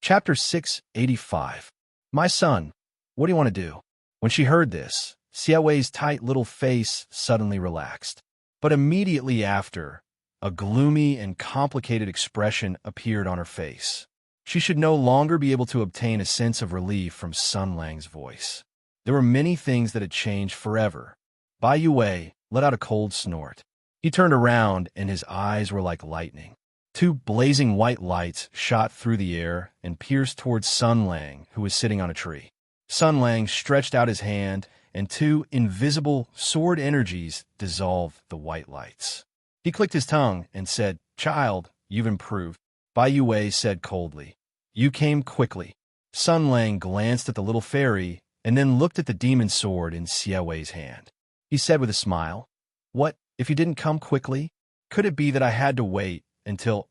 Chapter 685. My son, what do you want to do? When she heard this, Xiaowei's tight little face suddenly relaxed. But immediately after, a gloomy and complicated expression appeared on her face. She should no longer be able to obtain a sense of relief from Sun Lang's voice. There were many things that had changed forever. Bai Yue let out a cold snort. He turned around and his eyes were like lightning. Two blazing white lights shot through the air and pierced towards Sun Lang, who was sitting on a tree. Sun Lang stretched out his hand, and two invisible sword energies dissolved the white lights. He clicked his tongue and said, "Child, you've improved." Bai Yue said coldly, "You came quickly." Sun Lang glanced at the little fairy and then looked at the demon sword in Xiaowei's hand. He said with a smile, "What, if you didn't come quickly? Could it be that I had to wait until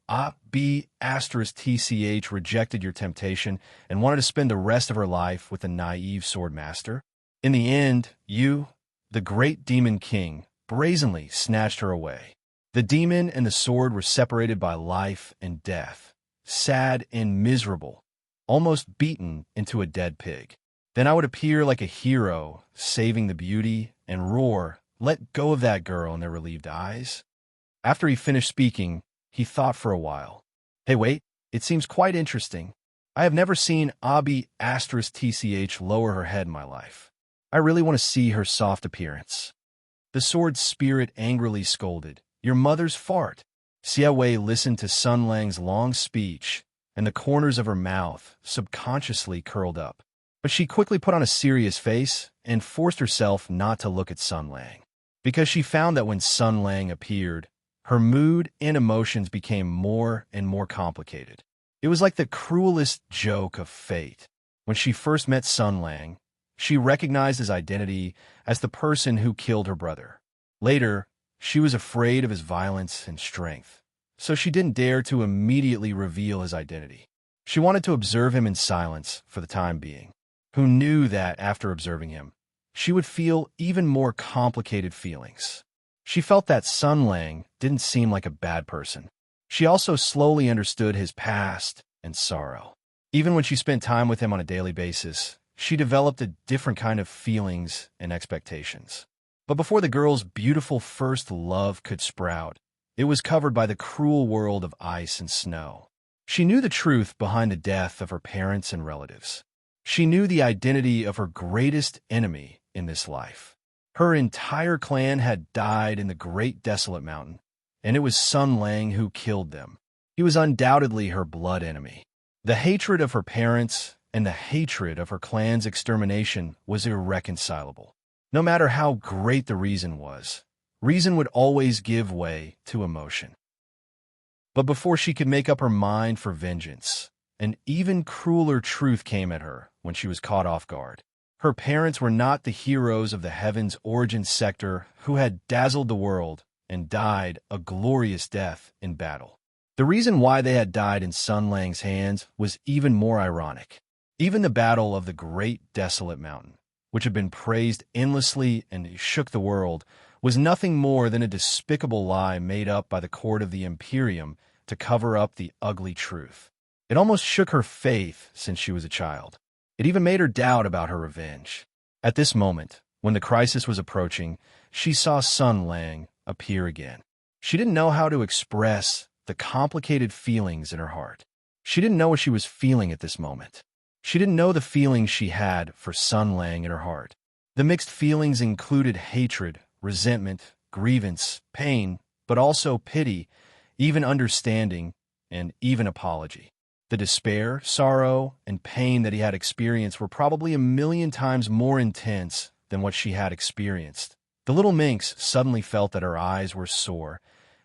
B***TCH rejected your temptation and wanted to spend the rest of her life with a naive sword master? In the end, you, the great demon king, brazenly snatched her away. The demon and the sword were separated by life and death, sad and miserable, almost beaten into a dead pig. Then I would appear like a hero, saving the beauty, and roar, 'Let go of that girl,' in their relieved eyes." After he finished speaking, he thought for a while. "Hey, wait, it seems quite interesting. I have never seen Abi**TCH lower her head in my life. I really want to see her soft appearance." The sword spirit angrily scolded, "Your mother's fart." Xiaowei listened to Sun Lang's long speech, and the corners of her mouth subconsciously curled up. But she quickly put on a serious face and forced herself not to look at Sun Lang, because she found that when Sun Lang appeared, her mood and emotions became more and more complicated. It was like the cruelest joke of fate. When she first met Sun Lang, she recognized his identity as the person who killed her brother. Later, she was afraid of his violence and strength, so she didn't dare to immediately reveal his identity. She wanted to observe him in silence for the time being. Who knew that after observing him, she would feel even more complicated feelings? She felt that Sun Lang didn't seem like a bad person. She also slowly understood his past and sorrow. Even when she spent time with him on a daily basis, she developed a different kind of feelings and expectations. But before the girl's beautiful first love could sprout, it was covered by the cruel world of ice and snow. She knew the truth behind the death of her parents and relatives. She knew the identity of her greatest enemy in this life. Her entire clan had died in the Great Desolate Mountain, and it was Sun Lang who killed them. He was undoubtedly her blood enemy. The hatred of her parents and the hatred of her clan's extermination was irreconcilable. No matter how great the reason was, reason would always give way to emotion. But before she could make up her mind for vengeance, an even crueler truth came at her when she was caught off guard. Her parents were not the heroes of the Heaven's origin sector who had dazzled the world and died a glorious death in battle. The reason why they had died in Sun Lang's hands was even more ironic. Even the battle of the Great Desolate Mountain, which had been praised endlessly and shook the world, was nothing more than a despicable lie made up by the court of the Imperium to cover up the ugly truth. It almost shook her faith since she was a child. It even made her doubt about her revenge. At this moment, when the crisis was approaching, she saw Sun Lang appear again. She didn't know how to express the complicated feelings in her heart. She didn't know what she was feeling at this moment. She didn't know the feelings she had for Sun Lang in her heart. The mixed feelings included hatred, resentment, grievance, pain, but also pity, even understanding, and even apology. The despair, sorrow, and pain that he had experienced were probably 1,000,000 times more intense than what she had experienced. The little minx suddenly felt that her eyes were sore,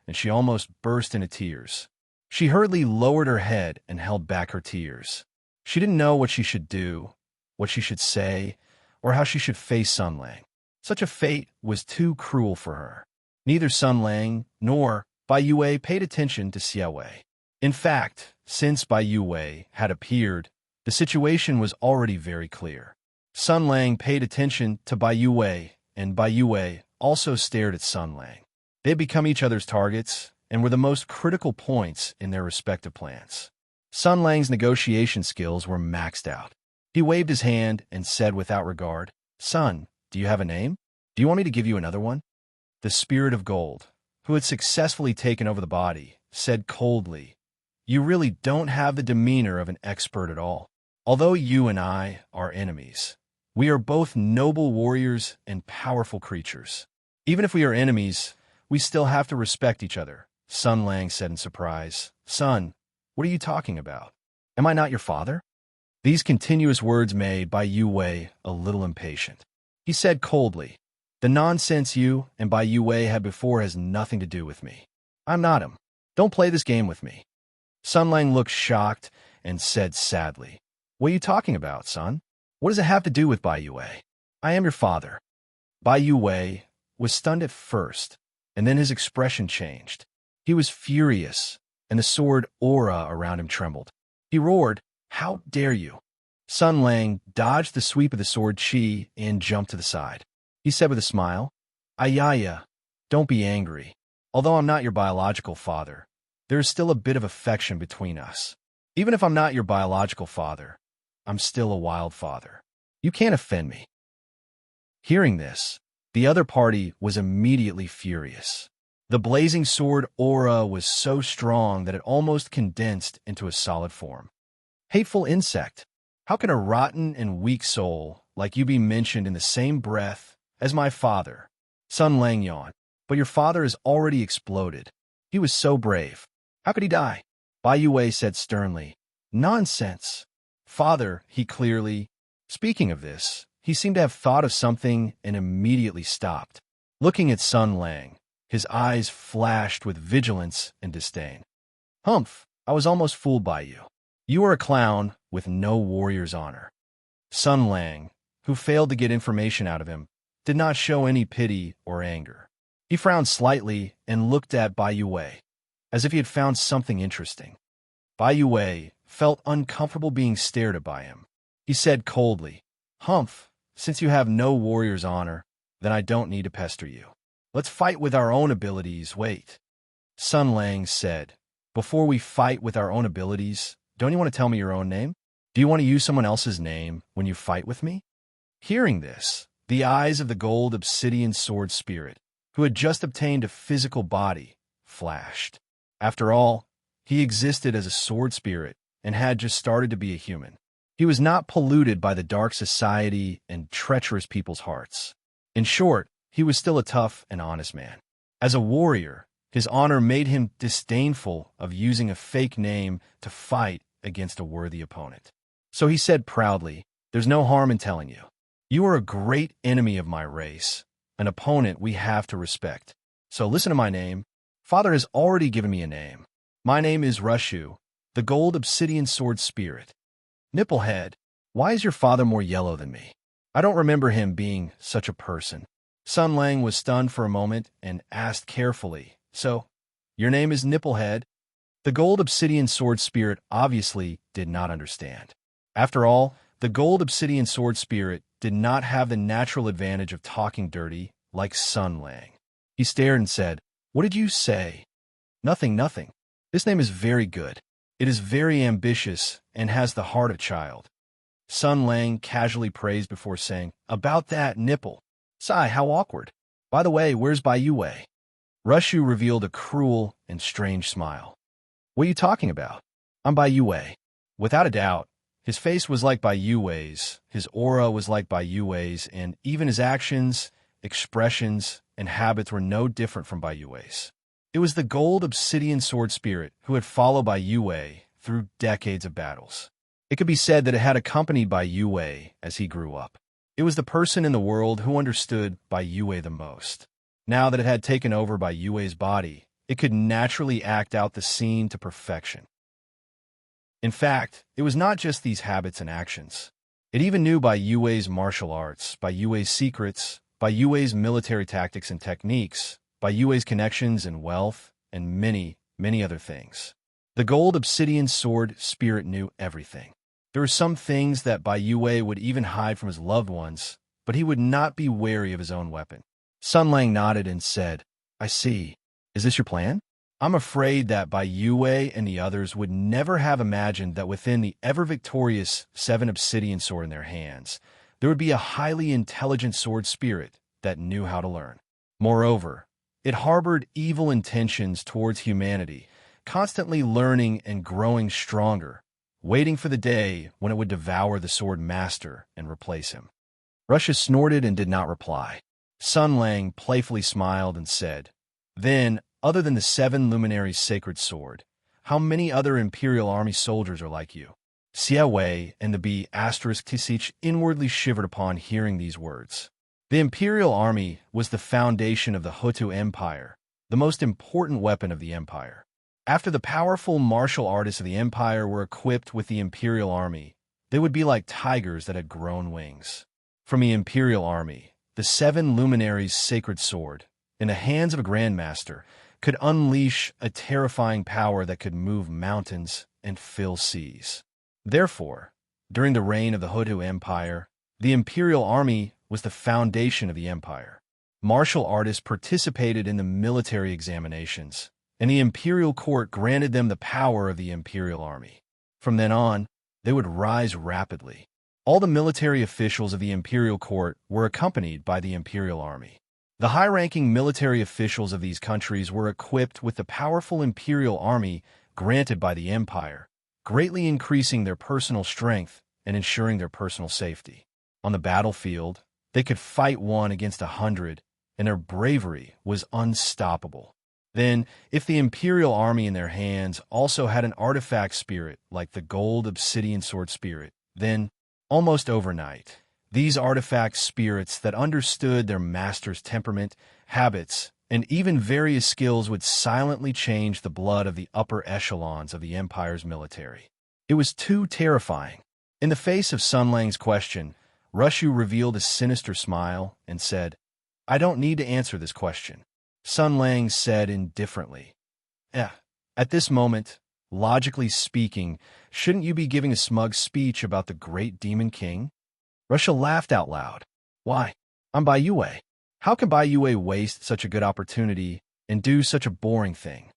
and she almost burst into tears. She hurriedly lowered her head and held back her tears. She didn't know what she should do, what she should say, or how she should face Sun Lang. Such a fate was too cruel for her. Neither Sun Lang nor Bai Yue paid attention to Xiaowei. In fact, since Bai Yue had appeared, the situation was already very clear. Sun Lang paid attention to Bai Yue, and Bai Yue also stared at Sun Lang. They had become each other's targets and were the most critical points in their respective plans. Sun Lang's negotiation skills were maxed out. He waved his hand and said without regard, "Son, do you have a name? Do you want me to give you another one?" The spirit of gold, who had successfully taken over the body, said coldly, "You really don't have the demeanor of an expert at all. Although you and I are enemies, we are both noble warriors and powerful creatures. Even if we are enemies, we still have to respect each other," Sun Lang said in surprise. "Son, what are you talking about? Am I not your father?" These continuous words made Bai Yue a little impatient. He said coldly, "The nonsense you and Bai Yue had before has nothing to do with me. I'm not him. Don't play this game with me." Sun Lang looked shocked and said sadly, "What are you talking about, son? What does it have to do with Bai Yue? I am your father." Bai Yue was stunned at first, and then his expression changed. He was furious, and the sword aura around him trembled. He roared, "How dare you!" Sun Lang dodged the sweep of the sword chi and jumped to the side. He said with a smile, "Ayaya, don't be angry. Although I'm not your biological father, there is still a bit of affection between us. Even if I'm not your biological father, I'm still a wild father. You can't offend me." Hearing this, the other party was immediately furious. The blazing sword aura was so strong that it almost condensed into a solid form. "Hateful insect, how can a rotten and weak soul like you be mentioned in the same breath as my father?" Sun Lang yawned. "But your father has already exploded. He was so brave. How could he die?" Bai Yue said sternly, "Nonsense. Father," he clearly. Speaking of this, he seemed to have thought of something and immediately stopped. Looking at Sun Lang, his eyes flashed with vigilance and disdain. "Humph, I was almost fooled by you. You are a clown with no warrior's honor." Sun Lang, who failed to get information out of him, did not show any pity or anger. He frowned slightly and looked at Bai Yue, as if he had found something interesting. Bai Yue felt uncomfortable being stared at by him. He said coldly, "Humph, since you have no warrior's honor, then I don't need to pester you. Let's fight with our own abilities. Wait." Sun Lang said, "Before we fight with our own abilities, don't you want to tell me your own name? Do you want to use someone else's name when you fight with me?" Hearing this, the eyes of the gold obsidian sword spirit, who had just obtained a physical body, flashed. After all, he existed as a sword spirit and had just started to be a human. He was not polluted by the dark society and treacherous people's hearts. In short, he was still a tough and honest man. As a warrior, his honor made him disdainful of using a fake name to fight against a worthy opponent. So he said proudly, "There's no harm in telling you. You are a great enemy of my race, an opponent we have to respect. So listen to my name. Father has already given me a name. My name is Rushu, the gold obsidian sword spirit." "Nipplehead, why is your father more yellow than me? I don't remember him being such a person." Sun Lang was stunned for a moment and asked carefully, "So, your name is Nipplehead?" The gold obsidian sword spirit obviously did not understand. After all, the gold obsidian sword spirit did not have the natural advantage of talking dirty like Sun Lang. He stared and said, "What did you say?" "Nothing, nothing. This name is very good. It is very ambitious and has the heart of a child." Sun Lang casually praised before saying, "About that nipple. Sigh, how awkward. By the way, where's Bai Yue?" Rushu revealed a cruel and strange smile. "What are you talking about? I'm Bai Yue." Without a doubt, his face was like Bai Yue's, his aura was like Bai Yue's, and even his actions, expressions, and habits were no different from Bai Yue's. It was the gold obsidian sword spirit who had followed Bai Yue through decades of battles. It could be said that it had accompanied Bai Yue as he grew up. It was the person in the world who understood Bai Yue the most. Now that it had taken over Bai Yue's body, it could naturally act out the scene to perfection. In fact, it was not just these habits and actions. It even knew Bai Yue's martial arts, Bai Yue's secrets, Bai Yue's military tactics and techniques, Bai Yue's connections and wealth, and many, many other things. The gold obsidian sword spirit knew everything. There were some things that Bai Yue would even hide from his loved ones, but he would not be wary of his own weapon. Sun Lang nodded and said, "I see. Is this your plan?" I'm afraid that Bai Yue and the others would never have imagined that within the ever-victorious 7 obsidian sword in their hands, there would be a highly intelligent sword spirit that knew how to learn. Moreover, it harbored evil intentions towards humanity, constantly learning and growing stronger, waiting for the day when it would devour the sword master and replace him. Russia snorted and did not reply. Sun Lang playfully smiled and said, "Then, other than the 7 luminaries' sacred sword, how many other Imperial Army soldiers are like you?" Xie Wei and the B*Tisich inwardly shivered upon hearing these words. The Imperial Army was the foundation of the Hutu Empire, the most important weapon of the empire. After the powerful martial artists of the empire were equipped with the Imperial Army, they would be like tigers that had grown wings. From the Imperial Army, the 7 luminaries' sacred sword, in the hands of a grandmaster, could unleash a terrifying power that could move mountains and fill seas. Therefore, during the reign of the Hutu Empire, the Imperial Army was the foundation of the empire. Martial artists participated in the military examinations, and the imperial court granted them the power of the Imperial Army. From then on, they would rise rapidly. All the military officials of the imperial court were accompanied by the Imperial Army. The high-ranking military officials of these countries were equipped with the powerful Imperial Army granted by the empire, greatly increasing their personal strength and ensuring their personal safety. On the battlefield, they could fight 1 against 100, and their bravery was unstoppable. Then, if the Imperial Army in their hands also had an artifact spirit like the gold obsidian sword spirit, then, almost overnight, these artifact spirits that understood their master's temperament, habits, and even various skills would silently change the blood of the upper echelons of the Empire's military. It was too terrifying. In the face of Sun Lang's question, Rushu revealed a sinister smile and said, "I don't need to answer this question." Sun Lang said indifferently, At this moment, logically speaking, shouldn't you be giving a smug speech about the great Demon King?" Russia laughed out loud. "Why? I'm Bai Yue. How can Bai Yue waste such a good opportunity and do such a boring thing?"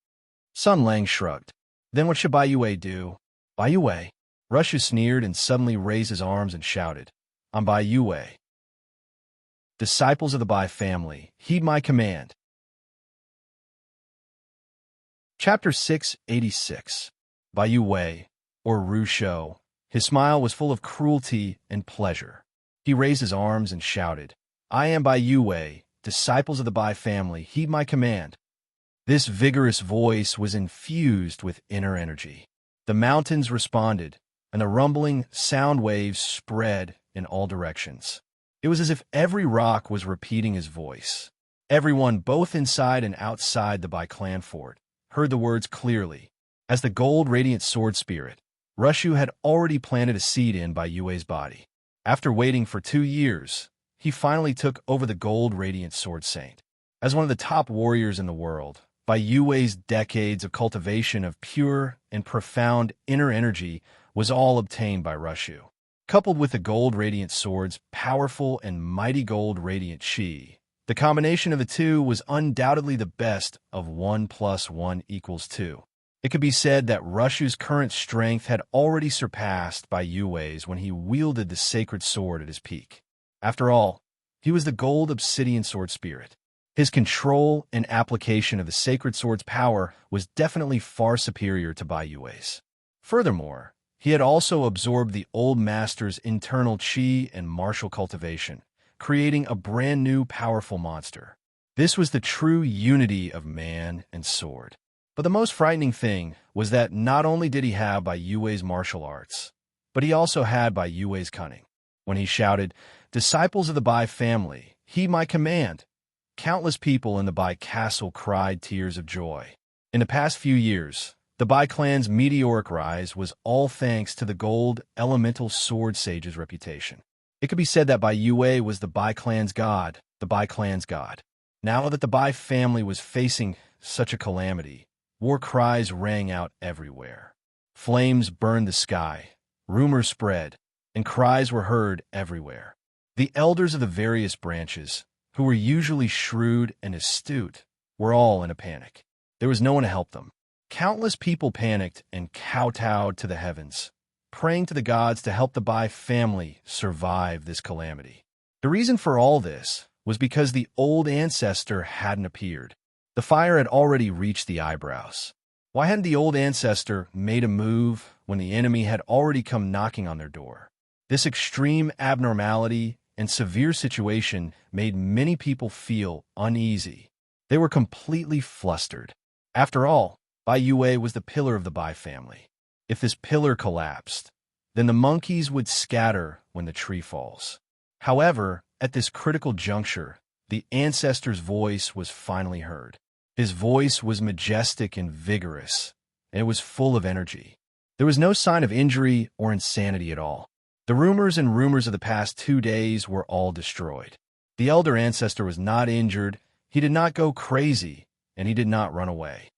Sun Lang shrugged. "Then what should Bai Yue do?" "Bai Yue." Russia sneered and suddenly raised his arms and shouted, "I'm Bai Yue. Disciples of the Bai family, heed my command." Chapter 686. Bai Yue, or Ru Shou. His smile was full of cruelty and pleasure. He raised his arms and shouted, "I am Bai Yue, disciples of the Bai family, heed my command." This vigorous voice was infused with inner energy. The mountains responded, and the rumbling sound waves spread in all directions. It was as if every rock was repeating his voice. Everyone, both inside and outside the Bai clan fort, heard the words clearly. As the gold radiant sword spirit, Rushu had already planted a seed in Bai Yue's body. After waiting for 2 years, he finally took over the gold radiant sword saint. As one of the top warriors in the world, Bai Yue's decades of cultivation of pure and profound inner energy was all obtained by Rushu. Coupled with the gold radiant sword's powerful and mighty gold radiant chi, the combination of the two was undoubtedly the best of 1 + 1 = 2. It could be said that Rushu's current strength had already surpassed Bai Yue's when he wielded the sacred sword at his peak. After all, he was the gold obsidian sword spirit. His control and application of the sacred sword's power was definitely far superior to Bai Yue's. Furthermore, he had also absorbed the old master's internal chi and martial cultivation, creating a brand new powerful monster. This was the true unity of man and sword. But the most frightening thing was that not only did he have Bai Yue's martial arts, but he also had Bai Yue's cunning. When he shouted, "Disciples of the Bai family, heed my command," countless people in the Bai castle cried tears of joy. In the past few years, the Bai clan's meteoric rise was all thanks to the gold elemental sword sage's reputation. It could be said that Bai Yue was the Bai clan's god, the Bai clan's god. Now that the Bai family was facing such a calamity, war cries rang out everywhere. Flames burned the sky, rumors spread, and cries were heard everywhere. The elders of the various branches, who were usually shrewd and astute, were all in a panic. There was no one to help them. Countless people panicked and kowtowed to the heavens, praying to the gods to help the Bai family survive this calamity. The reason for all this was because the old ancestor hadn't appeared. The fire had already reached the eyebrows. Why hadn't the old ancestor made a move when the enemy had already come knocking on their door? This extreme abnormality and severe situation made many people feel uneasy. They were completely flustered. After all, Bai Yue was the pillar of the Bai family. If this pillar collapsed, then the monkeys would scatter when the tree falls. However, at this critical juncture, the ancestor's voice was finally heard. His voice was majestic and vigorous, and it was full of energy. There was no sign of injury or insanity at all. The rumors of the past 2 days were all destroyed. The elder ancestor was not injured, he did not go crazy, and he did not run away.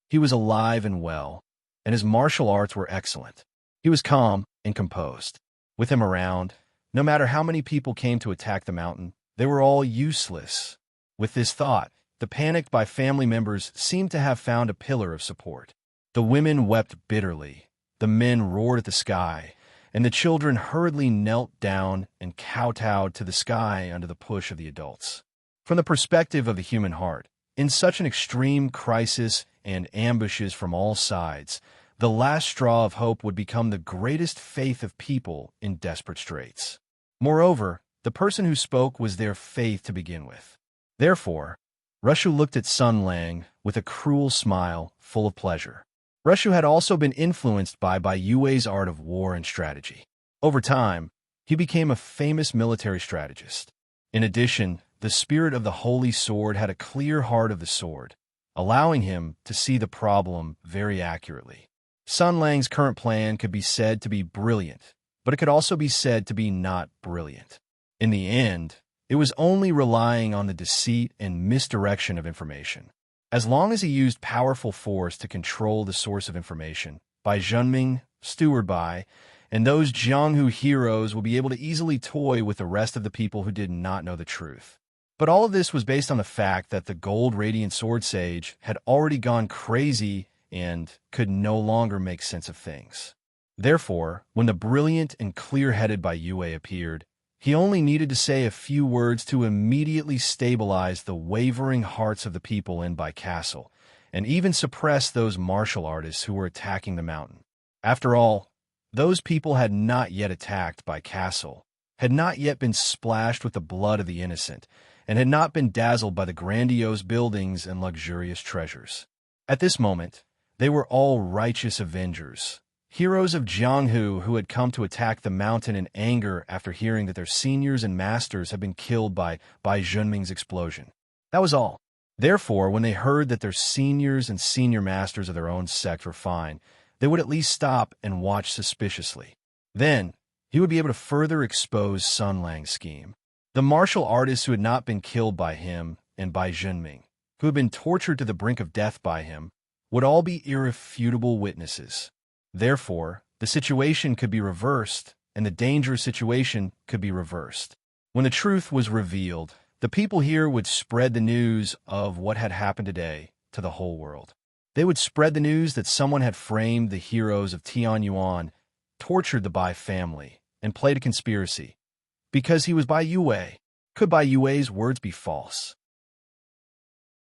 He was alive and well, and his martial arts were excellent. He was calm and composed. With him around, no matter how many people came to attack the mountain, they were all useless. With this thought, the panicked Bai family members seemed to have found a pillar of support. The women wept bitterly, the men roared at the sky, and the children hurriedly knelt down and kowtowed to the sky under the push of the adults. From the perspective of the human heart, in such an extreme crisis and ambushes from all sides, the last straw of hope would become the greatest faith of people in desperate straits. Moreover, the person who spoke was their faith to begin with. Therefore, Rushu looked at Sun Lang with a cruel smile full of pleasure. Rushu had also been influenced by Yue's art of war and strategy. Over time, he became a famous military strategist. In addition, the spirit of the holy sword had a clear heart of the sword, allowing him to see the problem very accurately. Sun Lang's current plan could be said to be brilliant, but it could also be said to be not brilliant. In the end, it was only relying on the deceit and misdirection of information. As long as he used powerful force to control the source of information, Bai Zhenming, Steward Bai, and those Jianghu heroes will be able to easily toy with the rest of the people who did not know the truth. But all of this was based on the fact that the Gold Radiant Sword Sage had already gone crazy and could no longer make sense of things. Therefore, when the brilliant and clear-headed Bai Yue appeared, he only needed to say a few words to immediately stabilize the wavering hearts of the people in Bai Castle, and even suppress those martial artists who were attacking the mountain. After all, those people had not yet attacked Bai Castle, had not yet been splashed with the blood of the innocent, and had not been dazzled by the grandiose buildings and luxurious treasures. At this moment, they were all righteous avengers, heroes of Jianghu who had come to attack the mountain in anger after hearing that their seniors and masters had been killed by Zhenming's explosion. That was all. Therefore, when they heard that their seniors and senior masters of their own sect were fine, they would at least stop and watch suspiciously. Then, he would be able to further expose Sun Lang's scheme. The martial artists who had not been killed by him and by Zhenming, who had been tortured to the brink of death by him, would all be irrefutable witnesses. Therefore, the situation could be reversed, and the dangerous situation could be reversed. When the truth was revealed, the people here would spread the news of what had happened today to the whole world. They would spread the news that someone had framed the heroes of Tianyuan, tortured the Bai family, and played a conspiracy. Because he was Bai Yue, could Bai Yue's words be false?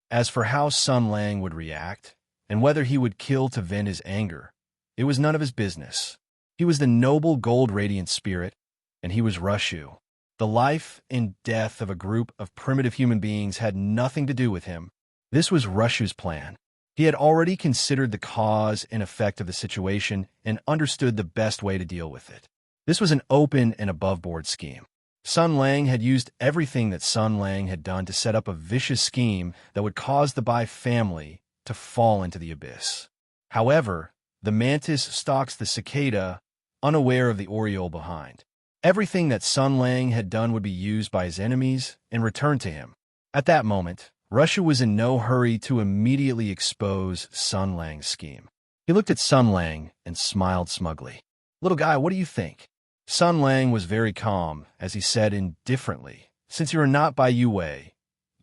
As for how Sun Lang would react, and whether he would kill to vent his anger, it was none of his business. He was the noble gold radiant spirit, and he was Rushu. The life and death of a group of primitive human beings had nothing to do with him. This was Rushu's plan. He had already considered the cause and effect of the situation and understood the best way to deal with it. This was an open and above-board scheme. Sun Lang had used everything that Sun Lang had done to set up a vicious scheme that would cause the Bai family to fall into the abyss. However, the mantis stalks the cicada, unaware of the oriole behind. Everything that Sun Lang had done would be used by his enemies and returned to him. At that moment, Rushu was in no hurry to immediately expose Sun Lang's scheme. He looked at Sun Lang and smiled smugly. "Little guy, what do you think?" Sun Lang was very calm as he said indifferently, "Since you are not Bai Yue,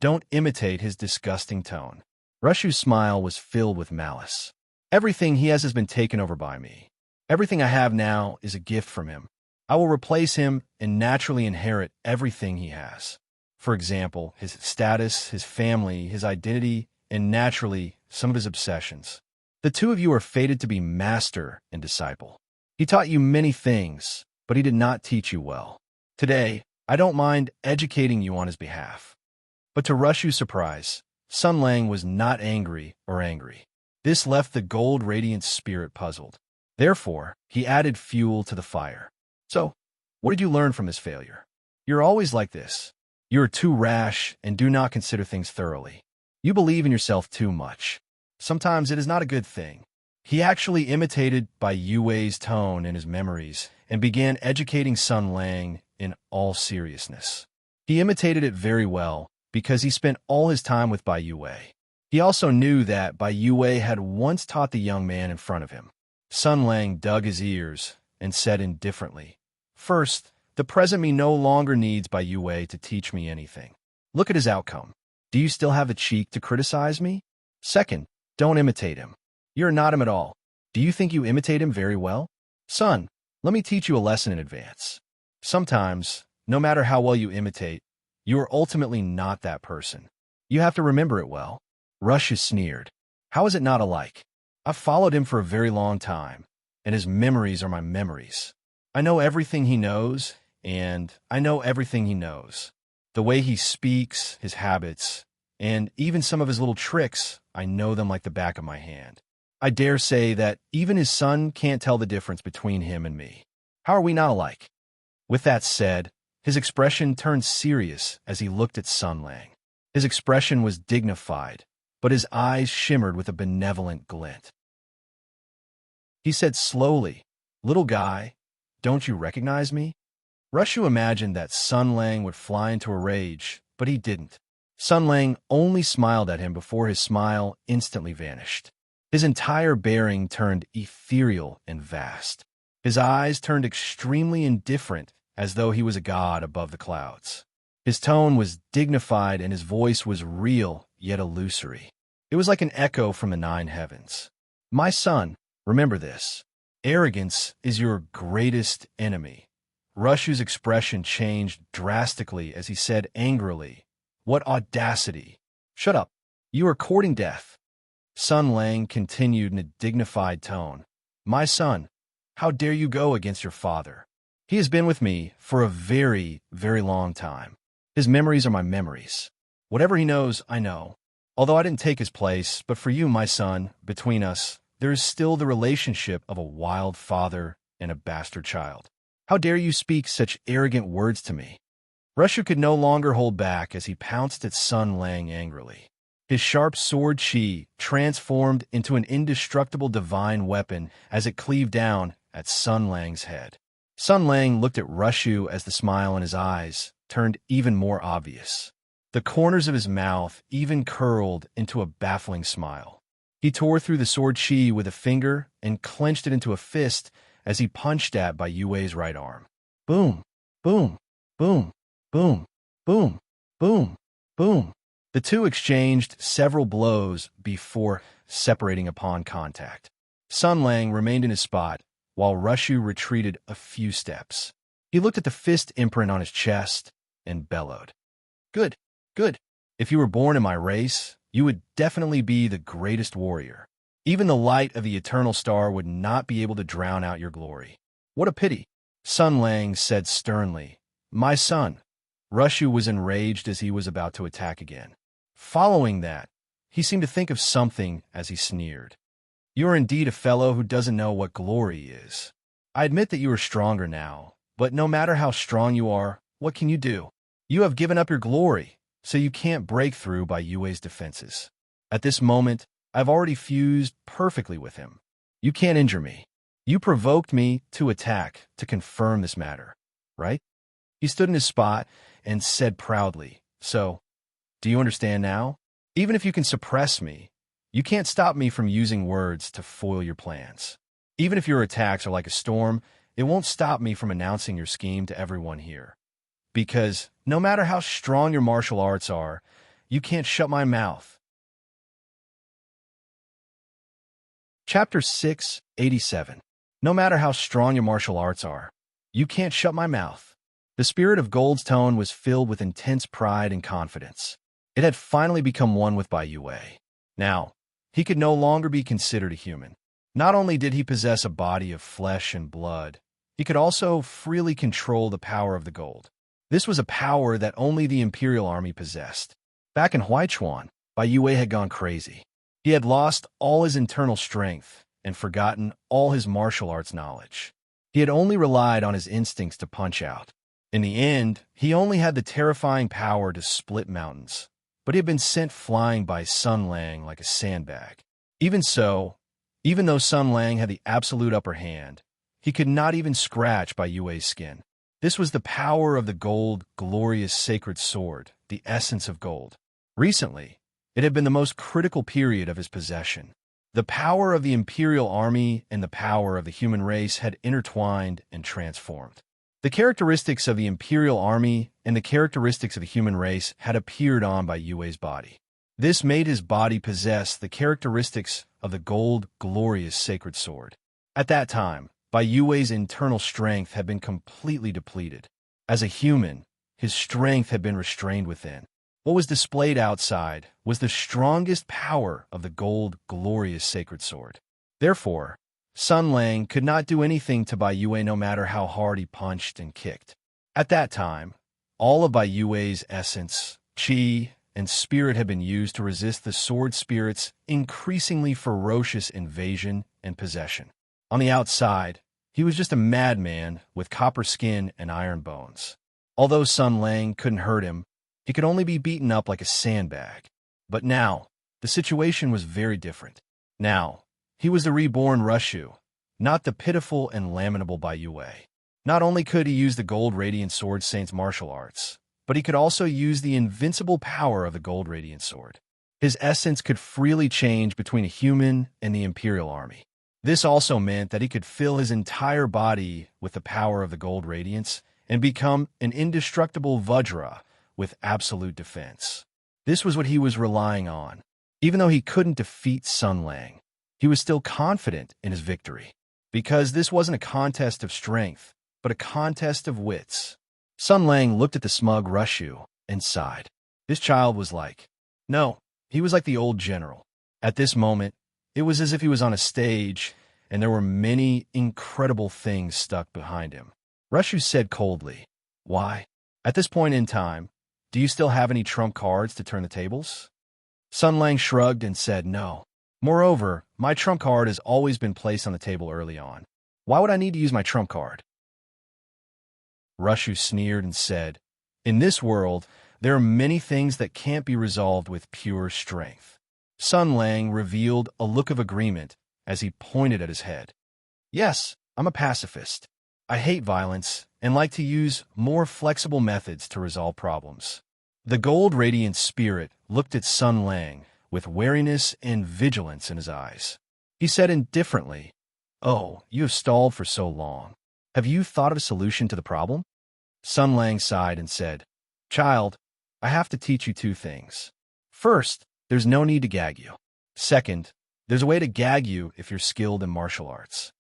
don't imitate his disgusting tone." Rushu's smile was filled with malice. Everything he has been taken over by me. Everything I have now is a gift from him. I will replace him and naturally inherit everything he has. For example, his status, his family, his identity, and naturally, some of his obsessions. The two of you are fated to be master and disciple. He taught you many things, but he did not teach you well. Today, I don't mind educating you on his behalf. But to Rushu's surprise, Sun Lang was not angry or angry. This left the gold-radiant spirit puzzled. Therefore, he added fuel to the fire. So, what did you learn from his failure? You're always like this. You are too rash and do not consider things thoroughly. You believe in yourself too much. Sometimes it is not a good thing. He actually imitated Bai Yue's tone in his memories and began educating Sun Lang in all seriousness. He imitated it very well because he spent all his time with Bai Yue. He also knew that Bai Yue had once taught the young man in front of him. Sun Lang dug his ears and said indifferently, "First, the present me no longer needs Bai Yue to teach me anything. Look at his outcome. Do you still have the cheek to criticize me? Second, don't imitate him. You're not him at all. Do you think you imitate him very well? Son, let me teach you a lesson in advance. Sometimes, no matter how well you imitate, you are ultimately not that person. You have to remember it well." Rushu sneered. "How is it not alike? I've followed him for a very long time, and his memories are my memories. I know everything he knows, and I know everything he knows. The way he speaks, his habits, and even some of his little tricks, I know them like the back of my hand. I dare say that even his son can't tell the difference between him and me. How are we not alike?" With that said, his expression turned serious as he looked at Sun Lang. His expression was dignified, but his eyes shimmered with a benevolent glint. He said slowly, "Little guy, don't you recognize me?" Rushu imagined that Sun Lang would fly into a rage, but he didn't. Sun Lang only smiled at him before his smile instantly vanished. His entire bearing turned ethereal and vast. His eyes turned extremely indifferent, as though he was a god above the clouds. His tone was dignified and his voice was real, yet illusory. It was like an echo from the 9 heavens. "My son, remember this. Arrogance is your greatest enemy." Rushu's expression changed drastically as he said angrily, "What audacity! Shut up. You are courting death." Sun Lang continued in a dignified tone, "My son, how dare you go against your father? He has been with me for a very, very long time. His memories are my memories. Whatever he knows, I know. Although I didn't take his place, but for you, my son, between us, there is still the relationship of a wild father and a bastard child. How dare you speak such arrogant words to me?" Rushu could no longer hold back as he pounced at Sun Lang angrily. His sharp sword chi transformed into an indestructible divine weapon as it cleaved down at Sun Lang's head. Sun Lang looked at Rushu as the smile in his eyes turned even more obvious. The corners of his mouth even curled into a baffling smile. He tore through the sword chi with a finger and clenched it into a fist as he punched at Bai Yue's right arm. Boom, boom, boom, boom, boom, boom, boom. The two exchanged several blows before separating upon contact. Sun Lang remained in his spot, while Rushu retreated a few steps. He looked at the fist imprint on his chest and bellowed. "Good, good. If you were born in my race, you would definitely be the greatest warrior. Even the light of the eternal star would not be able to drown out your glory. What a pity." Sun Lang said sternly, "My son." Rushu was enraged as he was about to attack again. Following that, he seemed to think of something as he sneered. "You are indeed a fellow who doesn't know what glory is. I admit that you are stronger now, but no matter how strong you are, what can you do? You have given up your glory, so you can't break through Bai Yue's defenses. At this moment, I've already fused perfectly with him. You can't injure me. You provoked me to attack to confirm this matter, right?" He stood in his spot and said proudly, "So, do you understand now? Even if you can suppress me, you can't stop me from using words to foil your plans. Even if your attacks are like a storm, it won't stop me from announcing your scheme to everyone here. Because no matter how strong your martial arts are, you can't shut my mouth. Chapter 687. No matter how strong your martial arts are, you can't shut my mouth. The spirit of Gold's tone was filled with intense pride and confidence. It had finally become one with Bai Yue. Now, he could no longer be considered a human. Not only did he possess a body of flesh and blood, he could also freely control the power of the gold. This was a power that only the Imperial Army possessed. Back in Huaichuan, Bai Yue had gone crazy. He had lost all his internal strength and forgotten all his martial arts knowledge. He had only relied on his instincts to punch out. In the end, he only had the terrifying power to split mountains, but he had been sent flying by Sun Lang like a sandbag. Even so, even though Sun Lang had the absolute upper hand, he could not even scratch Bai Yue's skin. This was the power of the gold, glorious sacred sword, the essence of gold. Recently, it had been the most critical period of his possession. The power of the Imperial Army and the power of the human race had intertwined and transformed. The characteristics of the Imperial Army and the characteristics of the human race had appeared on Bai Yue's body. This made his body possess the characteristics of the gold, glorious sacred sword. At that time, Bai Yue's internal strength had been completely depleted. As a human, his strength had been restrained within. What was displayed outside was the strongest power of the gold, glorious sacred sword. Therefore, Sun Lang could not do anything to Bai Yue no matter how hard he punched and kicked. At that time, all of Bai Yue's essence, qi, and spirit had been used to resist the sword spirit's increasingly ferocious invasion and possession. On the outside, he was just a madman with copper skin and iron bones. Although Sun Lang couldn't hurt him, he could only be beaten up like a sandbag. But now, the situation was very different. Now, he was the reborn Rushu, not the pitiful and lamentable Bai Yue. Not only could he use the Gold Radiant Sword Saint's martial arts, but he could also use the invincible power of the Gold Radiant Sword. His essence could freely change between a human and the Imperial Army. This also meant that he could fill his entire body with the power of the Gold Radiance and become an indestructible Vajra with absolute defense. This was what he was relying on. Even though he couldn't defeat Sun Lang, he was still confident in his victory, because this wasn't a contest of strength, but a contest of wits. Sun Lang looked at the smug Rushu and sighed. This child was like, no, he was like the old general. At this moment, it was as if he was on a stage, and there were many incredible things stuck behind him. Rushu said coldly, why? At this point in time, do you still have any trump cards to turn the tables? Sun Lang shrugged and said no. Moreover, my trump card has always been placed on the table early on. Why would I need to use my trump card? Rushu sneered and said, in this world, there are many things that can't be resolved with pure strength. Sun Lang revealed a look of agreement as he pointed at his head. Yes, I'm a pacifist. I hate violence and like to use more flexible methods to resolve problems. The gold radiant spirit looked at Sun Lang with wariness and vigilance in his eyes. He said indifferently, oh, you have stalled for so long. Have you thought of a solution to the problem? Sun Lang sighed and said, child, I have to teach you two things. First, there's no need to gag you. Second, there's a way to gag you if you're skilled in martial arts.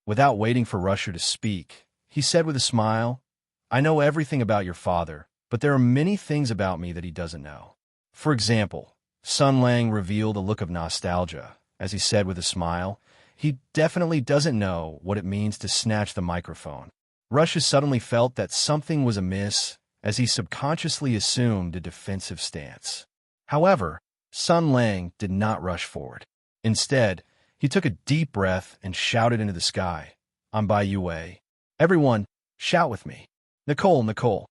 Without waiting for Rusher to speak, he said with a smile, I know everything about your father, but there are many things about me that he doesn't know. For example, Sun Lang revealed a look of nostalgia as he said with a smile, he definitely doesn't know what it means to snatch the microphone. Rusher suddenly felt that something was amiss as he subconsciously assumed a defensive stance. However, Sun Lang did not rush forward. Instead, he took a deep breath and shouted into the sky, I'm Bai Yue. Everyone, shout with me. Nicole, Nicole.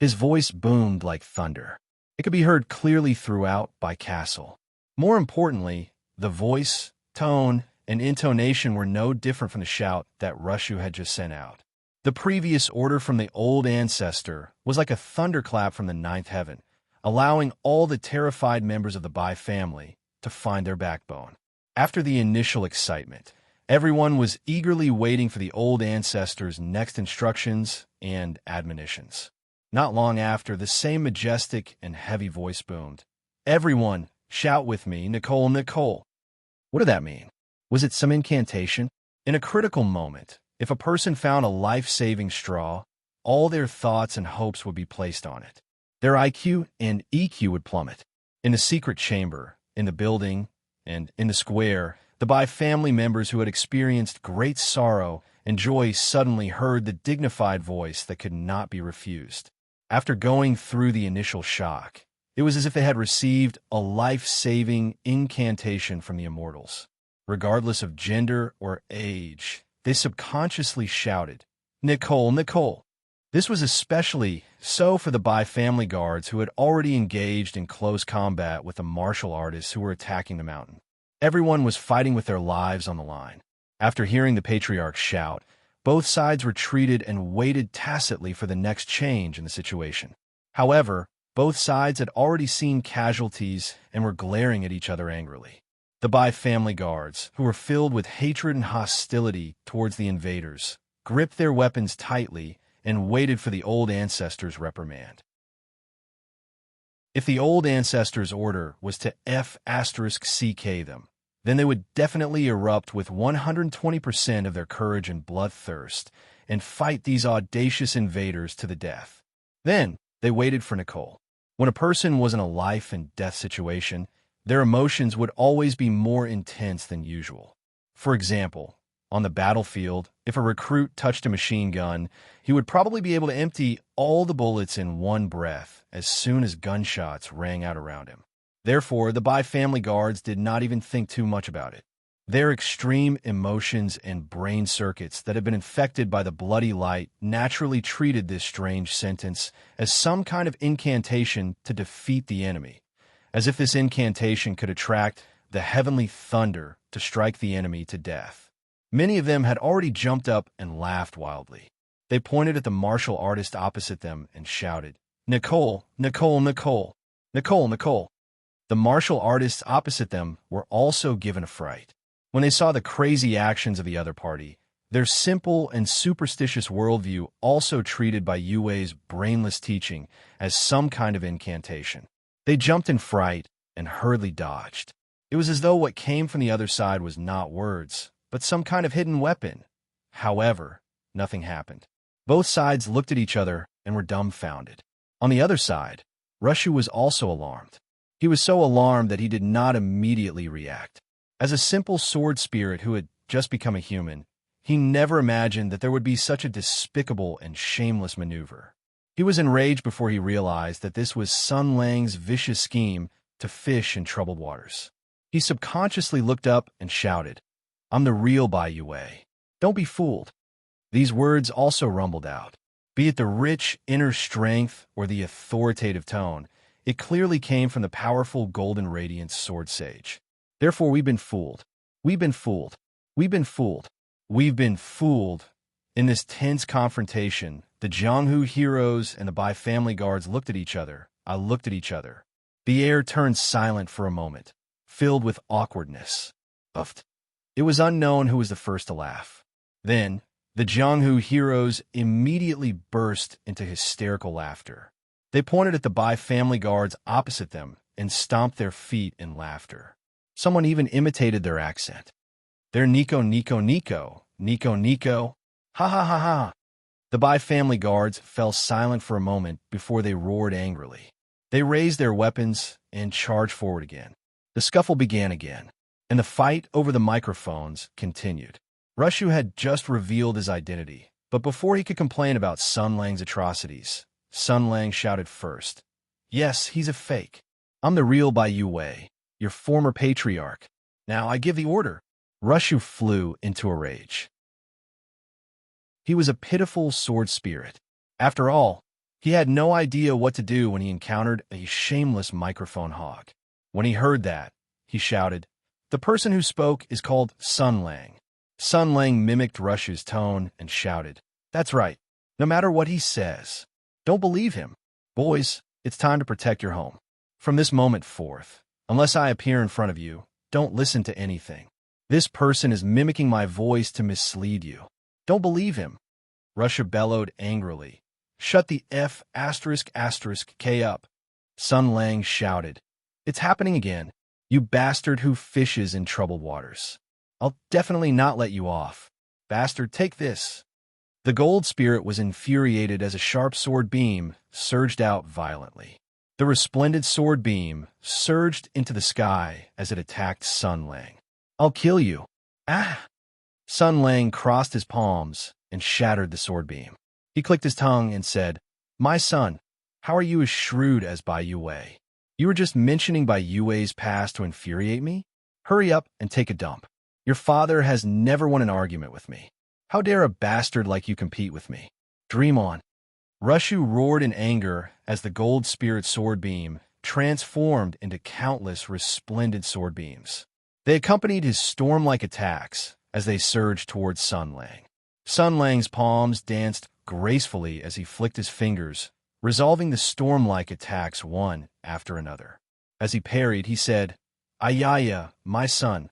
His voice boomed like thunder. It could be heard clearly throughout Bai Castle. More importantly, the voice, tone, and intonation were no different from the shout that Rushu had just sent out. The previous order from the old ancestor was like a thunderclap from the ninth heaven, allowing all the terrified members of the Bai family to find their backbone. After the initial excitement, everyone was eagerly waiting for the old ancestor's next instructions and admonitions. Not long after, the same majestic and heavy voice boomed. Everyone, shout with me, Nicole, Nicole. What did that mean? Was it some incantation? In a critical moment, if a person found a life-saving straw, all their thoughts and hopes would be placed on it. Their IQ and EQ would plummet. In the secret chamber, in the building, and in the square, the Bai family members who had experienced great sorrow and joy suddenly heard the dignified voice that could not be refused. After going through the initial shock, it was as if they had received a life-saving incantation from the immortals. Regardless of gender or age, they subconsciously shouted, "Nicole, Nicole!" This was especially so for the Bai family guards who had already engaged in close combat with the martial artists who were attacking the mountain. Everyone was fighting with their lives on the line. After hearing the patriarch shout, both sides retreated and waited tacitly for the next change in the situation. However, both sides had already seen casualties and were glaring at each other angrily. The Bai family guards, who were filled with hatred and hostility towards the invaders, gripped their weapons tightly and waited for the old ancestors' reprimand. If the old ancestors' order was to F*CK them, then they would definitely erupt with 120% of their courage and bloodthirst and fight these audacious invaders to the death. Then they waited for Nicole. When a person was in a life and death situation, their emotions would always be more intense than usual. For example, on the battlefield, if a recruit touched a machine gun, he would probably be able to empty all the bullets in one breath as soon as gunshots rang out around him. Therefore, the Bai family guards did not even think too much about it. Their extreme emotions and brain circuits that had been infected by the bloody light naturally treated this strange sentence as some kind of incantation to defeat the enemy, as if this incantation could attract the heavenly thunder to strike the enemy to death. Many of them had already jumped up and laughed wildly. They pointed at the martial artist opposite them and shouted, "Nicole, Nicole, Nicole, Nicole, Nicole." The martial artists opposite them were also given a fright. When they saw the crazy actions of the other party, their simple and superstitious worldview also treated by Yue's brainless teaching as some kind of incantation. They jumped in fright and hurriedly dodged. It was as though what came from the other side was not words, but some kind of hidden weapon. However, nothing happened. Both sides looked at each other and were dumbfounded. On the other side, Rushu was also alarmed. He was so alarmed that he did not immediately react. As a simple sword spirit who had just become a human, he never imagined that there would be such a despicable and shameless maneuver. He was enraged before he realized that this was Sun Lang's vicious scheme to fish in troubled waters. He subconsciously looked up and shouted, "I'm the real Bai Yue. Don't be fooled." These words also rumbled out. Be it the rich inner strength or the authoritative tone, it clearly came from the powerful golden radiance sword sage. Therefore, we've been fooled. We've been fooled. We've been fooled. We've been fooled. In this tense confrontation, the Jianghu heroes and the Bai family guards looked at each other. I looked at each other. The air turned silent for a moment, filled with awkwardness. Uffed. It was unknown who was the first to laugh. Then, the Jianghu heroes immediately burst into hysterical laughter. They pointed at the Bai family guards opposite them and stomped their feet in laughter. Someone even imitated their accent. They're Nico, Nico, Nico, Nico, Nico. Ha ha ha ha. The Bai family guards fell silent for a moment before they roared angrily. They raised their weapons and charged forward again. The scuffle began again, and the fight over the microphones continued. Rushu had just revealed his identity, but before he could complain about Sun Lang's atrocities, Sun Lang shouted first, "Yes, he's a fake. I'm the real Bai Yue, your former patriarch. Now I give the order." Rushu flew into a rage. He was a pitiful sword spirit. After all, he had no idea what to do when he encountered a shameless microphone hog. When he heard that, he shouted, "The person who spoke is called Sun Lang." Sun Lang mimicked Rushu's tone and shouted, "That's right. No matter what he says, don't believe him. Boys, it's time to protect your home. From this moment forth, unless I appear in front of you, don't listen to anything. This person is mimicking my voice to mislead you. Don't believe him." Rushu bellowed angrily, "Shut the F***K up." Sun Lang shouted, "It's happening again, you bastard who fishes in troubled waters. I'll definitely not let you off. Bastard, take this. The gold spirit was infuriated as a sharp sword beam surged out violently. The resplendent sword beam surged into the sky as it attacked Sun Lang. I'll kill you. Ah! Sun Lang crossed his palms and shattered the sword beam. He clicked his tongue and said, My son, how are you as shrewd as Bai Yue? You were just mentioning Bai Yue's past to infuriate me? Hurry up and take a dump. Your father has never won an argument with me. How dare a bastard like you compete with me? Dream on. Rushu roared in anger as the gold spirit sword beam transformed into countless resplendent sword beams. They accompanied his storm-like attacks as they surged towards Sun Lang. Sun Lang's palms danced gracefully as he flicked his fingers, resolving the storm-like attacks one after another. As he parried, he said, Ayaya, my son,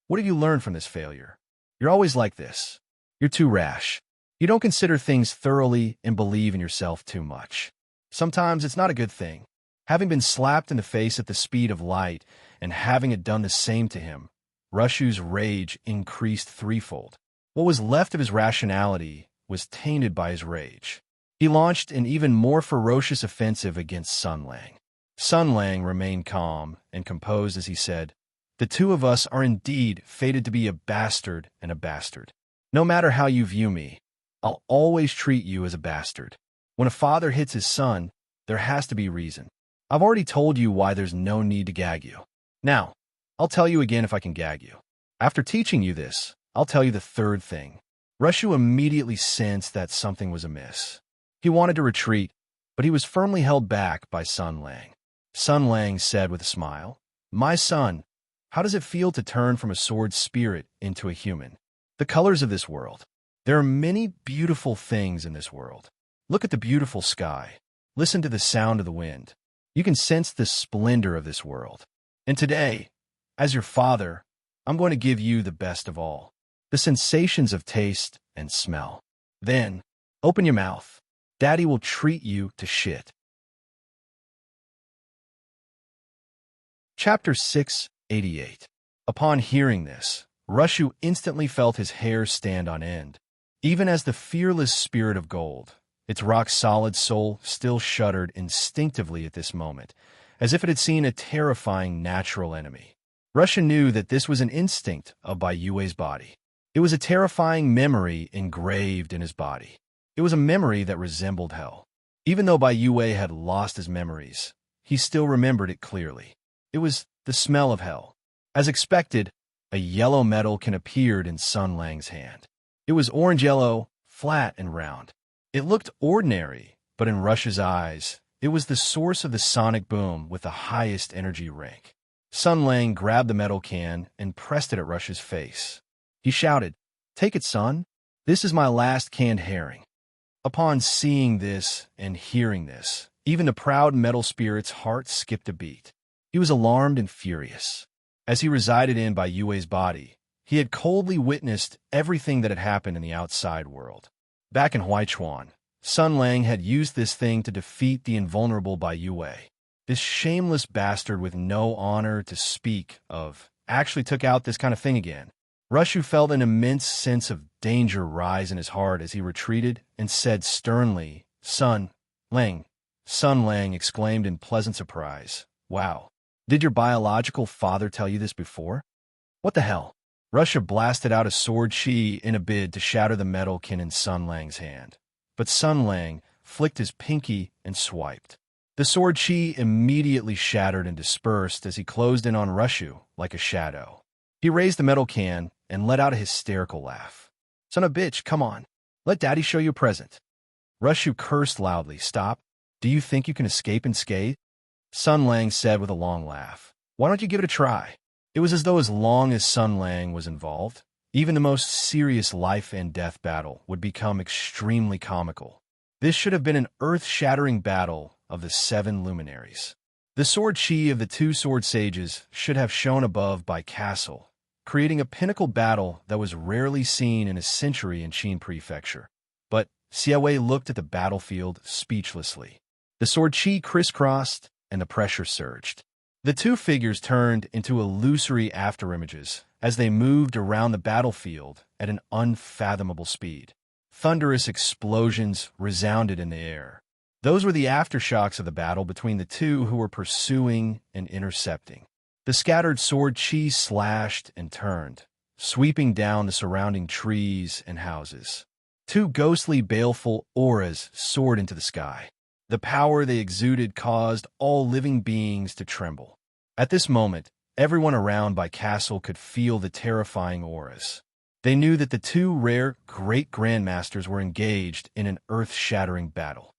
what have you learned from this failure? You're always like this. You're too rash. You don't consider things thoroughly and believe in yourself too much. Sometimes it's not a good thing. Having been slapped in the face at the speed of light and having it done the same to him, Rushu's rage increased threefold. What was left of his rationality was tainted by his rage. He launched an even more ferocious offensive against Sun Lang. Sun Lang remained calm and composed as he said, The two of us are indeed fated to be a bastard and a bastard. No matter how you view me, I'll always treat you as a bastard. When a father hits his son, there has to be reason. I've already told you why there's no need to gag you. Now, I'll tell you again if I can gag you. After teaching you this, I'll tell you the third thing. Rushu immediately sensed that something was amiss. He wanted to retreat, but he was firmly held back by Sun Lang. Sun Lang said with a smile, My son, how does it feel to turn from a sword spirit into a human? The colors of this world. There are many beautiful things in this world. Look at the beautiful sky. Listen to the sound of the wind. You can sense the splendor of this world. And today, as your father, I'm going to give you the best of all, the sensations of taste and smell. Then, open your mouth. Daddy will treat you to shit. Chapter 688. Upon hearing this, Rushu instantly felt his hair stand on end. Even as the fearless spirit of gold, its rock-solid soul still shuddered instinctively at this moment, as if it had seen a terrifying natural enemy. Rushu knew that this was an instinct of Bai Yue's body. It was a terrifying memory engraved in his body. It was a memory that resembled hell. Even though Bai Yue had lost his memories, he still remembered it clearly. It was the smell of hell. As expected, a yellow metalkin appeared in Sun Lang's hand. It was orange-yellow, flat and round. It looked ordinary, but in Rushu's eyes, it was the source of the sonic boom with the highest energy rank. Sun Lang grabbed the metal can and pressed it at Rushu's face. He shouted, Take it, son. This is my last canned herring. Upon seeing this and hearing this, even the proud metal spirit's heart skipped a beat. He was alarmed and furious. As he resided in Bai Yue's body, he had coldly witnessed everything that had happened in the outside world. Back in Huaichuan, Sun Lang had used this thing to defeat the invulnerable Bai Yue. This shameless bastard with no honor to speak of actually took out this kind of thing again. Rushu felt an immense sense of danger rise in his heart as he retreated and said sternly, Sun Lang. Sun Lang exclaimed in pleasant surprise, Wow, did your biological father tell you this before? What the hell? Rushu blasted out a sword chi in a bid to shatter the metalkin in Sun Lang's hand. But Sun Lang flicked his pinky and swiped. The sword chi immediately shattered and dispersed as he closed in on Rushu like a shadow. He raised the metal can and let out a hysterical laugh. Son of a bitch, come on. Let Daddy show you a present. Rushu cursed loudly. Stop. Do you think you can escape unscathed? Sun Lang said with a long laugh. Why don't you give it a try? It was as though as long as Sun Lang was involved, even the most serious life and death battle would become extremely comical. This should have been an earth-shattering battle of the 7 luminaries. The sword chi of the 2 sword sages should have shone above Bai Castle, creating a pinnacle battle that was rarely seen in a century in Qin Prefecture. But Xiaowei looked at the battlefield speechlessly. The sword chi crisscrossed, and the pressure surged. The two figures turned into illusory afterimages as they moved around the battlefield at an unfathomable speed. Thunderous explosions resounded in the air. Those were the aftershocks of the battle between the two who were pursuing and intercepting. The scattered sword chi slashed and turned, sweeping down the surrounding trees and houses. Two ghostly, baleful auras soared into the sky. The power they exuded caused all living beings to tremble. At this moment, everyone around by castle could feel the terrifying auras. They knew that the two rare great grandmasters were engaged in an earth-shattering battle.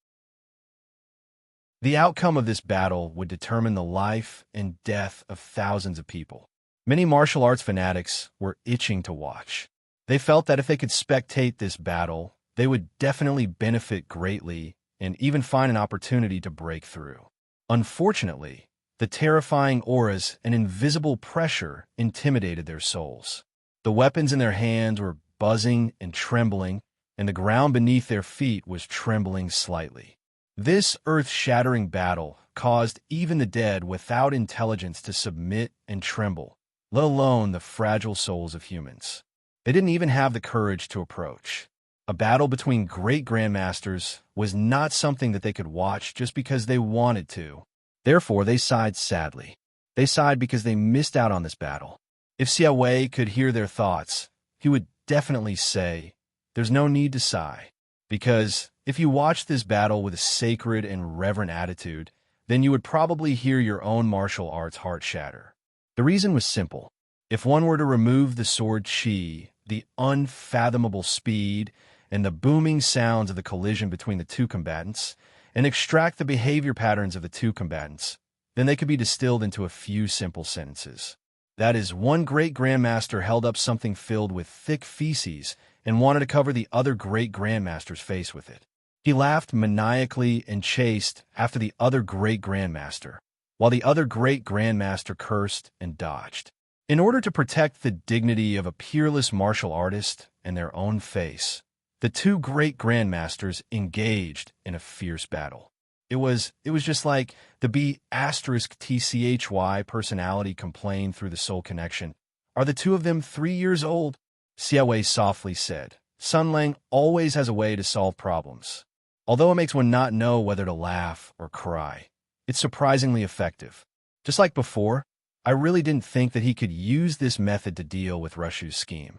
The outcome of this battle would determine the life and death of thousands of people. Many martial arts fanatics were itching to watch. They felt that if they could spectate this battle, they would definitely benefit greatly and even find an opportunity to break through. Unfortunately, the terrifying auras and invisible pressure intimidated their souls. The weapons in their hands were buzzing and trembling, and the ground beneath their feet was trembling slightly. This earth-shattering battle caused even the dead without intelligence to submit and tremble, let alone the fragile souls of humans. They didn't even have the courage to approach. A battle between great grandmasters was not something that they could watch just because they wanted to. Therefore, they sighed sadly. They sighed because they missed out on this battle. If Xia Wei could hear their thoughts, he would definitely say, "There's no need to sigh." Because if you watched this battle with a sacred and reverent attitude, then you would probably hear your own martial arts heart shatter. The reason was simple. If one were to remove the sword chi, the unfathomable speed, and the booming sounds of the collision between the two combatants, and extract the behavior patterns of the two combatants, then they could be distilled into a few simple sentences. That is, one great grandmaster held up something filled with thick feces and wanted to cover the other great grandmaster's face with it. He laughed maniacally and chased after the other great grandmaster, while the other great grandmaster cursed and dodged. In order to protect the dignity of a peerless martial artist and their own face, the two great grandmasters engaged in a fierce battle. It was just like the B*TCHY personality complained through the soul connection. "Are the two of them 3 years old?" Xia Wei softly said. "Sun Lang always has a way to solve problems. Although it makes one not know whether to laugh or cry, it's surprisingly effective. Just like before, I really didn't think that he could use this method to deal with Rushu's scheme."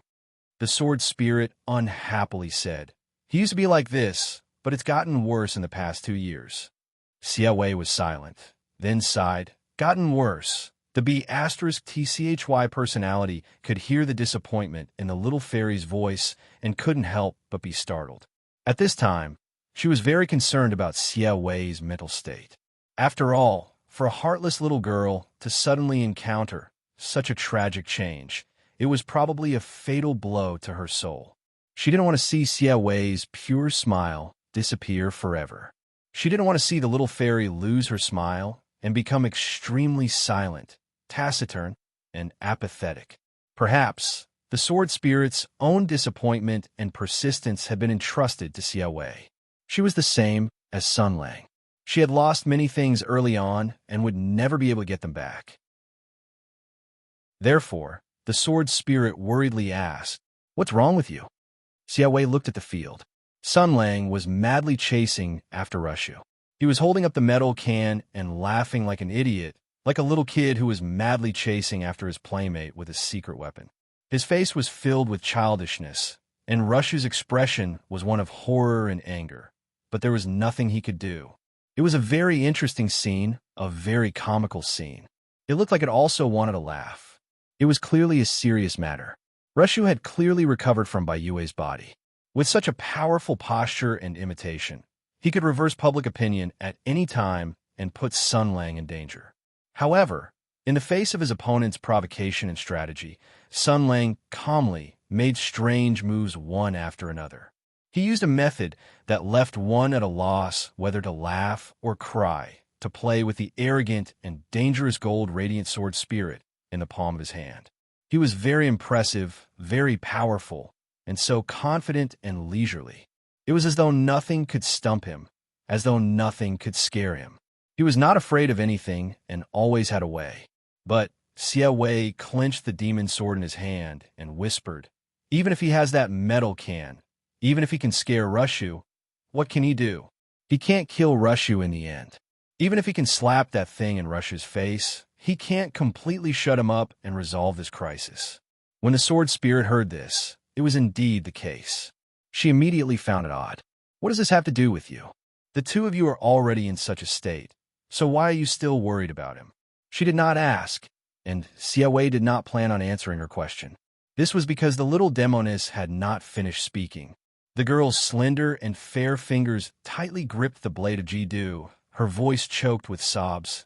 The sword spirit unhappily said, "He used to be like this, but it's gotten worse in the past 2 years." Xia Wei was silent, then sighed. "Gotten worse." The B*TCHY personality could hear the disappointment in the little fairy's voice and couldn't help but be startled. At this time, she was very concerned about Xia Wei's mental state. After all, for a heartless little girl to suddenly encounter such a tragic change, it was probably a fatal blow to her soul. She didn't want to see Xia Wei's pure smile disappear forever. She didn't want to see the little fairy lose her smile and become extremely silent, taciturn, and apathetic. Perhaps the sword spirit's own disappointment and persistence had been entrusted to Xia Wei. She was the same as Sun Lang. She had lost many things early on and would never be able to get them back. Therefore, the sword spirit worriedly asked, "What's wrong with you?" Xia Wei looked at the field. Sun Lang was madly chasing after Rushu. He was holding up the metal can and laughing like an idiot, like a little kid who was madly chasing after his playmate with a secret weapon. His face was filled with childishness, and Rushu's expression was one of horror and anger. But there was nothing he could do. It was a very interesting scene, a very comical scene. It looked like it also wanted to laugh. It was clearly a serious matter. Rushu had clearly recovered from Bai Yue's body. With such a powerful posture and imitation, he could reverse public opinion at any time and put Sun Lang in danger. However, in the face of his opponent's provocation and strategy, Sun Lang calmly made strange moves one after another. He used a method that left one at a loss whether to laugh or cry, to play with the arrogant and dangerous gold radiant sword spirit in the palm of his hand. He was very impressive, very powerful, and so confident and leisurely. It was as though nothing could stump him, as though nothing could scare him. He was not afraid of anything and always had a way. But Xia Wei clenched the demon sword in his hand and whispered, even if he has that metal can, even if he can scare Rushu, what can he do? He can't kill Rushu in the end. Even if he can slap that thing in Rushu's face, he can't completely shut him up and resolve this crisis. When the sword spirit heard this, it was indeed the case. She immediately found it odd. What does this have to do with you? The two of you are already in such a state, so why are you still worried about him? She did not ask, and Xia Wei did not plan on answering her question. This was because the little demoness had not finished speaking. The girl's slender and fair fingers tightly gripped the blade of Ji-Du, her voice choked with sobs.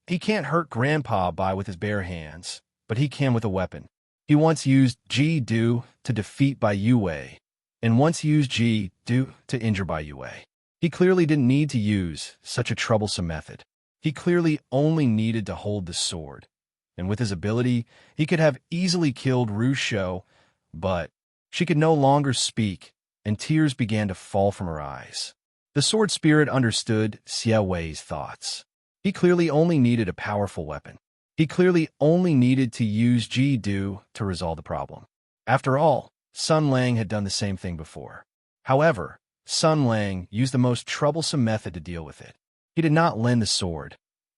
He can't hurt Grandpa with his bare hands, but he can with a weapon. He once used Ji-Du to defeat Bai Yue, and once used Ji-Du to injure Bai Yue. He clearly didn't need to use such a troublesome method. He clearly only needed to hold the sword, and with his ability, he could have easily killed Rusho, but she could no longer speak, and tears began to fall from her eyes. The sword spirit understood Xia Wei's thoughts. He clearly only needed a powerful weapon. He clearly only needed to use Ji-Du to resolve the problem. After all, Sun Lang had done the same thing before. However, Sun Lang used the most troublesome method to deal with it. He did not lend the sword,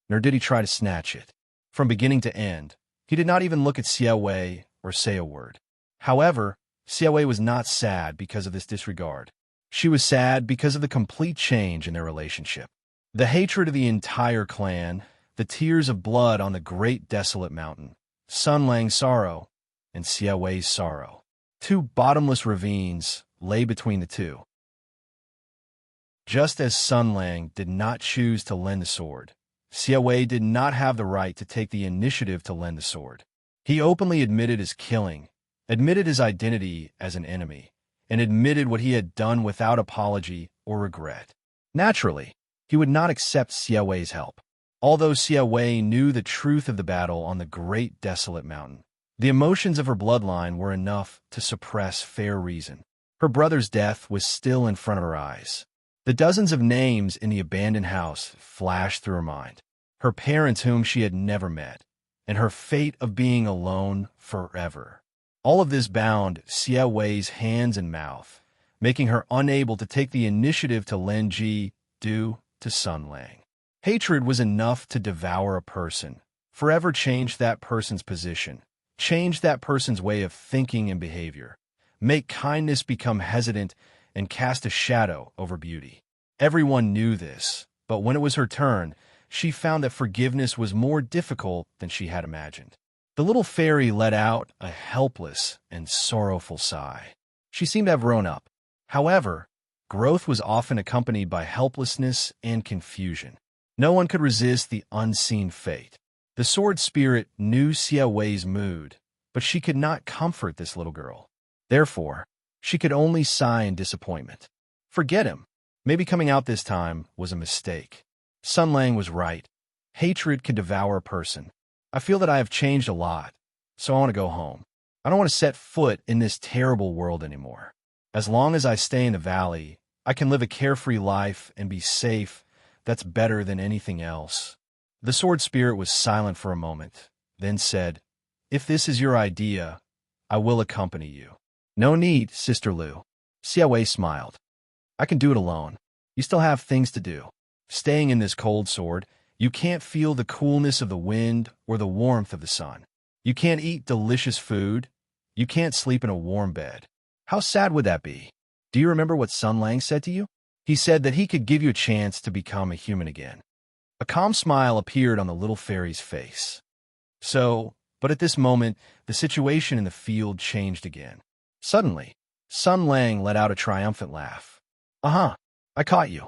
nor did he try to snatch it. From beginning to end, he did not even look at Xia Wei or say a word. However, Xia Wei was not sad because of this disregard. She was sad because of the complete change in their relationship. The hatred of the entire clan, the tears of blood on the great desolate mountain, Sun Lang's sorrow, and Xia Wei's sorrow. Two bottomless ravines lay between the two. Just as Sun Lang did not choose to lend the sword, Xia Wei did not have the right to take the initiative to lend the sword. He openly admitted his killing, admitted his identity as an enemy, and admitted what he had done without apology or regret. Naturally, he would not accept Xia Wei's help. Although Xia Wei knew the truth of the battle on the great desolate mountain, the emotions of her bloodline were enough to suppress fair reason. Her brother's death was still in front of her eyes. The dozens of names in the abandoned house flashed through her mind. Her parents whom she had never met, and her fate of being alone forever. All of this bound Xia Wei's hands and mouth, making her unable to take the initiative to lend Ji-Du to Sun Lang. Hatred was enough to devour a person, forever change that person's position, change that person's way of thinking and behavior, make kindness become hesitant, and cast a shadow over beauty. Everyone knew this, but when it was her turn, she found that forgiveness was more difficult than she had imagined. The little fairy let out a helpless and sorrowful sigh. She seemed to have grown up. However, growth was often accompanied by helplessness and confusion. No one could resist the unseen fate. The sword spirit knew Xia Wei's mood, but she could not comfort this little girl. Therefore, she could only sigh in disappointment. Forget him. Maybe coming out this time was a mistake. Sun Lang was right. Hatred can devour a person. I feel that I have changed a lot, so I want to go home. I don't want to set foot in this terrible world anymore. As long as I stay in the valley, I can live a carefree life and be safe. That's better than anything else. The sword spirit was silent for a moment, then said, If this is your idea, I will accompany you. No need, Sister Lu. Xia Wei smiled. I can do it alone. You still have things to do. Staying in this cold sword, you can't feel the coolness of the wind or the warmth of the sun. You can't eat delicious food. You can't sleep in a warm bed. How sad would that be? Do you remember what Sun Lang said to you? He said that he could give you a chance to become a human again. A calm smile appeared on the little fairy's face. But at this moment, the situation in the field changed again. Suddenly, Sun Lang let out a triumphant laugh. I caught you.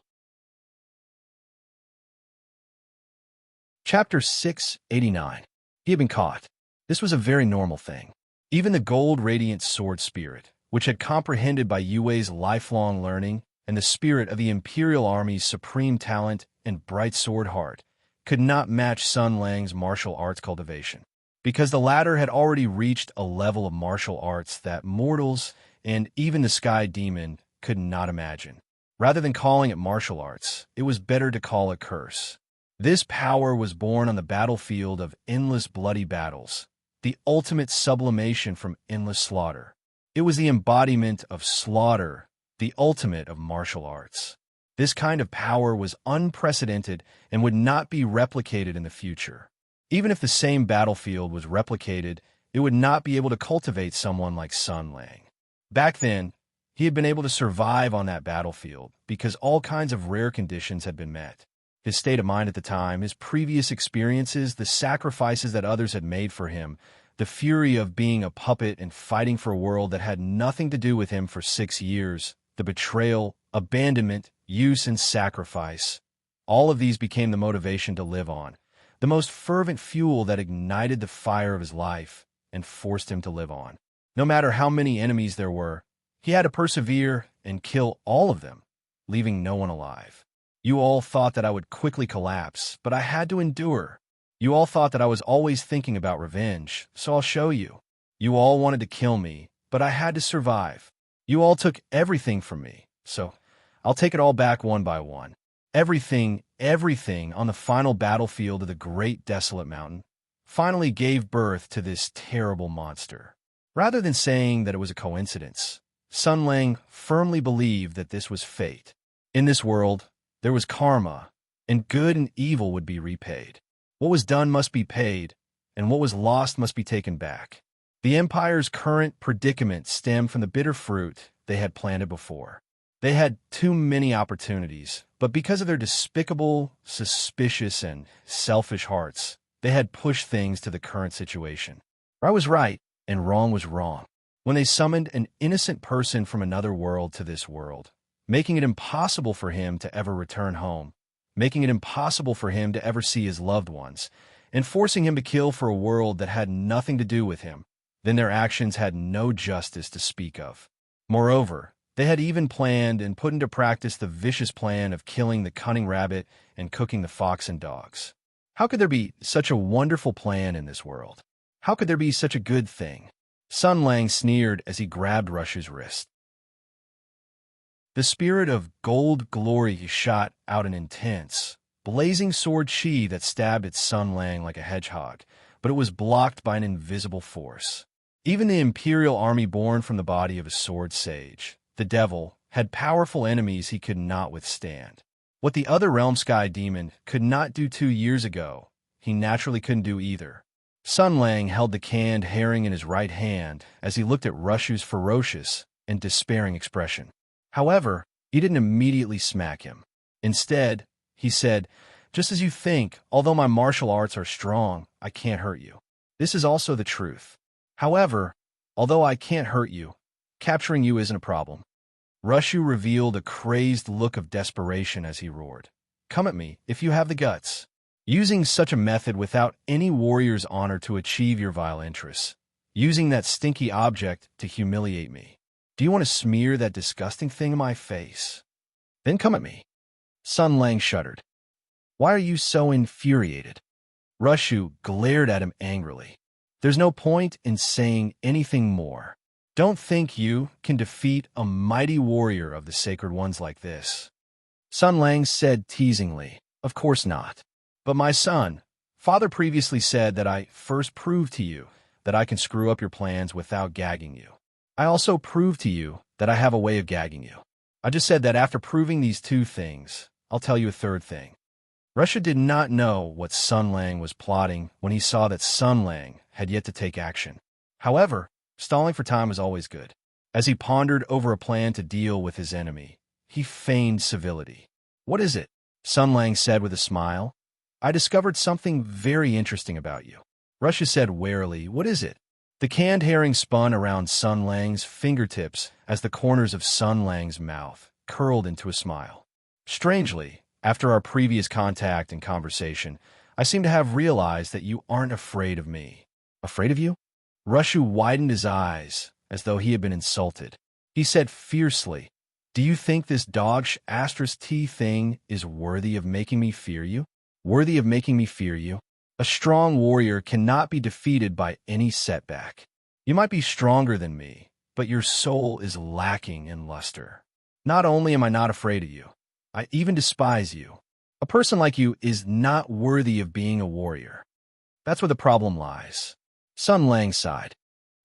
Chapter 689. He had been caught. This was a very normal thing. Even the gold-radiant sword spirit, which had comprehended Bai Yue's lifelong learning and the spirit of the Imperial Army's supreme talent and bright sword heart, could not match Sun Lang's martial arts cultivation, because the latter had already reached a level of martial arts that mortals and even the Sky Demon could not imagine. Rather than calling it martial arts, it was better to call it curse. This power was born on the battlefield of endless bloody battles, the ultimate sublimation from endless slaughter. It was the embodiment of slaughter, the ultimate of martial arts. This kind of power was unprecedented and would not be replicated in the future. Even if the same battlefield was replicated, it would not be able to cultivate someone like Sun Lang. Back then, he had been able to survive on that battlefield because all kinds of rare conditions had been met. His state of mind at the time, his previous experiences, the sacrifices that others had made for him, the fury of being a puppet and fighting for a world that had nothing to do with him for 6 years, the betrayal, abandonment, use, and sacrifice. All of these became the motivation to live on, the most fervent fuel that ignited the fire of his life and forced him to live on. No matter how many enemies there were, he had to persevere and kill all of them, leaving no one alive. You all thought that I would quickly collapse, but I had to endure. You all thought that I was always thinking about revenge, so I'll show you. You all wanted to kill me, but I had to survive. You all took everything from me, so I'll take it all back one by one. Everything on the final battlefield of the great desolate mountain finally gave birth to this terrible monster. Rather than saying that it was a coincidence, Sun Lang firmly believed that this was fate. In this world, there was karma, and good and evil would be repaid. What was done must be paid, and what was lost must be taken back. The Empire's current predicament stemmed from the bitter fruit they had planted before. They had too many opportunities, but because of their despicable, suspicious, and selfish hearts, they had pushed things to the current situation. Right was right, and wrong was wrong. When they summoned an innocent person from another world to this world, making it impossible for him to ever return home, making it impossible for him to ever see his loved ones, and forcing him to kill for a world that had nothing to do with him, then their actions had no justice to speak of. Moreover, they had even planned and put into practice the vicious plan of killing the cunning rabbit and cooking the fox and dogs. How could there be such a wonderful plan in this world? How could there be such a good thing? Sun Lang sneered as he grabbed Rushu's wrist. The spirit of gold glory shot out an intense, blazing sword chi that stabbed at Sun Lang like a hedgehog, but it was blocked by an invisible force. Even the imperial army born from the body of a sword sage, the devil, had powerful enemies he could not withstand. What the other realm sky demon could not do 2 years ago, he naturally couldn't do either. Sun Lang held the canned herring in his right hand as he looked at Rushu's ferocious and despairing expression. However, he didn't immediately smack him. Instead, he said, "Just as you think, although my martial arts are strong, I can't hurt you. This is also the truth. However, although I can't hurt you, capturing you isn't a problem." Rushu revealed a crazed look of desperation as he roared, "Come at me, if you have the guts. Using such a method without any warrior's honor to achieve your vile interests. Using that stinky object to humiliate me. Do you want to smear that disgusting thing in my face? Then come at me." Sun Lang shuddered. "Why are you so infuriated?" Rushu glared at him angrily. "There's no point in saying anything more. Don't think you can defeat a mighty warrior of the sacred ones like this." Sun Lang said teasingly, "Of course not. But my son, Father previously said that I first proved to you that I can screw up your plans without gagging you. I also proved to you that I have a way of gagging you. I just said that after proving these 2 things, I'll tell you a 3rd thing." Rushu did not know what Sun Lang was plotting when he saw that Sun Lang had yet to take action. However, stalling for time was always good. As he pondered over a plan to deal with his enemy, he feigned civility. "What is it?" Sun Lang said with a smile. "I discovered something very interesting about you." Rushu said warily, "What is it?" The canned herring spun around Sun Lang's fingertips as the corners of Sun Lang's mouth curled into a smile. "Strangely, after our previous contact and conversation, I seem to have realized that you aren't afraid of me." "Afraid of you?" Rushu widened his eyes as though he had been insulted. He said fiercely, "Do you think this dog-T thing is worthy of making me fear you? Worthy of making me fear you? A strong warrior cannot be defeated by any setback. You might be stronger than me, but your soul is lacking in luster. Not only am I not afraid of you, I even despise you. A person like you is not worthy of being a warrior. That's where the problem lies. Sun Lang sighed.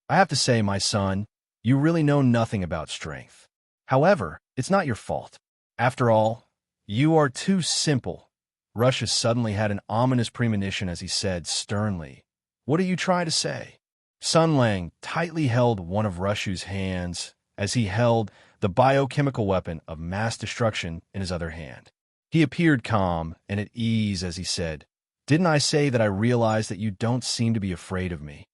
I have to say, my son, you really know nothing about strength. However, it's not your fault. After all, you are too simple. Russia suddenly had an ominous premonition as he said sternly, "What are you trying to say?" Sun Lang tightly held one of Rushu's hands as he held the biochemical weapon of mass destruction in his other hand. He appeared calm and at ease as he said, "Didn't I say that I realized that you don't seem to be afraid of me?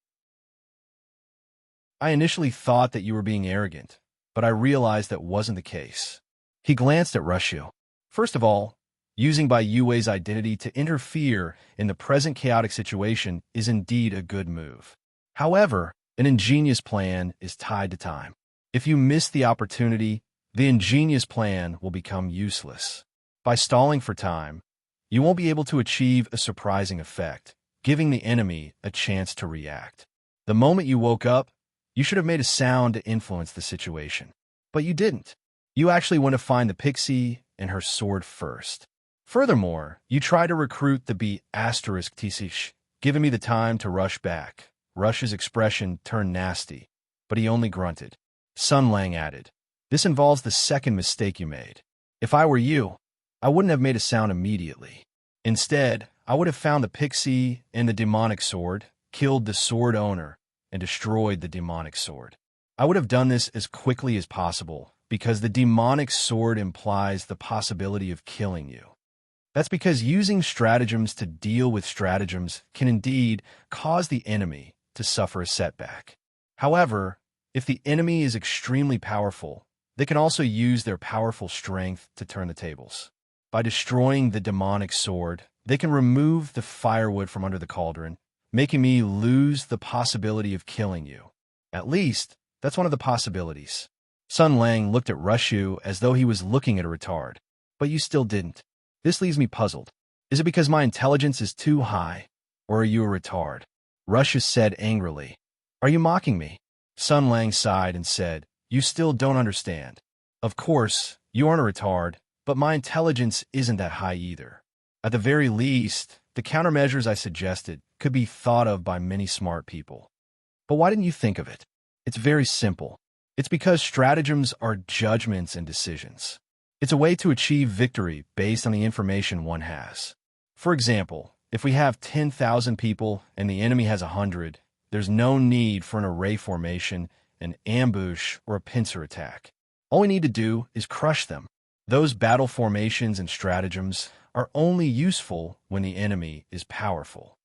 I initially thought that you were being arrogant, but I realized that wasn't the case." He glanced at Rushu. First of all, using Bai Yue's identity to interfere in the present chaotic situation is indeed a good move. However, an ingenious plan is tied to time. If you miss the opportunity, the ingenious plan will become useless. By stalling for time, you won't be able to achieve a surprising effect, giving the enemy a chance to react. The moment you woke up, you should have made a sound to influence the situation. But you didn't. You actually went to find the pixie and her sword first. Furthermore, you tried to recruit the B*Tsh, giving me the time to rush back. Rush's expression turned nasty, but he only grunted. Sun Lang added, "This involves the second mistake you made. If I were you, I wouldn't have made a sound immediately. Instead, I would have found the pixie and the demonic sword, killed the sword owner, and destroyed the demonic sword. I would have done this as quickly as possible, because the demonic sword implies the possibility of killing you. That's because using stratagems to deal with stratagems can indeed cause the enemy to suffer a setback. However, if the enemy is extremely powerful, they can also use their powerful strength to turn the tables. By destroying the demonic sword, they can remove the firewood from under the cauldron, making me lose the possibility of killing you. At least, that's one of the possibilities." Sun Lang looked at Rushu as though he was looking at a retard. "But you still didn't. This leaves me puzzled. Is it because my intelligence is too high, or are you a retard?" Rushu said angrily. "Are you mocking me?" Sun Lang sighed and said, "You still don't understand. Of course, you aren't a retard, but my intelligence isn't that high either. At the very least, the countermeasures I suggested could be thought of by many smart people. But why didn't you think of it? It's very simple. It's because stratagems are judgments and decisions. It's a way to achieve victory based on the information one has. For example, if we have 10,000 people and the enemy has 100, there's no need for an array formation, an ambush, or a pincer attack. All we need to do is crush them. Those battle formations and stratagems are only useful when the enemy is powerful."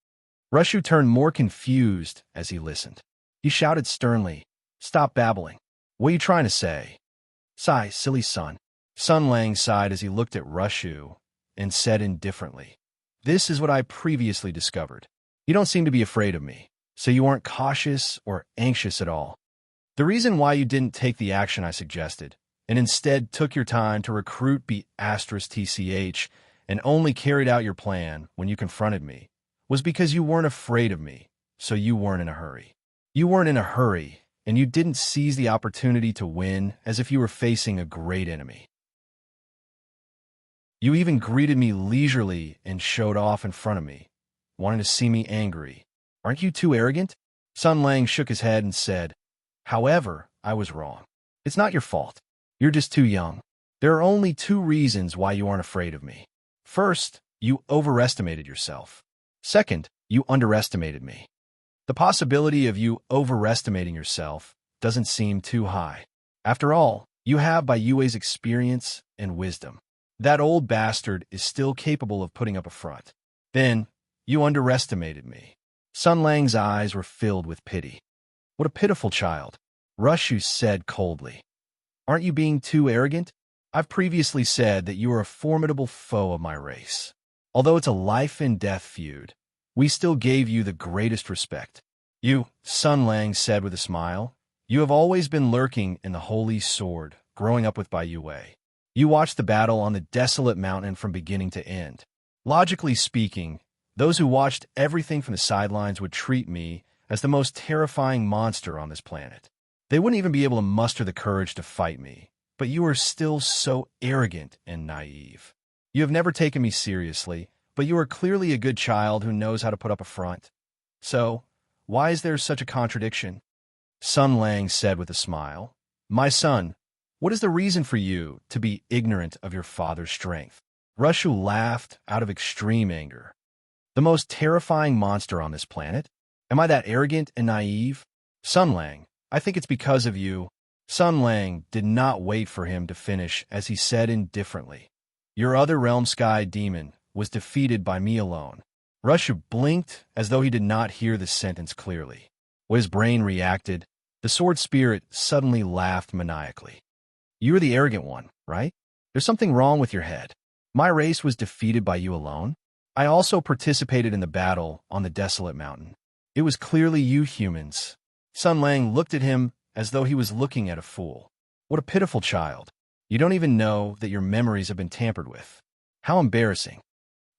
Rushu turned more confused as he listened. He shouted sternly, "Stop babbling. What are you trying to say?" "Sigh, silly son." Sun Lang sighed as he looked at Rushu and said indifferently, "This is what I previously discovered. You don't seem to be afraid of me, so you aren't cautious or anxious at all. The reason why you didn't take the action I suggested, and instead took your time to recruit B*Tsh and only carried out your plan when you confronted me, was because you weren't afraid of me, so you weren't in a hurry. You weren't in a hurry, and you didn't seize the opportunity to win as if you were facing a great enemy. You even greeted me leisurely and showed off in front of me, wanting to see me angry. Aren't you too arrogant?" Sun Lang shook his head and said, "However, I was wrong. It's not your fault. You're just too young. There are only two reasons why you aren't afraid of me. First, you overestimated yourself. Second, you underestimated me. The possibility of you overestimating yourself doesn't seem too high. After all, you have Bai Yue's experience and wisdom. That old bastard is still capable of putting up a front. Then, you underestimated me." Sun Lang's eyes were filled with pity. "What a pitiful child," Rushu said coldly. "Aren't you being too arrogant? I've previously said that you are a formidable foe of my race. Although it's a life-and-death feud, we still gave you the greatest respect. You," Sun Lang said with a smile, "you have always been lurking in the Holy Sword, growing up with Bai Yue. You watched the battle on the desolate mountain from beginning to end. Logically speaking, those who watched everything from the sidelines would treat me as the most terrifying monster on this planet. They wouldn't even be able to muster the courage to fight me. But you are still so arrogant and naive. You have never taken me seriously, but you are clearly a good child who knows how to put up a front. So, why is there such a contradiction? Sun Lang said with a smile, My son, what is the reason for you to be ignorant of your father's strength? Rushu laughed out of extreme anger. The most terrifying monster on this planet? Am I that arrogant and naive? Sun Lang, I think it's because of you. Sun Lang did not wait for him to finish as he said indifferently, Your other realm sky demon was defeated by me alone. Rushu blinked as though he did not hear the sentence clearly. When his brain reacted, the sword spirit suddenly laughed maniacally. You are the arrogant one, right? There's something wrong with your head. My race was defeated by you alone. I also participated in the battle on the desolate mountain. It was clearly you humans. Sun Lang looked at him as though he was looking at a fool. What a pitiful child. You don't even know that your memories have been tampered with. How embarrassing.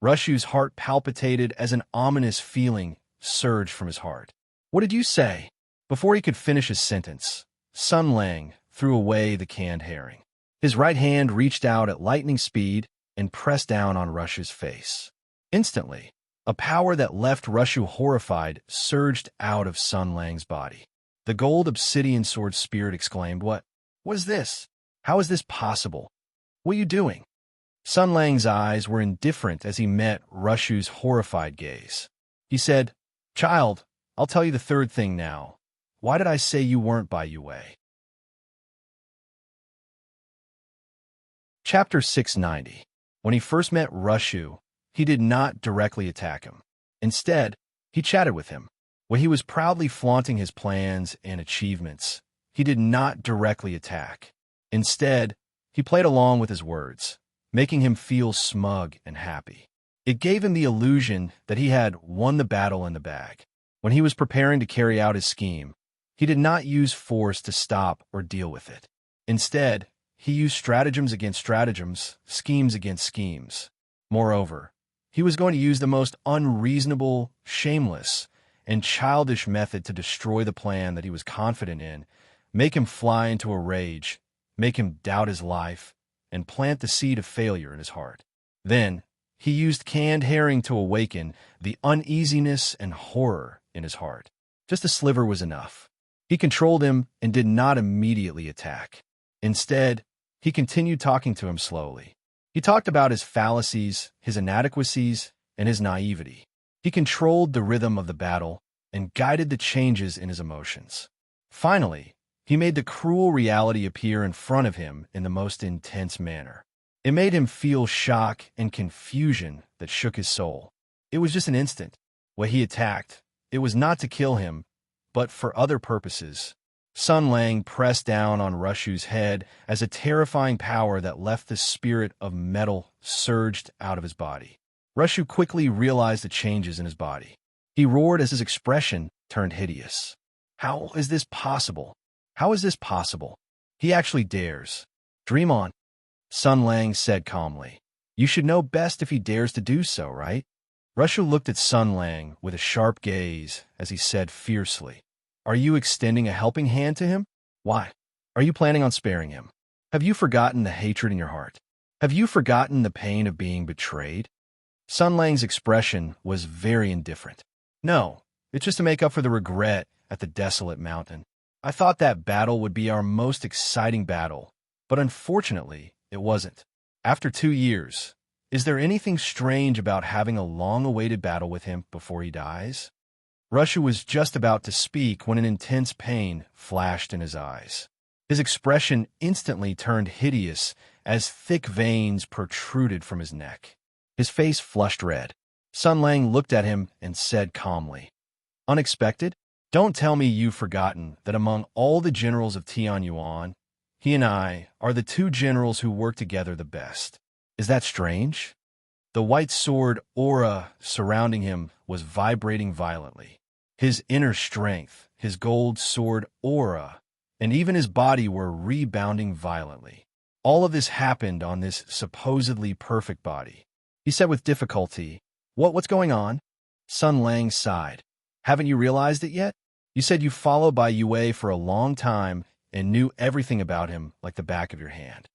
Rushu's heart palpitated as an ominous feeling surged from his heart. What did you say? Before he could finish his sentence, Sun Lang threw away the canned herring. His right hand reached out at lightning speed and pressed down on Rushu's face. Instantly, a power that left Rushu horrified surged out of Sun Lang's body. The gold obsidian sword spirit exclaimed, What is this? How is this possible? What are you doing? Sun Lang's eyes were indifferent as he met Rushu's horrified gaze. He said, Child, I'll tell you the third thing now. Why did I say you weren't by Yue? Chapter 690. When he first met Rushu, he did not directly attack him. Instead, he chatted with him. When he was proudly flaunting his plans and achievements, he did not directly attack. Instead, he played along with his words, making him feel smug and happy. It gave him the illusion that he had won the battle in the bag. When he was preparing to carry out his scheme, he did not use force to stop or deal with it. Instead, he used stratagems against stratagems, schemes against schemes. Moreover, he was going to use the most unreasonable, shameless, and childish method to destroy the plan that he was confident in, make him fly into a rage, make him doubt his life, and plant the seed of failure in his heart. Then, he used canned herring to awaken the uneasiness and horror in his heart. Just a sliver was enough. He controlled him and did not immediately attack. Instead, he continued talking to him slowly. He talked about his fallacies, his inadequacies, and his naivety. He controlled the rhythm of the battle and guided the changes in his emotions. Finally, he made the cruel reality appear in front of him in the most intense manner. It made him feel shock and confusion that shook his soul. It was just an instant. When he attacked, it was not to kill him, but for other purposes. Sun Lang pressed down on Rushu's head as a terrifying power that left the spirit of metal surged out of his body. Rushu quickly realized the changes in his body. He roared as his expression turned hideous. How is this possible? How is this possible? He actually dares. Dream on, Sun Lang said calmly. You should know best if he dares to do so, right? Rushu looked at Sun Lang with a sharp gaze as he said fiercely, Are you extending a helping hand to him? Why? Are you planning on sparing him? Have you forgotten the hatred in your heart? Have you forgotten the pain of being betrayed? Sun Lang's expression was very indifferent. No, it's just to make up for the regret at the desolate mountain. I thought that battle would be our most exciting battle, but unfortunately, it wasn't. After 2 years, is there anything strange about having a long-awaited battle with him before he dies? Rushu was just about to speak when an intense pain flashed in his eyes. His expression instantly turned hideous as thick veins protruded from his neck. His face flushed red. Sun Lang looked at him and said calmly, Unexpected? Don't tell me you've forgotten that among all the generals of Tianyuan, he and I are the 2 generals who work together the best. Is that strange? The white sword aura surrounding him was vibrating violently. His inner strength, his gold sword aura, and even his body were rebounding violently. All of this happened on this supposedly perfect body. He said with difficulty, What's going on? Sun Lang sighed. Haven't you realized it yet? You said you followed by Yue for a long time and knew everything about him like the back of your hand.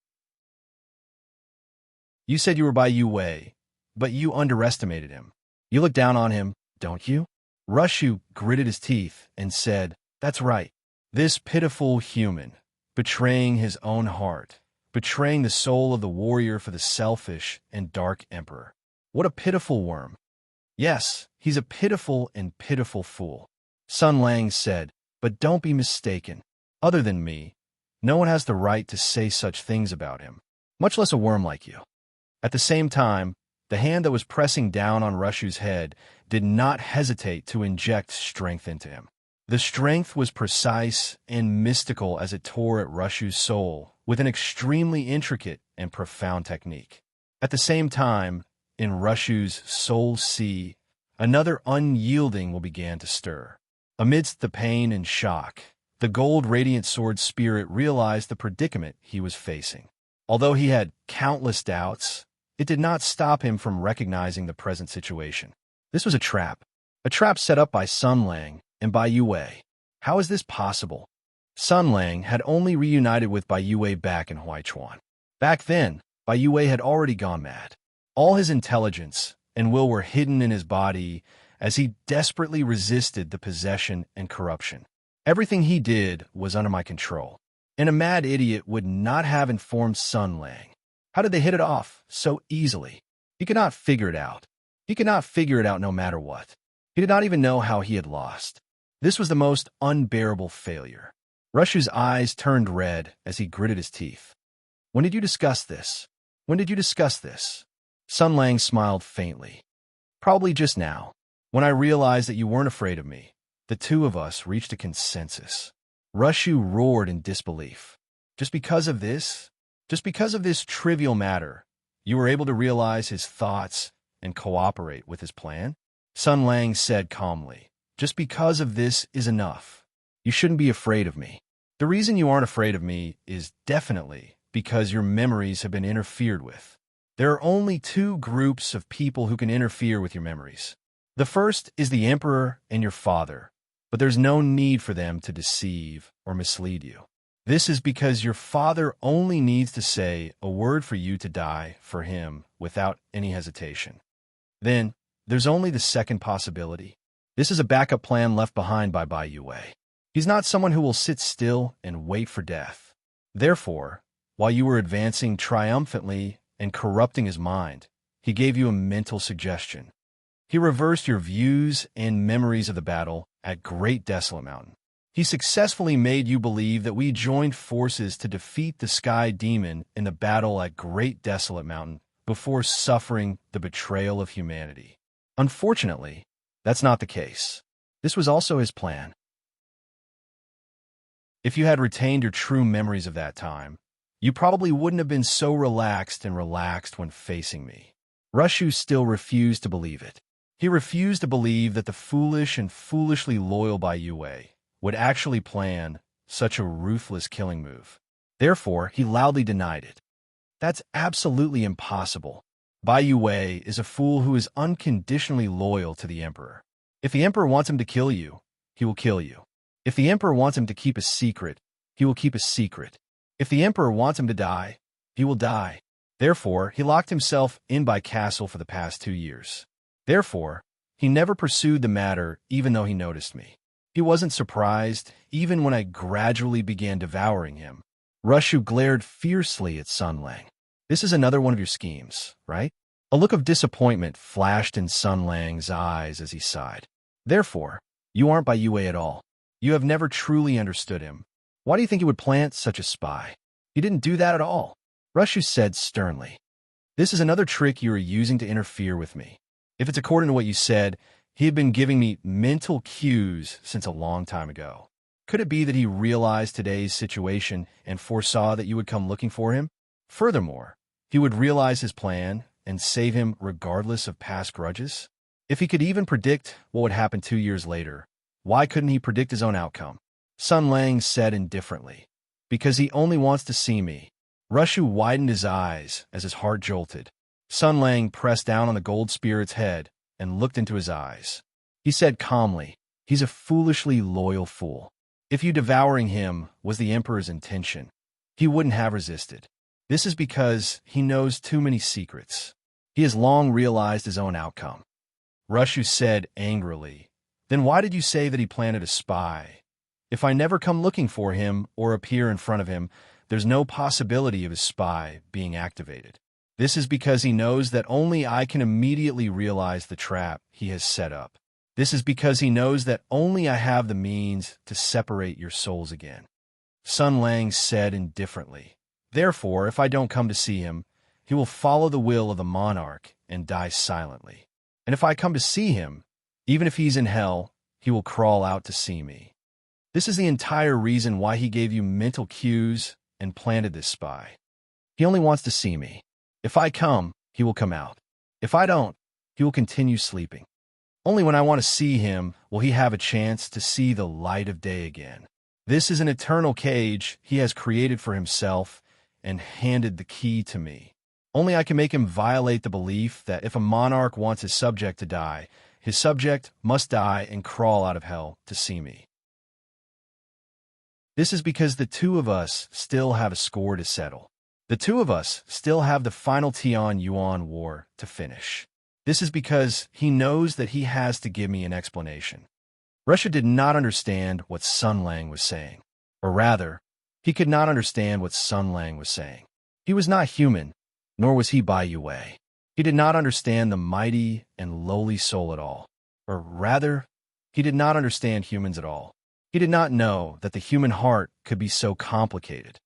You said you were by Yu Wei, but you underestimated him. You look down on him, don't you? Rushu gritted his teeth and said, that's right. This pitiful human, betraying his own heart, betraying the soul of the warrior for the selfish and dark emperor. What a pitiful worm. Yes, he's a pitiful and pitiful fool. Sun Lang said, but don't be mistaken. Other than me, no one has the right to say such things about him, much less a worm like you. At the same time, the hand that was pressing down on Rushu's head did not hesitate to inject strength into him. The strength was precise and mystical as it tore at Rushu's soul with an extremely intricate and profound technique. At the same time, in Rushu's soul sea, another unyielding will began to stir. Amidst the pain and shock, the gold radiant sword spirit realized the predicament he was facing. Although he had countless doubts, it did not stop him from recognizing the present situation. This was a trap set up by Sun Lang and by Yu Wei. How is this possible? Sun Lang had only reunited with Bai Yue back in Huaichuan. Back then, Bai Yue had already gone mad. All his intelligence and will were hidden in his body as he desperately resisted the possession and corruption. Everything he did was under my control, and a mad idiot would not have informed Sun Lang. How did they hit it off so easily? He could not figure it out. He could not figure it out no matter what. He did not even know how he had lost. This was the most unbearable failure. Rushu's eyes turned red as he gritted his teeth. When did you discuss this? When did you discuss this? Sun Lang smiled faintly. Probably just now. When I realized that you weren't afraid of me, the two of us reached a consensus. Rushu roared in disbelief. Just because of this trivial matter, you were able to realize his thoughts and cooperate with his plan? Sun Lang said calmly, just because of this is enough. You shouldn't be afraid of me. The reason you aren't afraid of me is definitely because your memories have been interfered with. There are only two groups of people who can interfere with your memories. The first is the Emperor and your father, but there's no need for them to deceive or mislead you. This is because your father only needs to say a word for you to die for him without any hesitation. Then, there's only the second possibility. This is a backup plan left behind by Bai Yue. He's not someone who will sit still and wait for death. Therefore, while you were advancing triumphantly and corrupting his mind, he gave you a mental suggestion. He reversed your views and memories of the battle at Great Desolate Mountain. He successfully made you believe that we joined forces to defeat the Sky Demon in the battle at Great Desolate Mountain before suffering the betrayal of humanity. Unfortunately, that's not the case. This was also his plan. If you had retained your true memories of that time, you probably wouldn't have been so relaxed when facing me. Rushu still refused to believe it. He refused to believe that the foolish and foolishly loyal Bai Yue would actually plan such a ruthless killing move. Therefore, he loudly denied it. That's absolutely impossible. Bai Yue is a fool who is unconditionally loyal to the Emperor. If the Emperor wants him to kill you, he will kill you. If the Emperor wants him to keep a secret, he will keep a secret. If the Emperor wants him to die, he will die. Therefore, he locked himself in Bai Castle for the past 2 years. Therefore, he never pursued the matter even though he noticed me. He wasn't surprised even when I gradually began devouring him. Rushu glared fiercely at Sun Lang. This is another one of your schemes, right? A look of disappointment flashed in Sun Lang's eyes as he sighed. Therefore, you aren't Bai Yue at all. You have never truly understood him. Why do you think he would plant such a spy? He didn't do that at all. Rushu said sternly. This is another trick you are using to interfere with me. If it's according to what you said, he had been giving me mental cues since a long time ago. Could it be that he realized today's situation and foresaw that you would come looking for him? Furthermore, he would realize his plan and save him regardless of past grudges? If he could even predict what would happen 2 years later, why couldn't he predict his own outcome? Sun Lang said indifferently, because he only wants to see me. Rushu widened his eyes as his heart jolted. Sun Lang pressed down on the gold spirit's head and looked into his eyes. He said calmly, he's a foolishly loyal fool. If you devouring him was the Emperor's intention, he wouldn't have resisted. This is because he knows too many secrets. He has long realized his own outcome. Rushu said angrily, "Then why did you say that he planted a spy? If I never come looking for him or appear in front of him, there's no possibility of his spy being activated. This is because he knows that only I can immediately realize the trap he has set up. This is because he knows that only I have the means to separate your souls again." Sun Lang said indifferently, "Therefore, if I don't come to see him, he will follow the will of the monarch and die silently. And if I come to see him, even if he's in hell, he will crawl out to see me. This is the entire reason why he gave you mental cues and planted this spy. He only wants to see me. If I come, he will come out. If I don't, he will continue sleeping. Only when I want to see him will he have a chance to see the light of day again. This is an eternal cage he has created for himself and handed the key to me. Only I can make him violate the belief that if a monarch wants his subject to die, his subject must die and crawl out of hell to see me. This is because the two of us still have a score to settle. The two of us still have the final Tian-Yuan war to finish. This is because he knows that he has to give me an explanation." Russia did not understand what Sun Lang was saying. Or rather, he could not understand what Sun Lang was saying. He was not human, nor was he Bai Yue. He did not understand the mighty and lowly soul at all. Or rather, he did not understand humans at all. He did not know that the human heart could be so complicated.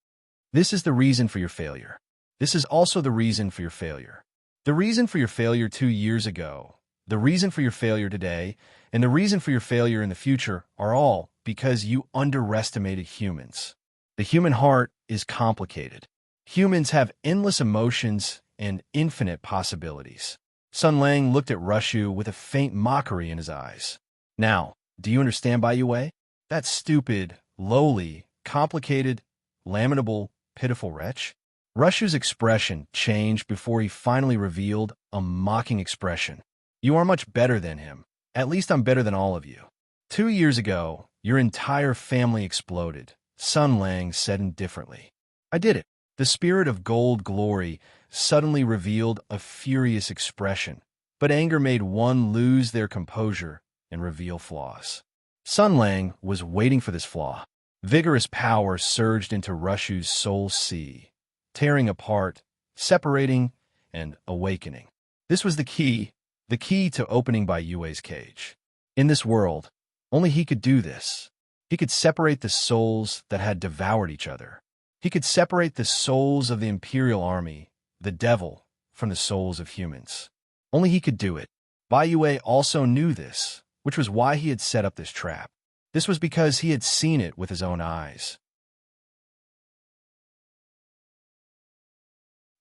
This is the reason for your failure. This is also the reason for your failure. The reason for your failure 2 years ago, the reason for your failure today, and the reason for your failure in the future are all because you underestimated humans. The human heart is complicated. Humans have endless emotions and infinite possibilities. Sun Lang looked at Rushu with a faint mockery in his eyes. "Now, do you understand Bai Yue? That stupid, lowly, complicated, lamentable, pitiful wretch?" Rushu's expression changed before he finally revealed a mocking expression. "You are much better than him. At least I'm better than all of you." 2 years ago, your entire family exploded, Sun Lang said indifferently. "I did it." The spirit of gold glory suddenly revealed a furious expression, but anger made one lose their composure and reveal flaws. Sun Lang was waiting for this flaw. Vigorous power surged into Rushu's soul sea, tearing apart, separating, and awakening. This was the key to opening Bai Yue's cage. In this world, only he could do this. He could separate the souls that had devoured each other. He could separate the souls of the Imperial Army, the devil, from the souls of humans. Only he could do it. Bai Yue also knew this, which was why he had set up this trap. This was because he had seen it with his own eyes.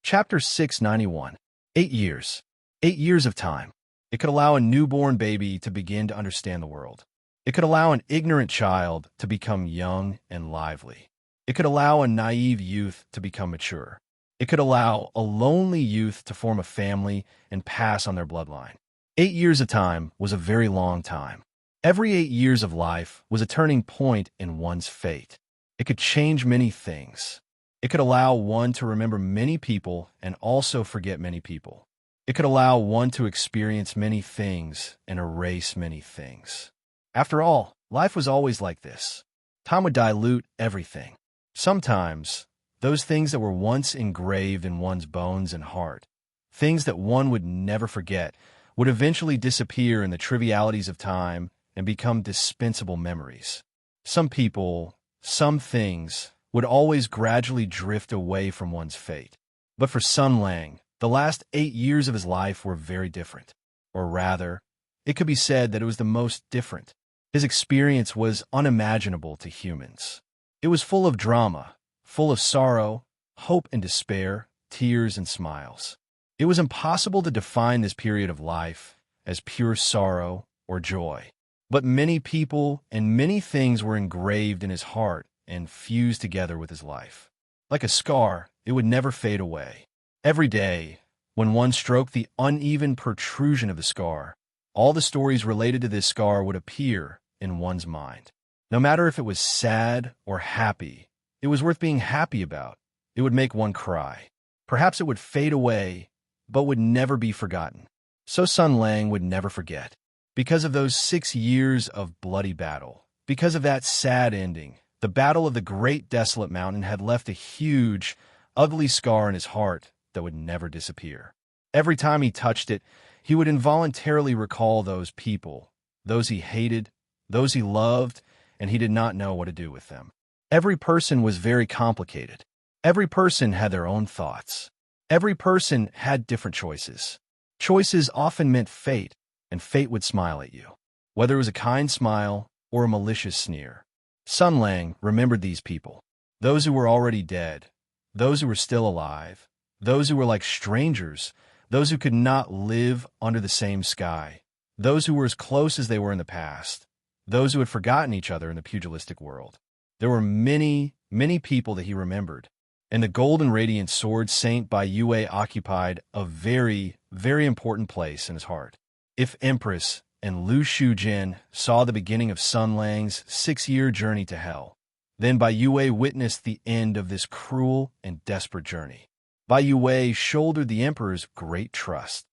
Chapter 691. 8 years. 8 years of time. It could allow a newborn baby to begin to understand the world. It could allow an ignorant child to become young and lively. It could allow a naive youth to become mature. It could allow a lonely youth to form a family and pass on their bloodline. 8 years of time was a very long time. Every 8 years of life was a turning point in one's fate. It could change many things. It could allow one to remember many people and also forget many people. It could allow one to experience many things and erase many things. After all, life was always like this. Time would dilute everything. Sometimes, those things that were once engraved in one's bones and heart, things that one would never forget, would eventually disappear in the trivialities of time and become dispensable memories. Some people, some things, would always gradually drift away from one's fate. But for Sun Lang, the last 8 years of his life were very different. Or rather, it could be said that it was the most different. His experience was unimaginable to humans. It was full of drama, full of sorrow, hope and despair, tears and smiles. It was impossible to define this period of life as pure sorrow or joy. But many people and many things were engraved in his heart and fused together with his life. Like a scar, it would never fade away. Every day, when one stroked the uneven protrusion of the scar, all the stories related to this scar would appear in one's mind. No matter if it was sad or happy, it was worth being happy about. It would make one cry. Perhaps it would fade away, but would never be forgotten. So Sun Lang would never forget. Because of those 6 years of bloody battle, because of that sad ending, the battle of the great desolate mountain had left a huge, ugly scar in his heart that would never disappear. Every time he touched it, he would involuntarily recall those people, those he hated, those he loved, and he did not know what to do with them. Every person was very complicated. Every person had their own thoughts. Every person had different choices. Choices often meant fate, and fate would smile at you, whether it was a kind smile or a malicious sneer. Sun Lang remembered these people, those who were already dead, those who were still alive, those who were like strangers, those who could not live under the same sky, those who were as close as they were in the past, those who had forgotten each other in the pugilistic world. There were many, many people that he remembered, and the golden radiant sword Saint Bai Yue occupied a very, very important place in his heart. If Empress and Lu Shujin saw the beginning of Sun Lang's 6-year journey to hell, then Bai Yue witnessed the end of this cruel and desperate journey. Bai Yue shouldered the emperor's great trust.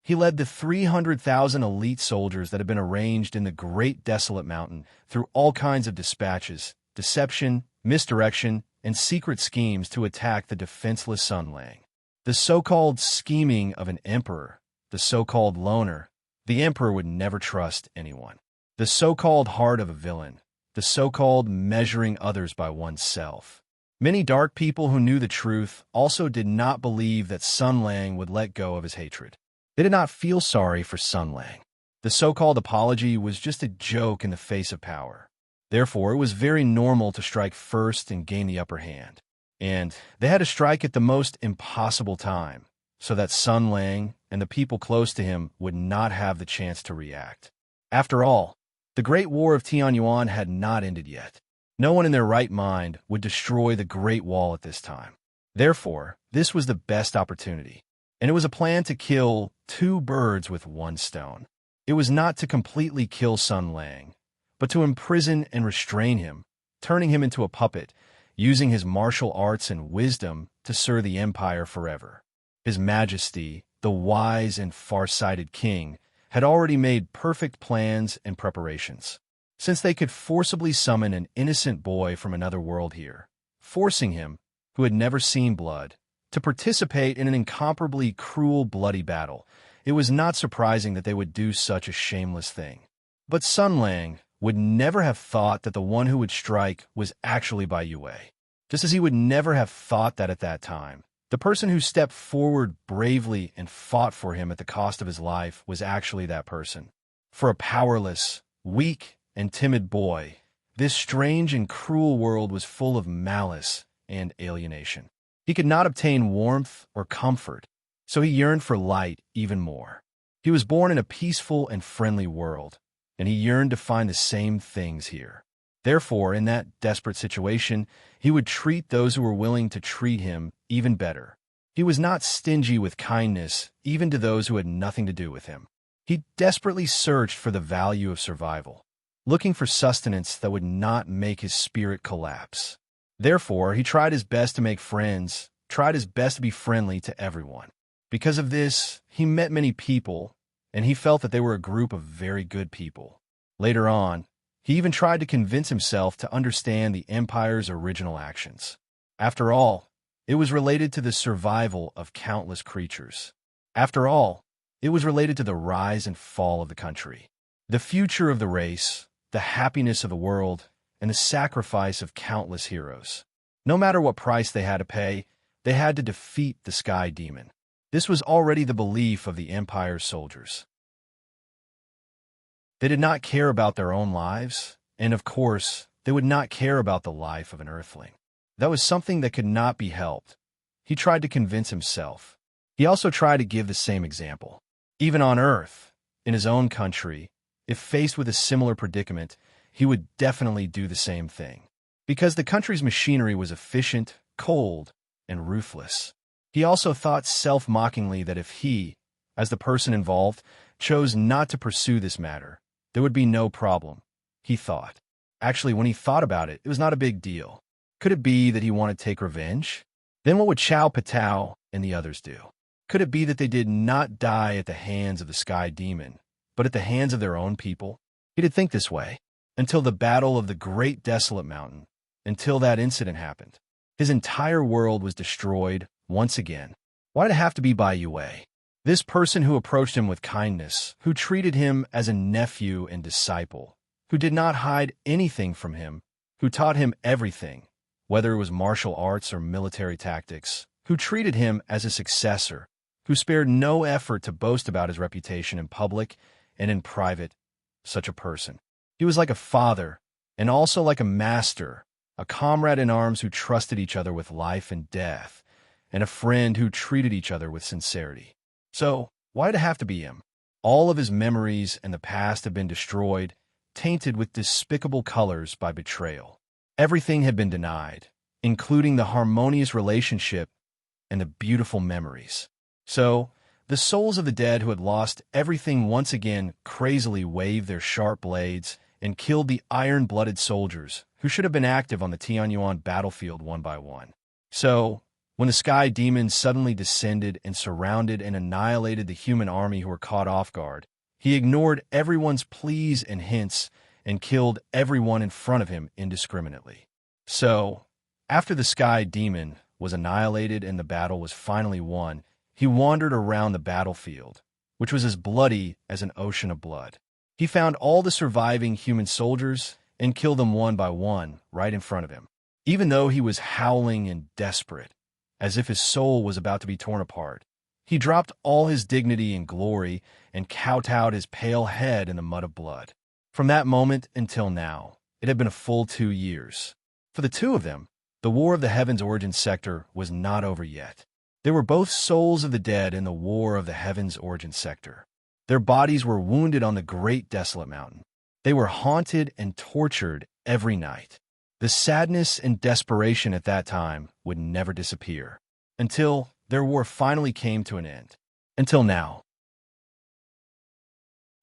He led the 300,000 elite soldiers that had been arranged in the great desolate mountain through all kinds of dispatches, deception, misdirection, and secret schemes to attack the defenseless Sun Lang. The so-called scheming of an emperor, the so-called loner, the emperor would never trust anyone. The so-called heart of a villain, the so-called measuring others by oneself. Many dark people who knew the truth also did not believe that Sun Lang would let go of his hatred. They did not feel sorry for Sun Lang. The so-called apology was just a joke in the face of power. Therefore, it was very normal to strike first and gain the upper hand. And they had to strike at the most impossible time, so that Sun Lang and the people close to him would not have the chance to react. After all, the Great War of Tianyuan had not ended yet. No one in their right mind would destroy the Great Wall at this time. Therefore, this was the best opportunity. And it was a plan to kill 2 birds with 1 stone. It was not to completely kill Sun Lang, but to imprison and restrain him, turning him into a puppet, using his martial arts and wisdom to serve the empire forever. His Majesty, the wise and far-sighted king, had already made perfect plans and preparations. Since they could forcibly summon an innocent boy from another world here, forcing him, who had never seen blood, to participate in an incomparably cruel, bloody battle, it was not surprising that they would do such a shameless thing. But Sun Lang would never have thought that the one who would strike was actually Bai Yue, just as he would never have thought that at that time. The person who stepped forward bravely and fought for him at the cost of his life was actually that person. For a powerless, weak, and timid boy, this strange and cruel world was full of malice and alienation. He could not obtain warmth or comfort, so he yearned for light even more. He was born in a peaceful and friendly world, and he yearned to find the same things here. Therefore, in that desperate situation, he would treat those who were willing to treat him even better. He was not stingy with kindness, even to those who had nothing to do with him. He desperately searched for the value of survival, looking for sustenance that would not make his spirit collapse. Therefore, he tried his best to make friends, tried his best to be friendly to everyone. Because of this, he met many people, and he felt that they were a group of very good people. Later on, he even tried to convince himself to understand the Empire's original actions. After all, it was related to the survival of countless creatures. After all, it was related to the rise and fall of the country, the future of the race, the happiness of the world, and the sacrifice of countless heroes. No matter what price they had to pay, they had to defeat the Sky Demon. This was already the belief of the Empire's soldiers. They did not care about their own lives, and of course, they would not care about the life of an earthling. That was something that could not be helped. He tried to convince himself. He also tried to give the same example. Even on Earth, in his own country, if faced with a similar predicament, he would definitely do the same thing. Because the country's machinery was efficient, cold, and ruthless. He also thought self-mockingly that if he, as the person involved, chose not to pursue this matter, there would be no problem, he thought. Actually, when he thought about it, it was not a big deal. Could it be that he wanted to take revenge? Then what would Chow Patao and the others do? Could it be that they did not die at the hands of the sky demon, but at the hands of their own people? He did think this way, until the battle of the Great Desolate Mountain, until that incident happened. His entire world was destroyed once again. Why did it have to be by Yue? This person who approached him with kindness, who treated him as a nephew and disciple, who did not hide anything from him, who taught him everything, whether it was martial arts or military tactics, who treated him as a successor, who spared no effort to boast about his reputation in public and in private. Such a person. He was like a father, and also like a master, a comrade in arms who trusted each other with life and death, and a friend who treated each other with sincerity. So, why did it have to be him? All of his memories and the past had been destroyed, tainted with despicable colors by betrayal. Everything had been denied, including the harmonious relationship and the beautiful memories. So, the souls of the dead who had lost everything once again crazily waved their sharp blades and killed the iron-blooded soldiers who should have been active on the Tianyuan battlefield one by one. So, when the sky demons suddenly descended and surrounded and annihilated the human army who were caught off guard, he ignored everyone's pleas and hints and killed everyone in front of him indiscriminately. So, after the sky demon was annihilated and the battle was finally won, he wandered around the battlefield, which was as bloody as an ocean of blood. He found all the surviving human soldiers and killed them one by one right in front of him. Even though he was howling and desperate, as if his soul was about to be torn apart, he dropped all his dignity and glory and kowtowed his pale head in the mud of blood. From that moment until now, it had been a full 2 years. For the two of them, the War of the Heavens Origin Sector was not over yet. They were both souls of the dead in the War of the Heavens Origin Sector. Their bodies were wounded on the Great Desolate Mountain. They were haunted and tortured every night. The sadness and desperation at that time would never disappear, until their war finally came to an end. Until now.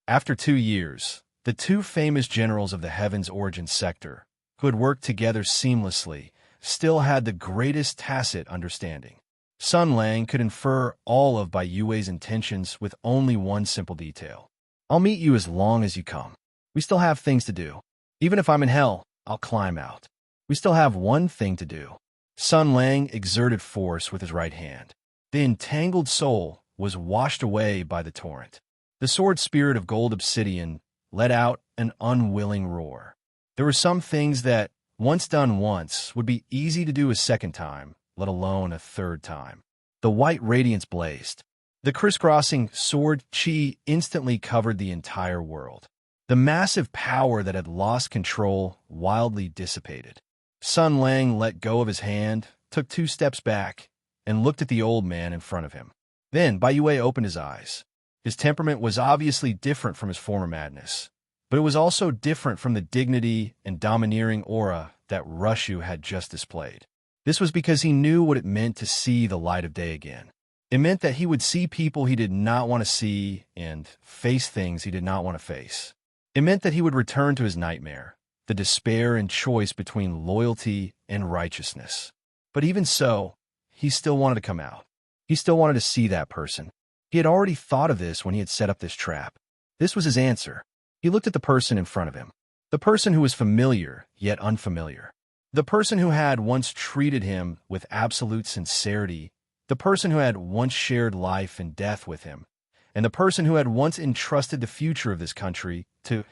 After 2 years, the two famous generals of the Heavens Origin Sector, who had worked together seamlessly, still had the greatest tacit understanding. Sun Lang could infer all of Bai Yue's intentions with only one simple detail. I'll meet you as long as you come. We still have things to do. Even if I'm in hell, I'll climb out. We still have one thing to do. Sun Lang exerted force with his right hand. The entangled soul was washed away by the torrent. The sword spirit of gold obsidian let out an unwilling roar. There were some things that, once done once, would be easy to do a second time, let alone a third time. The white radiance blazed. The crisscrossing sword chi instantly covered the entire world. The massive power that had lost control wildly dissipated. Sun Lang let go of his hand, took 2 steps back, and looked at the old man in front of him. Then Bai Yue opened his eyes. His temperament was obviously different from his former madness, but it was also different from the dignity and domineering aura that Rushu had just displayed. This was because he knew what it meant to see the light of day again. It meant that he would see people he did not want to see and face things he did not want to face. It meant that he would return to his nightmare, the despair and choice between loyalty and righteousness. But even so, he still wanted to come out. He still wanted to see that person. He had already thought of this when he had set up this trap. This was his answer. He looked at the person in front of him. The person who was familiar, yet unfamiliar. The person who had once treated him with absolute sincerity. The person who had once shared life and death with him. And the person who had once entrusted the future of this country to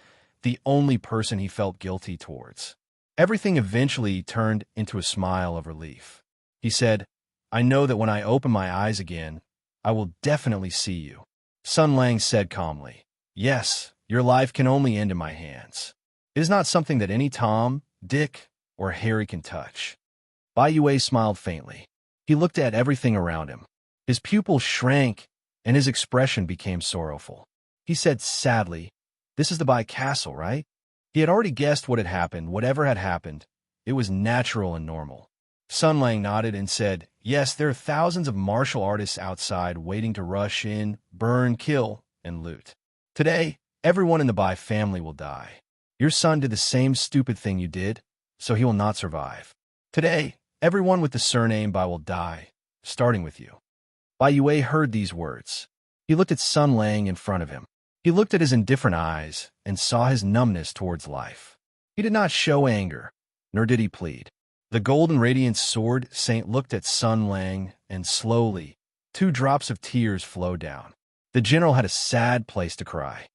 the only person he felt guilty towards. Everything eventually turned into a smile of relief. He said, I know that when I open my eyes again, I will definitely see you. Sun Lang said calmly, Yes, your life can only end in my hands. It is not something that any Tom, Dick, or Harry can touch. Bai Yue smiled faintly. He looked at everything around him. His pupils shrank, and his expression became sorrowful. He said sadly, This is the Bai Castle, right? He had already guessed what had happened, whatever had happened. It was natural and normal. Sun Lang nodded and said, Yes, there are thousands of martial artists outside waiting to rush in, burn, kill, and loot. Today, everyone in the Bai family will die. Your son did the same stupid thing you did, so he will not survive. Today, Everyone with the surname Bai will die, starting with you. Bai Yue heard these words. He looked at Sun Lang in front of him. He looked at his indifferent eyes and saw his numbness towards life. He did not show anger, nor did he plead. The golden radiant sword saint looked at Sun Lang, and slowly, 2 drops of tears flowed down. The general had a sad place to cry.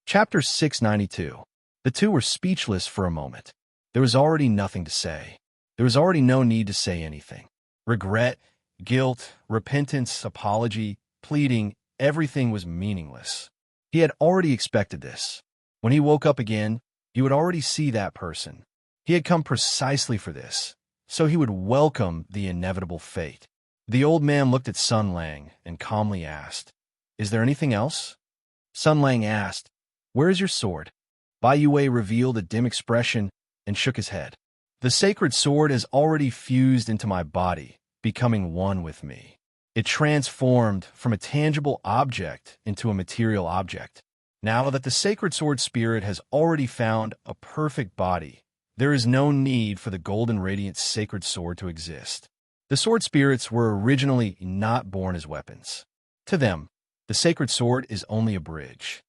Chapter 692. The two were speechless for a moment. There was already nothing to say. There was already no need to say anything. Regret, guilt, repentance, apology, pleading, everything was meaningless. He had already expected this. When he woke up again, he would already see that person. He had come precisely for this, so he would welcome the inevitable fate. The old man looked at Sun Lang and calmly asked, "Is there anything else?" Sun Lang asked, "Where is your sword?" Bai Yue revealed a dim expression and shook his head. "The sacred sword has already fused into my body, becoming one with me. It transformed from a tangible object into a material object. Now that the sacred sword spirit has already found a perfect body, there is no need for the golden radiant sacred sword to exist. The sword spirits were originally not born as weapons. To them, the sacred sword is only a bridge."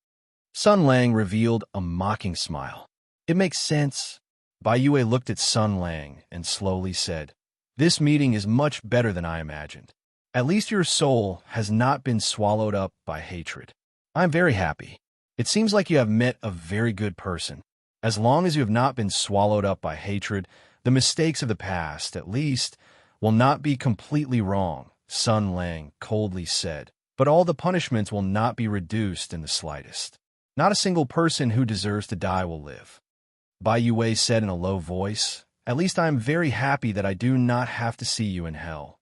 Sun Lang revealed a mocking smile. "It makes sense." Bai Yue looked at Sun Lang and slowly said, "This meeting is much better than I imagined. At least your soul has not been swallowed up by hatred. I am very happy. It seems like you have met a very good person. As long as you have not been swallowed up by hatred, the mistakes of the past, at least, will not be completely wrong," Sun Lang coldly said. "But all the punishments will not be reduced in the slightest. Not a single person who deserves to die will live." Bai Yue said in a low voice, "At least I am very happy that I do not have to see you in hell.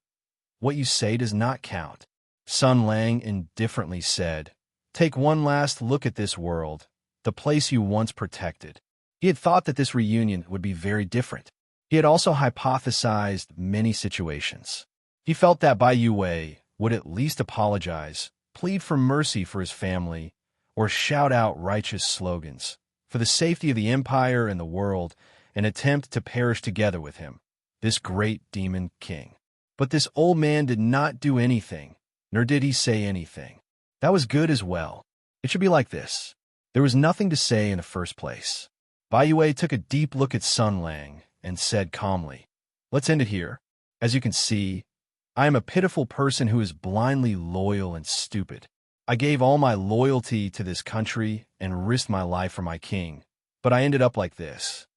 What you say does not count." Sun Lang indifferently said, "Take one last look at this world, the place you once protected." He had thought that this reunion would be very different. He had also hypothesized many situations. He felt that Bai Yue would at least apologize, plead for mercy for his family, or shout out righteous slogans, for the safety of the empire and the world, and attempt to perish together with him, this great demon king. But this old man did not do anything, nor did he say anything. That was good as well. It should be like this. There was nothing to say in the first place. Bai Yue took a deep look at Sun Lang and said calmly, "Let's end it here. As you can see, I am a pitiful person who is blindly loyal and stupid. I gave all my loyalty to this country and risked my life for my king, but I ended up like this."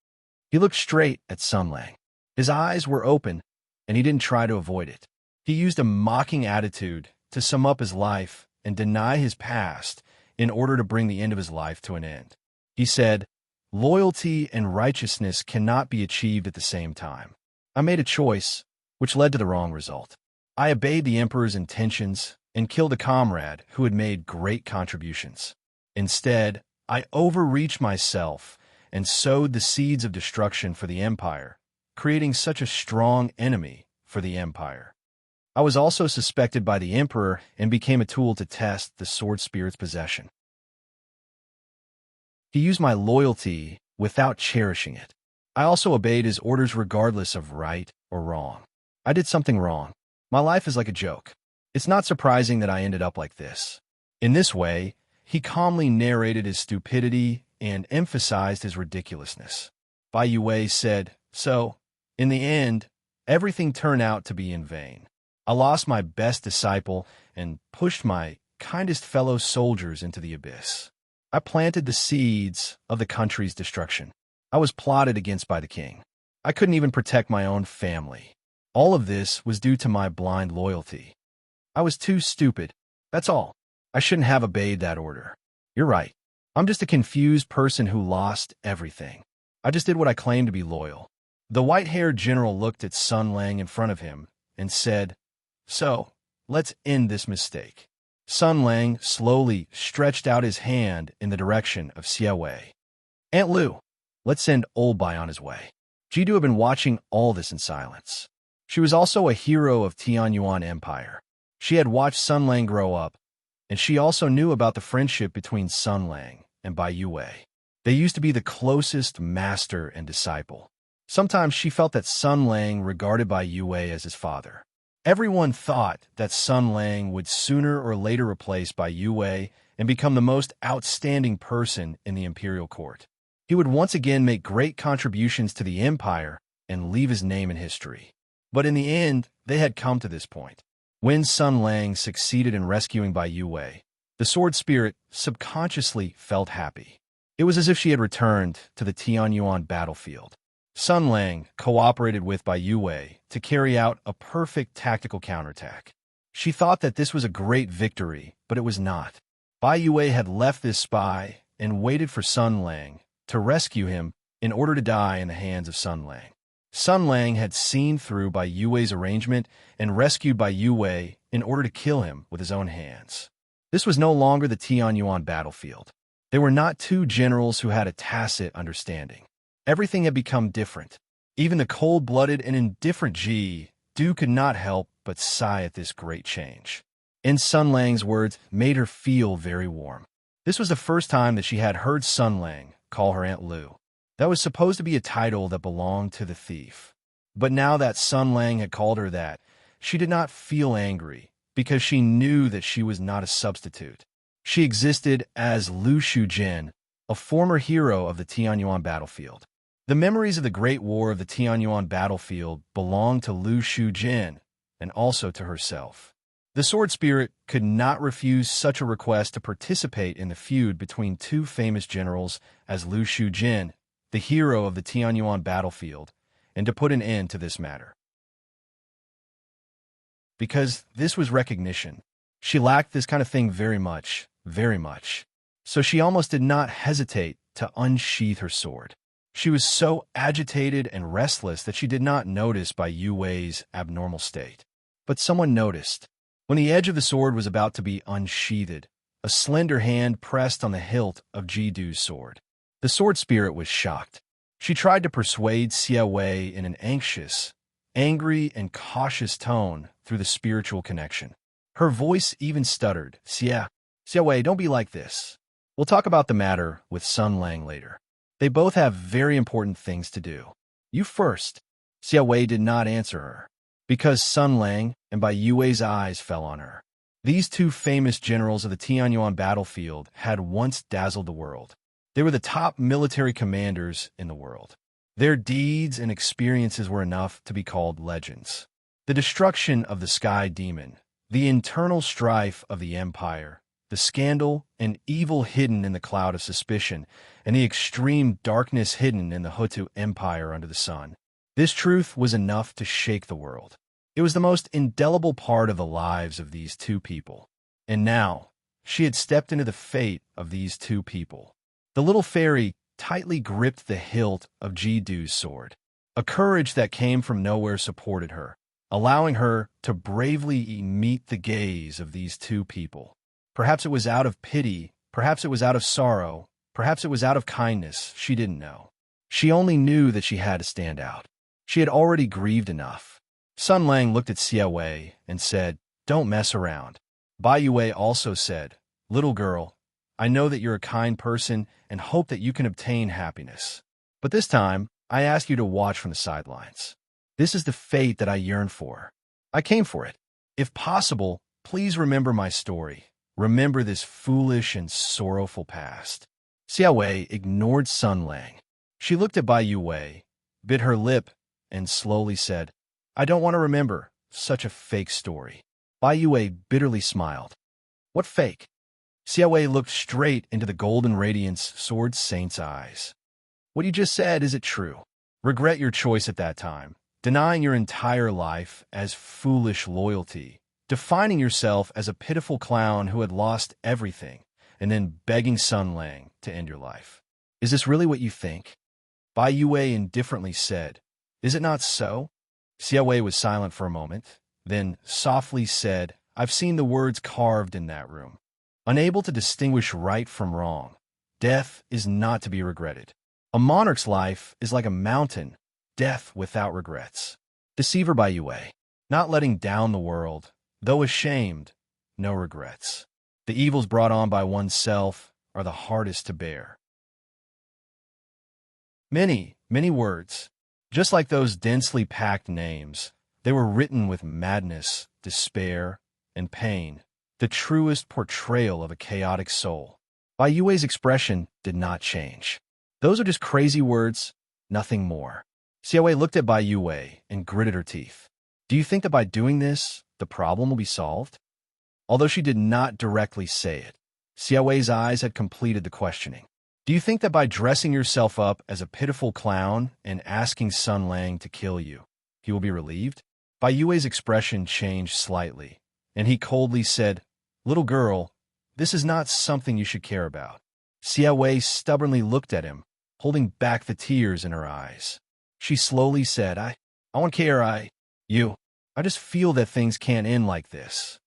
He looked straight at Sun Lang. His eyes were open, and he didn't try to avoid it. He used a mocking attitude to sum up his life and deny his past in order to bring the end of his life to an end. He said, "Loyalty and righteousness cannot be achieved at the same time. I made a choice, which led to the wrong result. I obeyed the emperor's intentions and killed a comrade who had made great contributions. Instead, I overreached myself and sowed the seeds of destruction for the empire, creating such a strong enemy for the empire. I was also suspected by the emperor and became a tool to test the sword spirit's possession. He used my loyalty without cherishing it. I also obeyed his orders regardless of right or wrong. I did something wrong. My life is like a joke. It's not surprising that I ended up like this." In this way, he calmly narrated his stupidity and emphasized his ridiculousness. Bai Yue said, "So, in the end, everything turned out to be in vain. I lost my best disciple and pushed my kindest fellow soldiers into the abyss. I planted the seeds of the country's destruction. I was plotted against by the king. I couldn't even protect my own family. All of this was due to my blind loyalty. I was too stupid. That's all. I shouldn't have obeyed that order. You're right. I'm just a confused person who lost everything. I just did what I claimed to be loyal." The white-haired general looked at Sun Lang in front of him and said, "So, let's end this mistake." Sun Lang slowly stretched out his hand in the direction of Xie Wei. "Aunt Lu, let's send old Bai on his way." Jidu had been watching all this in silence. She was also a hero of Tianyuan Empire. She had watched Sun Lang grow up, and she also knew about the friendship between Sun Lang and Bai Yue. They used to be the closest master and disciple. Sometimes she felt that Sun Lang regarded Bai Yue as his father. Everyone thought that Sun Lang would sooner or later replace Bai Yue and become the most outstanding person in the imperial court. He would once again make great contributions to the empire and leave his name in history. But in the end, they had come to this point. When Sun Lang succeeded in rescuing Bai Yue, the sword spirit subconsciously felt happy. It was as if she had returned to the Tianyuan battlefield. Sun Lang cooperated with Bai Yue to carry out a perfect tactical counterattack. She thought that this was a great victory, but it was not. Bai Yue had left this spy and waited for Sun Lang to rescue him in order to die in the hands of Sun Lang. Sun Lang had seen through Bai Yue's arrangement and rescued Bai Yue in order to kill him with his own hands. This was no longer the Tianyuan battlefield. They were not two generals who had a tacit understanding. Everything had become different. Even the cold-blooded and indifferent Ji Du could not help but sigh at this great change. In Sun Lang's words made her feel very warm. This was the first time that she had heard Sun Lang call her Aunt Lu. That was supposed to be a title that belonged to the thief. But now that Sun Lang had called her that, she did not feel angry because she knew that she was not a substitute. She existed as Lu Shujin, a former hero of the Tianyuan battlefield. The memories of the Great War of the Tianyuan battlefield belonged to Lu Shujin and also to herself. The sword spirit could not refuse such a request to participate in the feud between two famous generals as Lu Shujin, the hero of the Tianyuan battlefield, and to put an end to this matter. Because this was recognition. She lacked this kind of thing very much. So she almost did not hesitate to unsheath her sword. She was so agitated and restless that she did not notice Bai Yue's abnormal state. But someone noticed. When the edge of the sword was about to be unsheathed, a slender hand pressed on the hilt of Ji Du's sword. The sword spirit was shocked. She tried to persuade Xia Wei in an anxious, angry, and cautious tone through the spiritual connection. Her voice even stuttered. Xia Wei, don't be like this. We'll talk about the matter with Sun Lang later. They both have very important things to do. You first. Xia Wei did not answer her, because Sun Lang and Bai Yue's eyes fell on her. These two famous generals of the Tianyuan battlefield had once dazzled the world. They were the top military commanders in the world. Their deeds and experiences were enough to be called legends. The destruction of the Sky Demon, the internal strife of the Empire, the scandal and evil hidden in the cloud of suspicion, and the extreme darkness hidden in the Hutu Empire under the sun. This truth was enough to shake the world. It was the most indelible part of the lives of these two people. And now, she had stepped into the fate of these two people. The little fairy tightly gripped the hilt of Ji Du's sword. A courage that came from nowhere supported her, allowing her to bravely meet the gaze of these two people. Perhaps it was out of pity, perhaps it was out of sorrow, perhaps it was out of kindness, she didn't know. She only knew that she had to stand out. She had already grieved enough. Sun Lang looked at Xia Wei and said, "Don't mess around." Bai Yue also said, "Little girl, I know that you're a kind person and hope that you can obtain happiness. But this time, I ask you to watch from the sidelines. This is the fate that I yearn for. I came for it. If possible, please remember my story. Remember this foolish and sorrowful past." Xia Wei ignored Sun Lang. She looked at Bai Yue, bit her lip, and slowly said, "I don't want to remember such a fake story." Bai Yue bitterly smiled. "What fake?" Xia Wei looked straight into the golden radiance sword saint's eyes. "What you just said, is it true? Regret your choice at that time, denying your entire life as foolish loyalty, defining yourself as a pitiful clown who had lost everything, and then begging Sun Lang to end your life. Is this really what you think?" Bai Yue indifferently said, "Is it not so?" Xia Wei was silent for a moment, then softly said, "I've seen the words carved in that room. Unable to distinguish right from wrong, death is not to be regretted. A monarch's life is like a mountain, death without regrets." Deceiver Bai Yue, not letting down the world, though ashamed, no regrets. The evils brought on by oneself are the hardest to bear. Many, many words. Just like those densely packed names, they were written with madness, despair, and pain, the truest portrayal of a chaotic soul. Bai Yue's expression did not change. Those are just crazy words, nothing more. Xiaowei looked at Bai Yue and gritted her teeth. Do you think that by doing this, the problem will be solved? Although she did not directly say it, Xiaowei's eyes had completed the questioning. Do you think that by dressing yourself up as a pitiful clown and asking Sun Lang to kill you, he will be relieved? Bai Yue's expression changed slightly, and he coldly said, Little girl, this is not something you should care about. Xiaowei stubbornly looked at him, holding back the tears in her eyes. She slowly said, I won't care, I just feel that things can't end like this.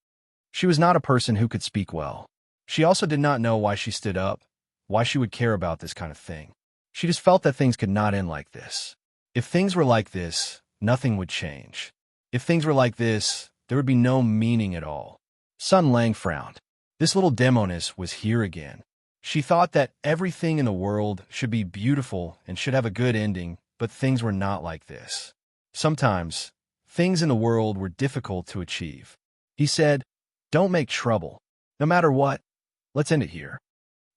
She was not a person who could speak well. She also did not know why she stood up, why she would care about this kind of thing. She just felt that things could not end like this. If things were like this, nothing would change. If things were like this, there would be no meaning at all. Sun Lang frowned. This little demoness was here again. She thought that everything in the world should be beautiful and should have a good ending, but things were not like this. Sometimes, things in the world were difficult to achieve. He said, Don't make trouble. No matter what, let's end it here.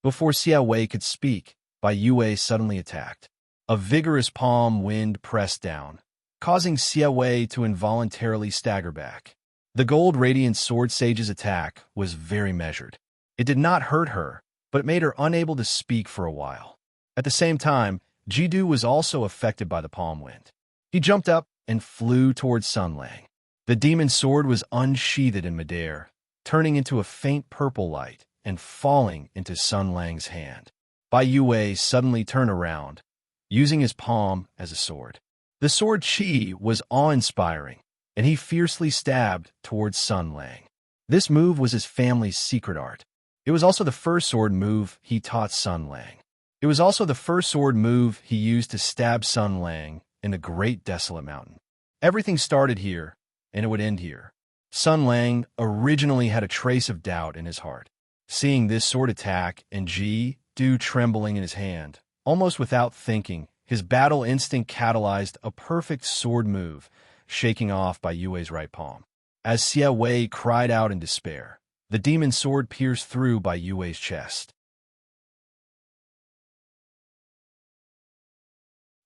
Before Xiaowei could speak, Bai Yue suddenly attacked. A vigorous palm wind pressed down, causing Xiaowei to involuntarily stagger back. The gold radiant sword sage's attack was very measured. It did not hurt her, but it made her unable to speak for a while. At the same time, Jidu was also affected by the palm wind. He jumped up and flew towards Sun Lang. The demon sword was unsheathed in midair, turning into a faint purple light and falling into Sun Lang's hand. Bai Yue suddenly turned around, using his palm as a sword. The sword Qi was awe-inspiring, and he fiercely stabbed towards Sun Lang. This move was his family's secret art. It was also the first sword move he taught Sun Lang. It was also the first sword move he used to stab Sun Lang in the Great Desolate Mountain. Everything started here, and it would end here. Sun Lang originally had a trace of doubt in his heart. Seeing this sword attack and Ji Du trembling in his hand, almost without thinking, his battle instinct catalyzed a perfect sword move, shaking off Bai Yue's right palm. As Xiaowei cried out in despair, the demon sword pierced through Bai Yue's chest.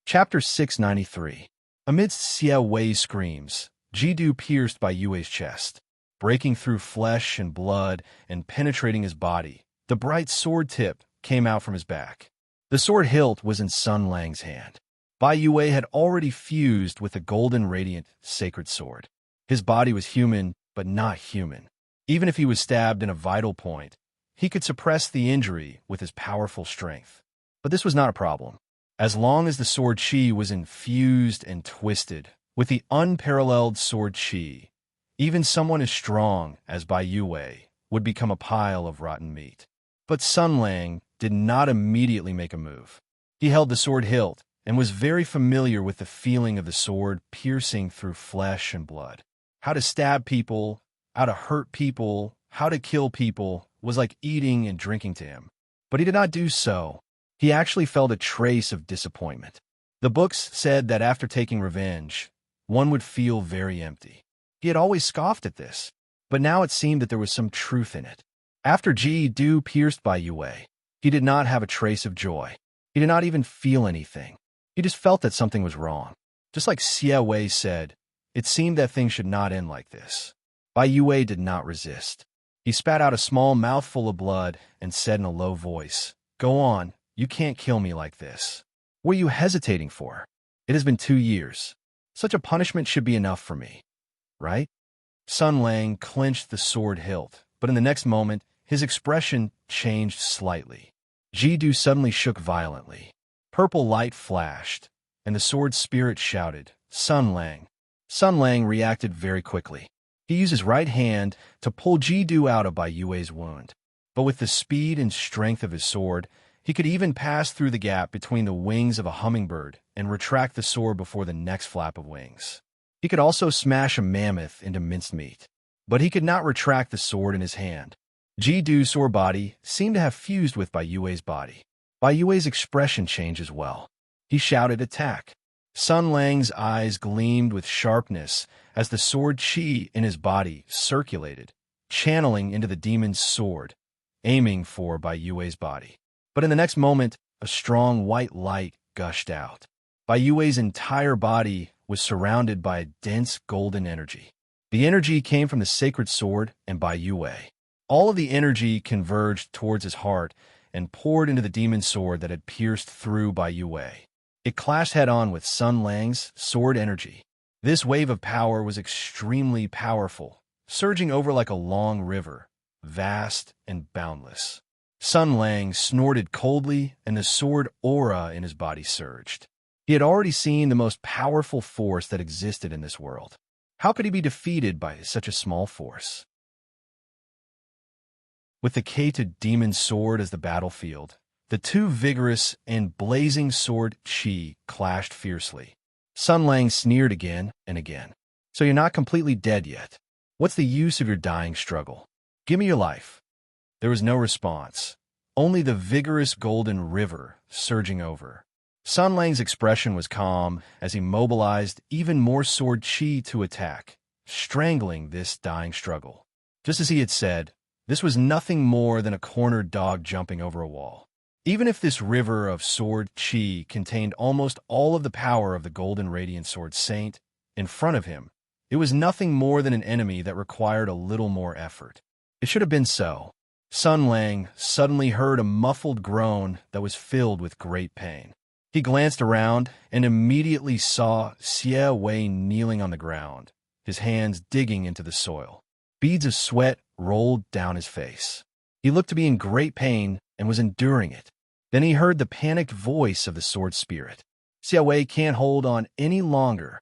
Chapter 693. Amidst Xiaowei's screams, Jidu pierced Bai Yue's chest. Breaking through flesh and blood and penetrating his body, the bright sword tip came out from his back. The sword hilt was in Sun Lang's hand. Bai Yue had already fused with the golden radiant sacred sword. His body was human, but not human. Even if he was stabbed in a vital point, he could suppress the injury with his powerful strength. But this was not a problem. As long as the sword Qi was infused and twisted with the unparalleled sword Qi, even someone as strong as Bai Yue would become a pile of rotten meat. But Sun Lang did not immediately make a move. He held the sword hilt and was very familiar with the feeling of the sword piercing through flesh and blood. How to stab people, how to hurt people, how to kill people was like eating and drinking to him. But he did not do so. He actually felt a trace of disappointment. The books said that after taking revenge, one would feel very empty. He had always scoffed at this, but now it seemed that there was some truth in it. After Ji Du pierced Bai Yue, he did not have a trace of joy. He did not even feel anything. He just felt that something was wrong. Just like Xiaowei said, it seemed that things should not end like this. Bai Yue did not resist. He spat out a small mouthful of blood and said in a low voice, Go on, you can't kill me like this. What are you hesitating for? It has been 2 years. Such a punishment should be enough for me. Right? Sun Lang clenched the sword hilt, but in the next moment, his expression changed slightly. Jidu suddenly shook violently. Purple light flashed, and the sword spirit shouted, Sun Lang. Sun Lang reacted very quickly. He used his right hand to pull Jidu out of Bai Yue's wound. But with the speed and strength of his sword, he could even pass through the gap between the wings of a hummingbird and retract the sword before the next flap of wings. He could also smash a mammoth into minced meat, but he could not retract the sword in his hand. Jidu's sword body seemed to have fused with Bai Yue's body. Bai Yue's expression changed as well. He shouted, "Attack!" Sun Lang's eyes gleamed with sharpness as the sword chi in his body circulated, channeling into the demon's sword, aiming for Bai Yue's body. But in the next moment, a strong white light gushed out. Bai Yue's entire body was surrounded by a dense golden energy. The energy came from the sacred sword and Bai Yue. All of the energy converged towards his heart and poured into the demon's sword that had pierced through Bai Yue. It clashed head-on with Sun Lang's sword energy. This wave of power was extremely powerful, surging over like a long river, vast and boundless. Sun Lang snorted coldly, and the sword aura in his body surged. He had already seen the most powerful force that existed in this world. How could he be defeated by such a small force? With the K2 demon sword as the battlefield, the two vigorous and blazing sword chi clashed fiercely. Sun Lang sneered again and again. "So you're not completely dead yet. What's the use of your dying struggle? Give me your life." There was no response, only the vigorous golden river surging over. Sun Lang's expression was calm as he mobilized even more sword chi to attack, strangling this dying struggle. Just as he had said, this was nothing more than a cornered dog jumping over a wall. Even if this river of sword chi contained almost all of the power of the golden radiant sword saint in front of him, it was nothing more than an enemy that required a little more effort. It should have been so. Sun Lang suddenly heard a muffled groan that was filled with great pain. He glanced around and immediately saw Xie Wei kneeling on the ground, his hands digging into the soil. Beads of sweat rolled down his face. He looked to be in great pain and was enduring it. Then he heard the panicked voice of the sword spirit. "Xie Wei can't hold on any longer."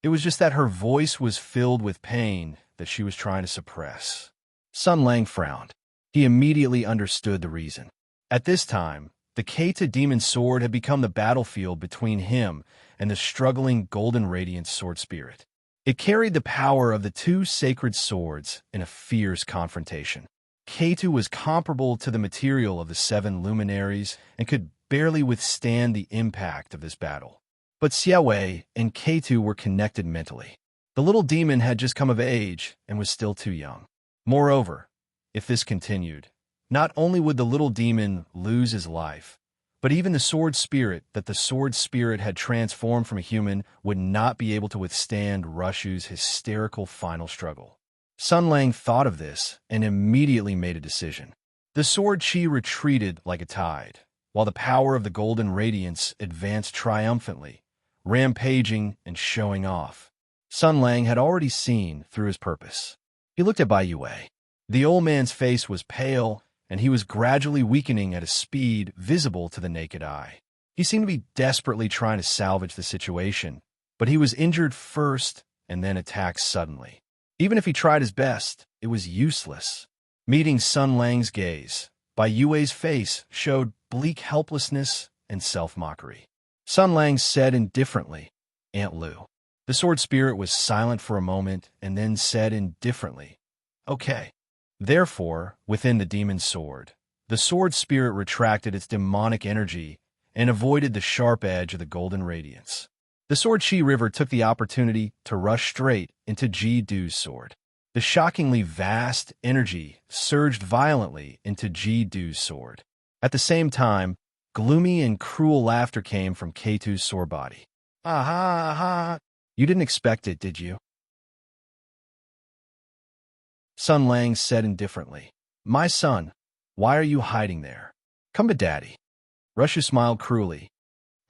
It was just that her voice was filled with pain that she was trying to suppress. Sun Lang frowned. He immediately understood the reason. At this time, the K2 demon sword had become the battlefield between him and the struggling golden radiant sword spirit. It carried the power of the two sacred swords in a fierce confrontation. K2 was comparable to the material of the seven luminaries and could barely withstand the impact of this battle. But Xie Wei and K2 were connected mentally. The little demon had just come of age and was still too young. Moreover, if this continued, not only would the little demon lose his life, but even the sword spirit that the sword spirit had transformed from a human would not be able to withstand Rushu's hysterical final struggle. Sun Lang thought of this and immediately made a decision. The sword chi retreated like a tide, while the power of the golden radiance advanced triumphantly, rampaging and showing off. Sun Lang had already seen through his purpose. He looked at Bai Yue. The old man's face was pale, and he was gradually weakening at a speed visible to the naked eye. He seemed to be desperately trying to salvage the situation, but he was injured first and then attacked suddenly. Even if he tried his best, it was useless. Meeting Sun Lang's gaze, Bai Yue's face showed bleak helplessness and self-mockery. Sun Lang said indifferently, "Aunt Lu." The sword spirit was silent for a moment and then said indifferently, "Okay." Therefore, within the demon's sword, the sword spirit retracted its demonic energy and avoided the sharp edge of the golden radiance. The sword chi river took the opportunity to rush straight into Ji Du's sword. The shockingly vast energy surged violently into Ji Du's sword. At the same time, gloomy and cruel laughter came from K2's sword body. "Aha, aha! You didn't expect it, did you?" Sun Lang said indifferently, "My son, why are you hiding there? Come to Daddy." Rushu smiled cruelly.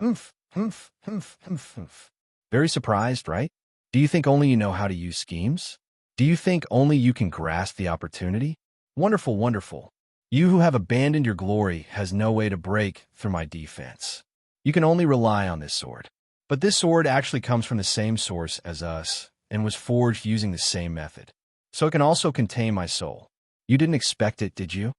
"Humph, humph, humph, humph, humph. Very surprised, right? Do you think only you know how to use schemes? Do you think only you can grasp the opportunity? Wonderful, wonderful. You who have abandoned your glory has no way to break through my defense. You can only rely on this sword. But this sword actually comes from the same source as us and was forged using the same method. So it can also contain my soul. You didn't expect it, did you?"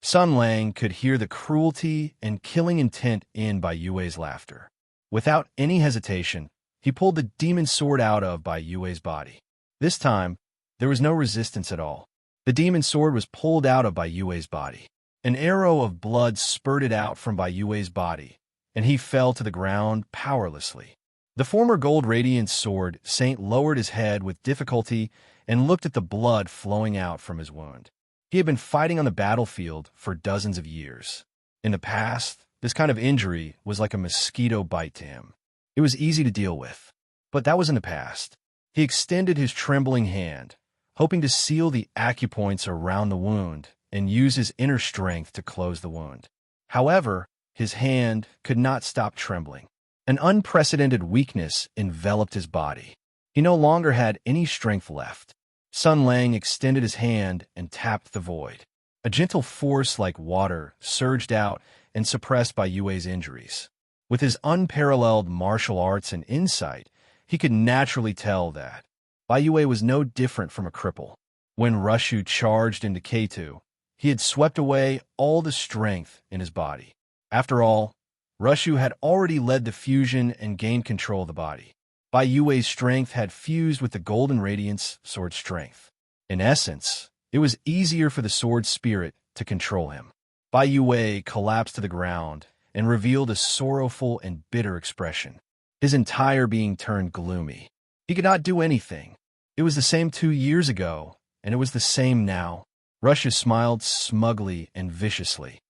Sun Lang could hear the cruelty and killing intent in Bai Yue's laughter. Without any hesitation, he pulled the demon sword out of Bai Yue's body. This time, there was no resistance at all. The demon sword was pulled out of Bai Yue's body. An arrow of blood spurted out from Bai Yue's body, and he fell to the ground powerlessly. The former gold radiant sword saint lowered his head with difficulty and looked at the blood flowing out from his wound. He had been fighting on the battlefield for dozens of years. In the past, this kind of injury was like a mosquito bite to him. It was easy to deal with. But that was in the past. He extended his trembling hand, hoping to seal the acupoints around the wound and use his inner strength to close the wound. However, his hand could not stop trembling. An unprecedented weakness enveloped his body. He no longer had any strength left. Sun Lang extended his hand and tapped the void. A gentle force like water surged out and suppressed Bai Yue's injuries. With his unparalleled martial arts and insight, he could naturally tell that Bai Yue was no different from a cripple. When Rushu charged into K2, he had swept away all the strength in his body. After all, Rushu had already led the fusion and gained control of the body. Bai Yue's strength had fused with the Golden Radiance sword strength. In essence, it was easier for the sword spirit to control him. Bai Yue collapsed to the ground and revealed a sorrowful and bitter expression. His entire being turned gloomy. He could not do anything. It was the same 2 years ago, and it was the same now. Rushu smiled smugly and viciously.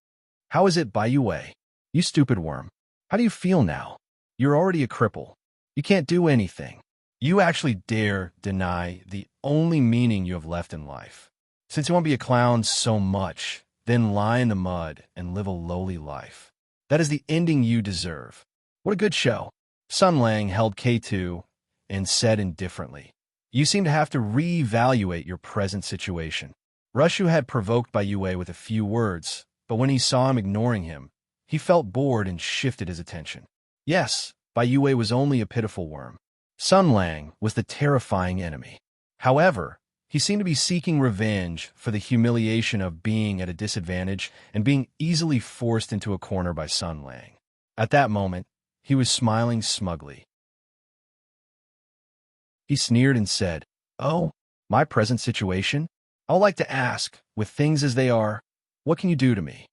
"How is it, Bai Yue? You stupid worm. How do you feel now? You're already a cripple. You can't do anything. You actually dare deny the only meaning you have left in life. Since you want to be a clown so much, then lie in the mud and live a lowly life. That is the ending you deserve. What a good show." Sun Lang held K2 and said indifferently, "You seem to have to reevaluate your present situation." Rushu had provoked Bai Yue with a few words, but when he saw him ignoring him, he felt bored and shifted his attention. Yes, Bai Yue was only a pitiful worm. Sun Lang was the terrifying enemy. However, he seemed to be seeking revenge for the humiliation of being at a disadvantage and being easily forced into a corner by Sun Lang. At that moment, he was smiling smugly. He sneered and said, "Oh, my present situation? I would like to ask, with things as they are, what can you do to me?"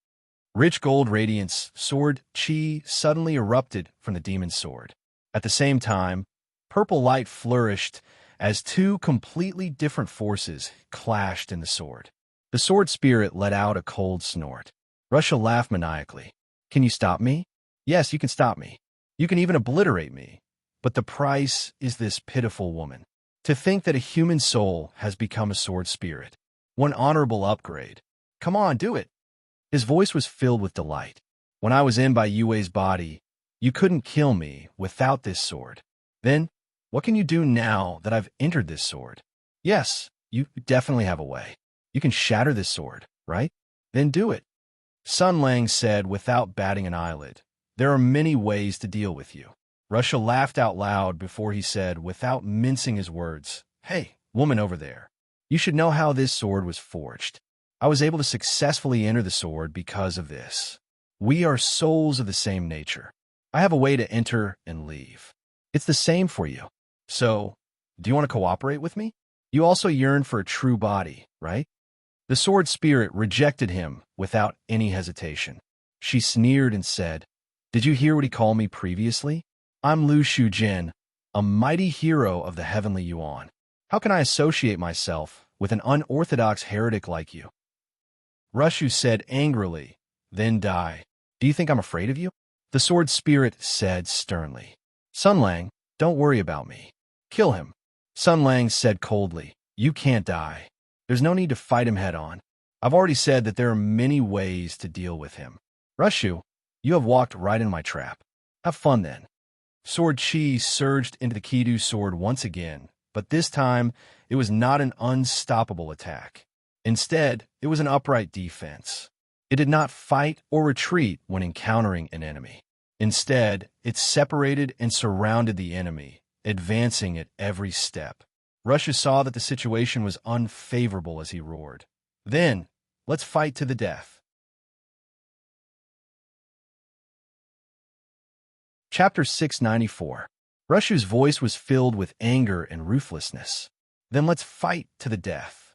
Rich gold radiance sword chi suddenly erupted from the demon's sword. At the same time, purple light flourished as two completely different forces clashed in the sword. The sword spirit let out a cold snort. Russia laughed maniacally. "Can you stop me?" "Yes, you can stop me. You can even obliterate me. But the price is this pitiful woman. To think that a human soul has become a sword spirit. One honorable upgrade. Come on, do it." His voice was filled with delight. "When I was in Bai Yue's body, you couldn't kill me without this sword. Then, what can you do now that I've entered this sword? Yes, you definitely have a way. You can shatter this sword, right? Then do it." Sun Lang said without batting an eyelid, "There are many ways to deal with you." Russia laughed out loud before he said, without mincing his words, "Hey, woman over there, you should know how this sword was forged. I was able to successfully enter the sword because of this. We are souls of the same nature. I have a way to enter and leave. It's the same for you. So, do you want to cooperate with me? You also yearn for a true body, right?" The sword spirit rejected him without any hesitation. She sneered and said, "Did you hear what he called me previously? I'm Lu Shujin, a mighty hero of the heavenly Yuan. How can I associate myself with an unorthodox heretic like you?" Rushu said angrily, "Then die. Do you think I'm afraid of you?" The sword spirit said sternly, "Sun Lang, don't worry about me. Kill him." Sun Lang said coldly, "You can't die. There's no need to fight him head on. I've already said that there are many ways to deal with him. Rushu, you have walked right in my trap. Have fun then." Sword Chi surged into the Kidu sword once again, but this time it was not an unstoppable attack. Instead, it was an upright defense. It did not fight or retreat when encountering an enemy. Instead, it separated and surrounded the enemy, advancing at every step. Russia saw that the situation was unfavorable as he roared, "Then, let's fight to the death." Chapter 694. Rushu's voice was filled with anger and ruthlessness. "Then let's fight to the death."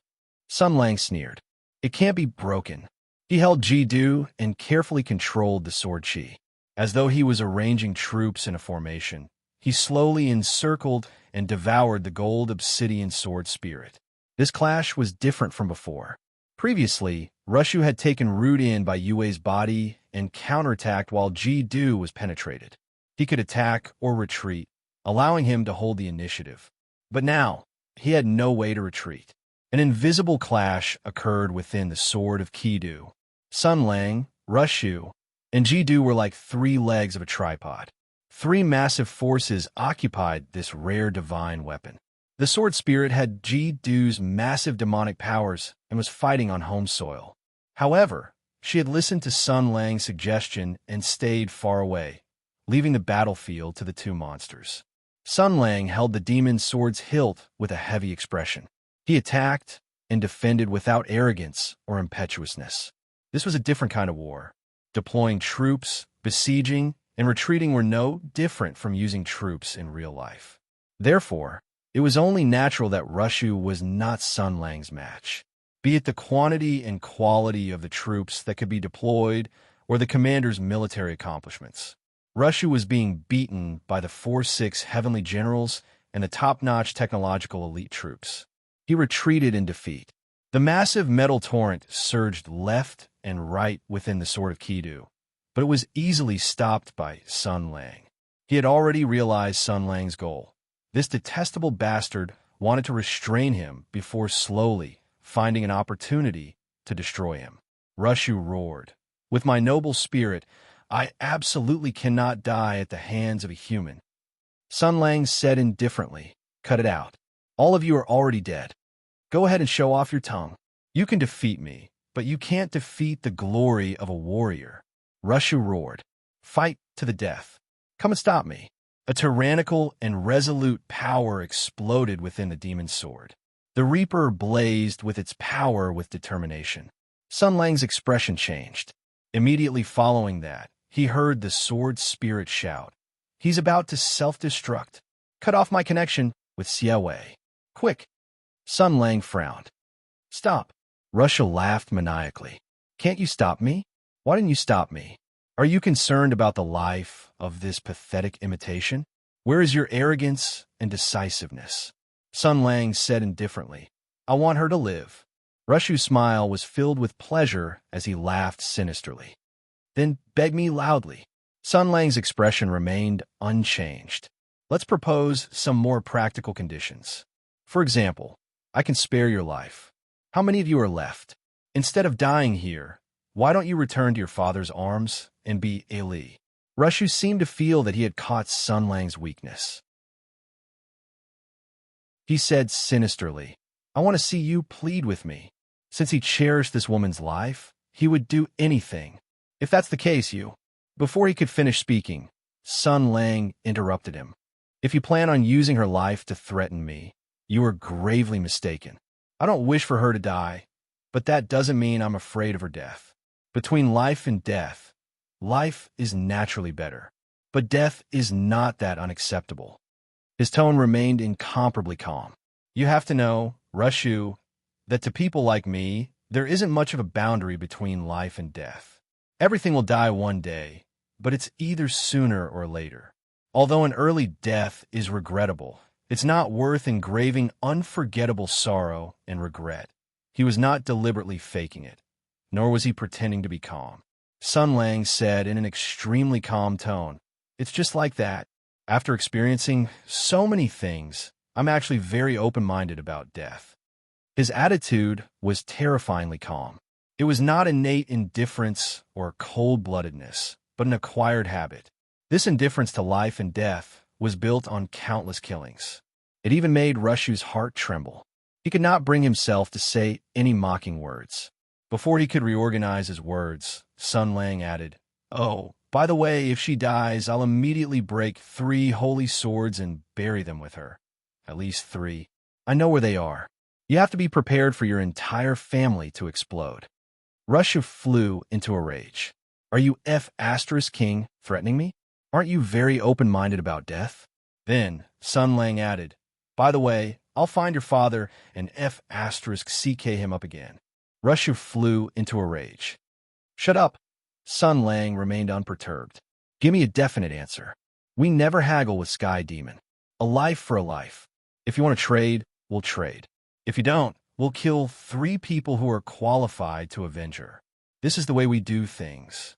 Sun Lang sneered. "It can't be broken." He held Ji Du and carefully controlled the sword chi. As though he was arranging troops in a formation, he slowly encircled and devoured the gold obsidian sword spirit. This clash was different from before. Previously, Rushu had taken root in by Yue's body and counterattacked while Ji-Du was penetrated. He could attack or retreat, allowing him to hold the initiative. But now, he had no way to retreat. An invisible clash occurred within the sword of Ki-Du. Sun Lang, Rushu, and Ji-Du were like three legs of a tripod. Three massive forces occupied this rare divine weapon. The sword spirit had Ji-Du's massive demonic powers and was fighting on home soil. However, she had listened to Sun Lang's suggestion and stayed far away, leaving the battlefield to the two monsters. Sun Lang held the demon sword's hilt with a heavy expression. He attacked and defended without arrogance or impetuousness. This was a different kind of war. Deploying troops, besieging, and retreating were no different from using troops in real life. Therefore, it was only natural that Rushu was not Sun Lang's match, be it the quantity and quality of the troops that could be deployed or the commander's military accomplishments. Rushu was being beaten by the 4-6 heavenly generals and the top-notch technological elite troops. He retreated in defeat. The massive metal torrent surged left and right within the sword of Ki-Du, but it was easily stopped by Sun Lang. He had already realized Sun Lang's goal. This detestable bastard wanted to restrain him before slowly finding an opportunity to destroy him. Rushu roared, "With my noble spirit, I absolutely cannot die at the hands of a human." Sun Lang said indifferently, "Cut it out. All of you are already dead. Go ahead and show off your tongue. You can defeat me, but you can't defeat the glory of a warrior." Rushu roared, "Fight to the death. Come and stop me." A tyrannical and resolute power exploded within the demon's sword. The Reaper blazed with its power with determination. Sun Lang's expression changed. Immediately following that, he heard the sword spirit shout, "He's about to self-destruct. Cut off my connection with Xiaowei. Quick!" Sun Lang frowned. "Stop." Rushu laughed maniacally. "Can't you stop me? Why didn't you stop me? Are you concerned about the life of this pathetic imitation? Where is your arrogance and decisiveness?" Sun Lang said indifferently, "I want her to live." Rushu's smile was filled with pleasure as he laughed sinisterly. "Then beg me loudly." Sun Lang's expression remained unchanged. "Let's propose some more practical conditions. For example, I can spare your life. How many of you are left? Instead of dying here, why don't you return to your father's arms and be Eli?" Rushu seemed to feel that he had caught Sun Lang's weakness. He said sinisterly, "I want to see you plead with me." Since he cherished this woman's life, he would do anything. "If that's the case, you—" Before he could finish speaking, Sun Lang interrupted him. "If you plan on using her life to threaten me, you are gravely mistaken. I don't wish for her to die, but that doesn't mean I'm afraid of her death. Between life and death, life is naturally better, but death is not that unacceptable." His tone remained incomparably calm. "You have to know, Rushu, that to people like me, there isn't much of a boundary between life and death. Everything will die one day, but it's either sooner or later. Although an early death is regrettable, it's not worth engraving unforgettable sorrow and regret." He was not deliberately faking it, nor was he pretending to be calm. Sun Lang said in an extremely calm tone, "It's just like that. After experiencing so many things, I'm actually very open-minded about death." His attitude was terrifyingly calm. It was not innate indifference or cold-bloodedness, but an acquired habit. This indifference to life and death was built on countless killings. It even made Rushu's heart tremble. He could not bring himself to say any mocking words. Before he could reorganize his words, Sun Lang added, "Oh, by the way, if she dies, I'll immediately break 3 holy swords and bury them with her. At least 3. I know where they are. You have to be prepared for your entire family to explode." Rushu flew into a rage. "Are you King threatening me? Aren't you very open-minded about death?" Then Sun Lang added, "By the way, I'll find your father and CK him up again." Rushu flew into a rage. "Shut up." Sun Lang remained unperturbed. Give me a definite answer. We never haggle with Sky Demon. A life for a life. If you want to trade, we'll trade. If you don't, we'll kill 3 people who are qualified to avenge her. This is the way we do things.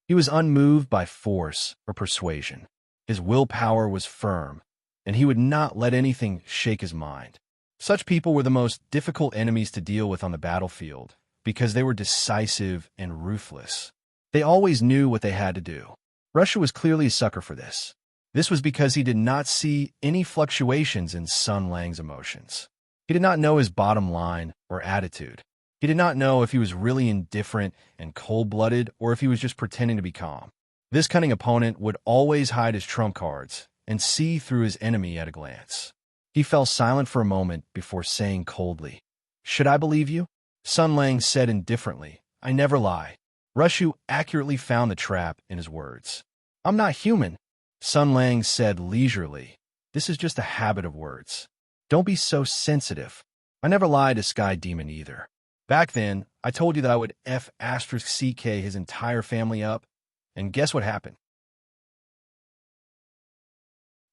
He was unmoved by force or persuasion. His willpower was firm, and he would not let anything shake his mind. Such people were the most difficult enemies to deal with on the battlefield because they were decisive and ruthless. They always knew what they had to do. Russia was clearly a sucker for this. This was because he did not see any fluctuations in Sun Lang's emotions. He did not know his bottom line or attitude. He did not know if he was really indifferent and cold-blooded or if he was just pretending to be calm. This cunning opponent would always hide his trump cards and see through his enemy at a glance. He fell silent for a moment before saying coldly, "Should I believe you?" Sun Lang said indifferently, "I never lie." Rushu accurately found the trap in his words. "I'm not human," Sun Lang said leisurely. "This is just a habit of words. Don't be so sensitive. I never lied to Sky Demon either. Back then, I told you that I would F***CK his entire family up, and guess what happened?"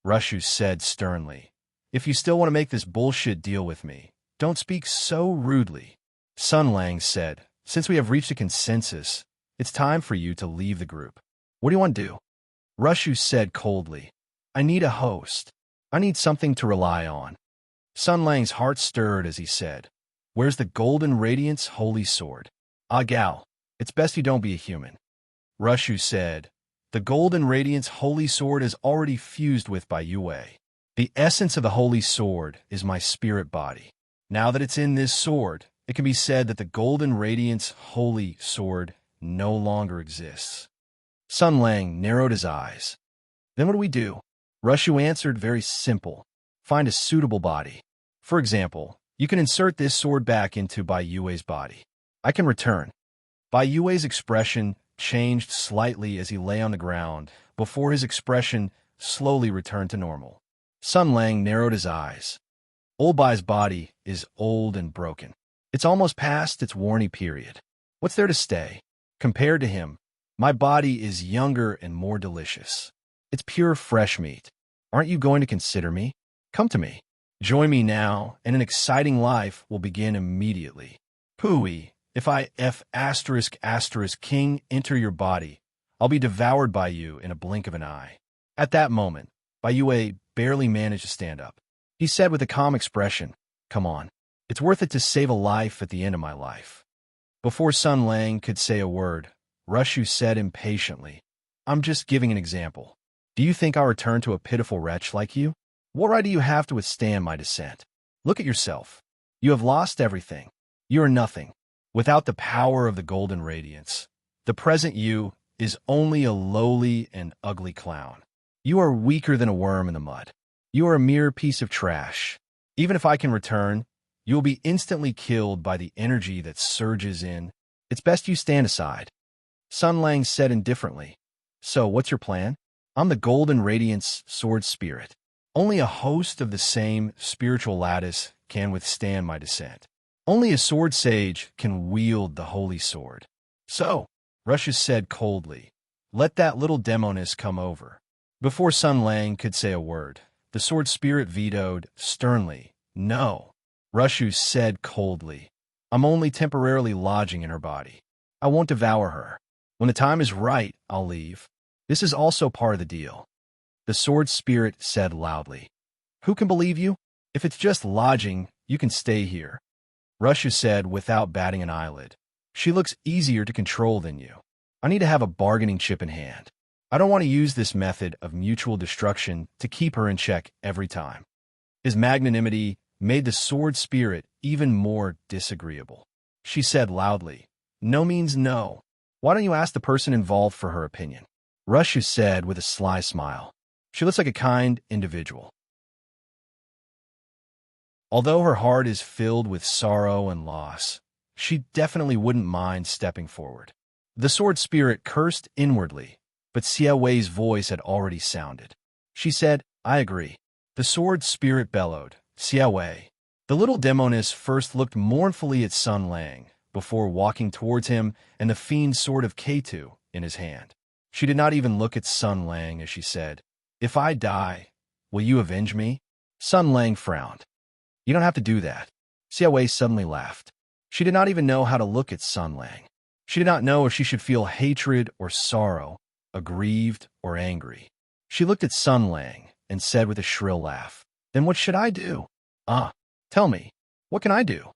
Rushu said sternly, "If you still want to make this bullshit deal with me, don't speak so rudely." Sun Lang said, "Since we have reached a consensus, it's time for you to leave the group. What do you want to do?" Rushu said coldly, "I need a host. I need something to rely on." Sun Lang's heart stirred as he said, "Where's the Golden Radiance Holy Sword?" "Ah, gal, it's best you don't be a human." Rushu said, "The Golden Radiance Holy Sword is already fused with by Yue. The essence of the Holy Sword is my spirit body. Now that it's in this sword, it can be said that the Golden Radiance Holy Sword no longer exists." Sun Lang narrowed his eyes. "Then what do we do?" Rushu answered, "Very simple. Find a suitable body. For example, you can insert this sword back into Bai Yue's body. I can return." Bai Yue's expression changed slightly as he lay on the ground before his expression slowly returned to normal. Sun Lang narrowed his eyes. Old Bai's body is old and broken. It's almost past its warning period. What's there to stay? Compared to him, my body is younger and more delicious. It's pure fresh meat. Aren't you going to consider me? Come to me. Join me now, and an exciting life will begin immediately. Pooey, if I King enter your body, I'll be devoured by you in a blink of an eye. At that moment, Bai Yue barely managed to stand up. He said with a calm expression, "Come on. It's worth it to save a life at the end of my life." Before Sun Lang could say a word, Rushu said impatiently, "I'm just giving an example. Do you think I'll return to a pitiful wretch like you? What right do you have to withstand my descent? Look at yourself. You have lost everything. You are nothing. Without the power of the Golden Radiance, the present you is only a lowly and ugly clown. You are weaker than a worm in the mud. You are a mere piece of trash. Even if I can return, you will be instantly killed by the energy that surges in. It's best you stand aside." Sun Lang said indifferently, "So, what's your plan?" "I'm the Golden Radiance Sword Spirit. Only a host of the same spiritual lattice can withstand my descent. Only a sword sage can wield the holy sword." "So," Rushu said coldly, "let that little demoness come over." Before Sun Lang could say a word, the sword spirit vetoed sternly, "No." Rushu said coldly, "I'm only temporarily lodging in her body. I won't devour her. When the time is right, I'll leave. This is also part of the deal." The sword spirit said loudly, "Who can believe you? If it's just lodging, you can stay here." Rushu said without batting an eyelid, "She looks easier to control than you. I need to have a bargaining chip in hand. I don't want to use this method of mutual destruction to keep her in check every time." His magnanimity made the sword spirit even more disagreeable. She said loudly, "No means no. Why don't you ask the person involved for her opinion?" Rushu said with a sly smile, "She looks like a kind individual." Although her heart is filled with sorrow and loss, she definitely wouldn't mind stepping forward. The sword spirit cursed inwardly, but Xia Wei's voice had already sounded. She said, "I agree." The sword spirit bellowed, "Xia Wei." The little demoness first looked mournfully at Sun Lang, before walking towards him and the fiend sword of K2 in his hand. She did not even look at Sun Lang as she said, "If I die, will you avenge me?" Sun Lang frowned. "You don't have to do that." Xia Wei suddenly laughed. She did not even know how to look at Sun Lang. She did not know if she should feel hatred or sorrow, aggrieved or angry. She looked at Sun Lang and said with a shrill laugh, "Then what should I do?" Tell me, what can I do?"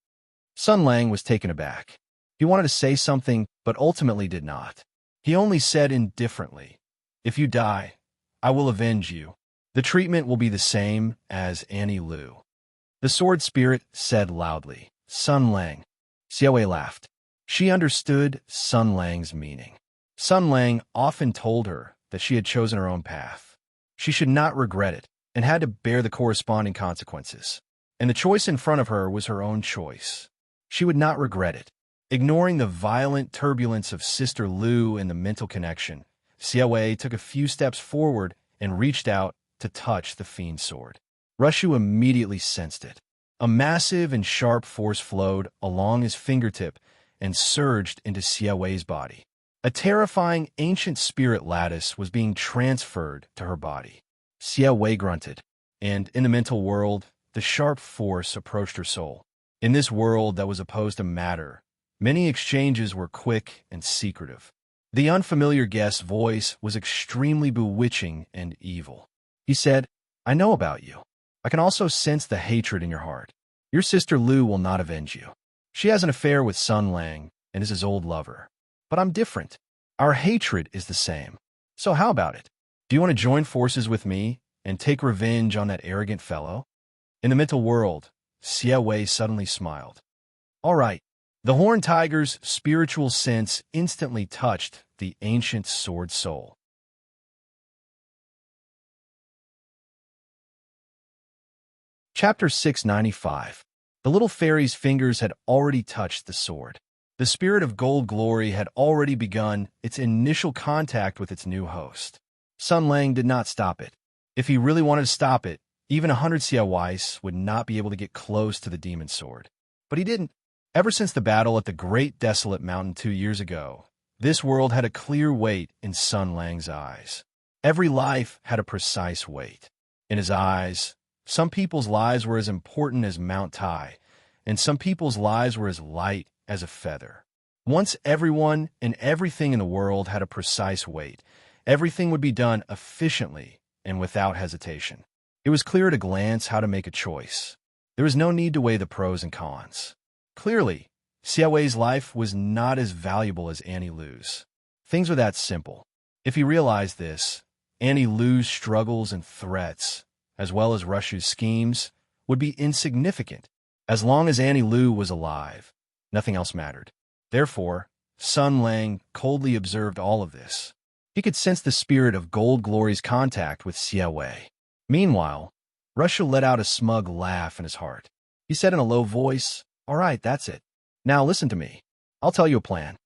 Sun Lang was taken aback. He wanted to say something, but ultimately did not. He only said indifferently, "If you die, I will avenge you. The treatment will be the same as Annie Lu." The sword spirit said loudly, "Sun Lang." Xia Wei laughed. She understood Sun Lang's meaning. Sun Lang often told her that she had chosen her own path. She should not regret it and had to bear the corresponding consequences. And the choice in front of her was her own choice. She would not regret it. Ignoring the violent turbulence of Sister Lu and the mental connection, Xia Wei took a few steps forward and reached out to touch the fiend's sword. Rushu immediately sensed it. A massive and sharp force flowed along his fingertip and surged into Xia Wei's body. A terrifying ancient spirit lattice was being transferred to her body. Xia Wei grunted, and in the mental world, the sharp force approached her soul. In this world that was opposed to matter, many exchanges were quick and secretive. The unfamiliar guest's voice was extremely bewitching and evil. He said, "I know about you. I can also sense the hatred in your heart. Your sister Lu will not avenge you. She has an affair with Sun Lang and is his old lover. But I'm different. Our hatred is the same. So how about it? Do you want to join forces with me and take revenge on that arrogant fellow?" In the mental world, Xia Wei suddenly smiled. "All right." The horned tiger's spiritual sense instantly touched the ancient sword soul. Chapter 695. The little fairy's fingers had already touched the sword. The spirit of gold glory had already begun its initial contact with its new host. Sun Lang did not stop it. If he really wanted to stop it, even 100 Xia Weiss would not be able to get close to the demon sword. But he didn't. Ever since the battle at the Great Desolate Mountain 2 years ago, this world had a clear weight in Sun Lang's eyes. Every life had a precise weight. In his eyes, some people's lives were as important as Mount Tai, and some people's lives were as light as a feather. Once everyone and everything in the world had a precise weight, everything would be done efficiently and without hesitation. It was clear at a glance how to make a choice. There was no need to weigh the pros and cons. Clearly, Xia Wei's life was not as valuable as Annie Lu's. Things were that simple. If he realized this, Annie Lu's struggles and threats, as well as Rushu's schemes, would be insignificant. As long as Annie Lu was alive, nothing else mattered. Therefore, Sun Lang coldly observed all of this. He could sense the spirit of Gold Glory's contact with Xia Wei. Meanwhile, Rushu let out a smug laugh in his heart. He said in a low voice, "All right, that's it. Now listen to me. I'll tell you a plan."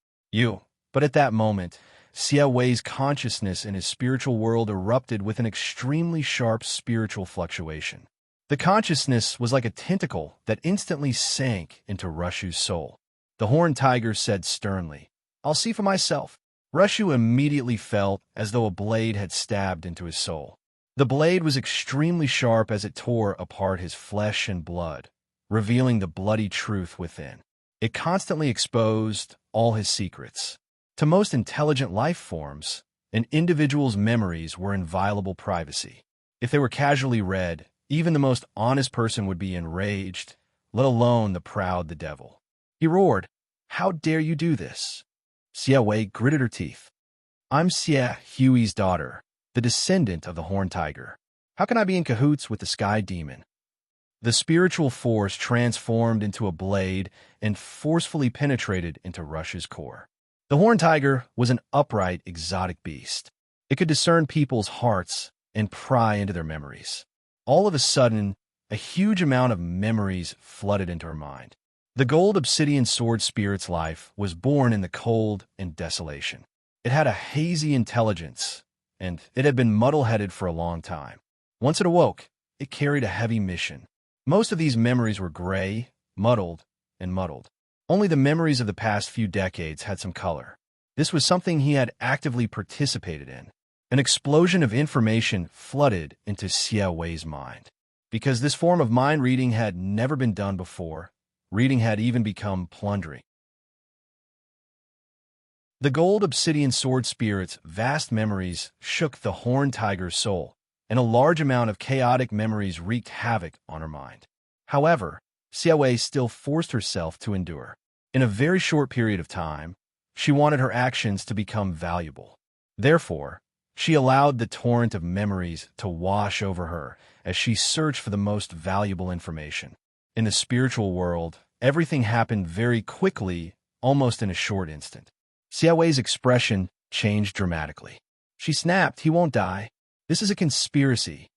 But at that moment, Xia Wei's consciousness in his spiritual world erupted with an extremely sharp spiritual fluctuation. The consciousness was like a tentacle that instantly sank into Rushu's soul. The horned tiger said sternly, "I'll see for myself." Rushu immediately felt as though a blade had stabbed into his soul. The blade was extremely sharp as it tore apart his flesh and blood, revealing the bloody truth within. It constantly exposed all his secrets. To most intelligent life forms, an individual's memories were inviolable privacy. If they were casually read, even the most honest person would be enraged, let alone the proud, the devil. He roared, "How dare you do this?" Xia Wei gritted her teeth. "I'm Xie Hui's daughter, the descendant of the horned tiger. How can I be in cahoots with the sky demon?" The spiritual force transformed into a blade and forcefully penetrated into Rush's core. The horned tiger was an upright, exotic beast. It could discern people's hearts and pry into their memories. All of a sudden, a huge amount of memories flooded into her mind. The gold obsidian sword spirit's life was born in the cold and desolation. It had a hazy intelligence, and it had been muddle-headed for a long time. Once it awoke, it carried a heavy mission. Most of these memories were gray, muddled, and muddled. Only the memories of the past few decades had some color. This was something he had actively participated in. An explosion of information flooded into Xie Wei's mind. Because this form of mind reading had never been done before, reading had even become plundering. The gold obsidian sword spirit's vast memories shook the horned tiger's soul, and a large amount of chaotic memories wreaked havoc on her mind. However, Xie Wei still forced herself to endure. In a very short period of time, she wanted her actions to become valuable. Therefore, she allowed the torrent of memories to wash over her as she searched for the most valuable information. In the spiritual world, everything happened very quickly, almost in a short instant. Xie Wei's expression changed dramatically. She snapped, "He won't die. This is a conspiracy."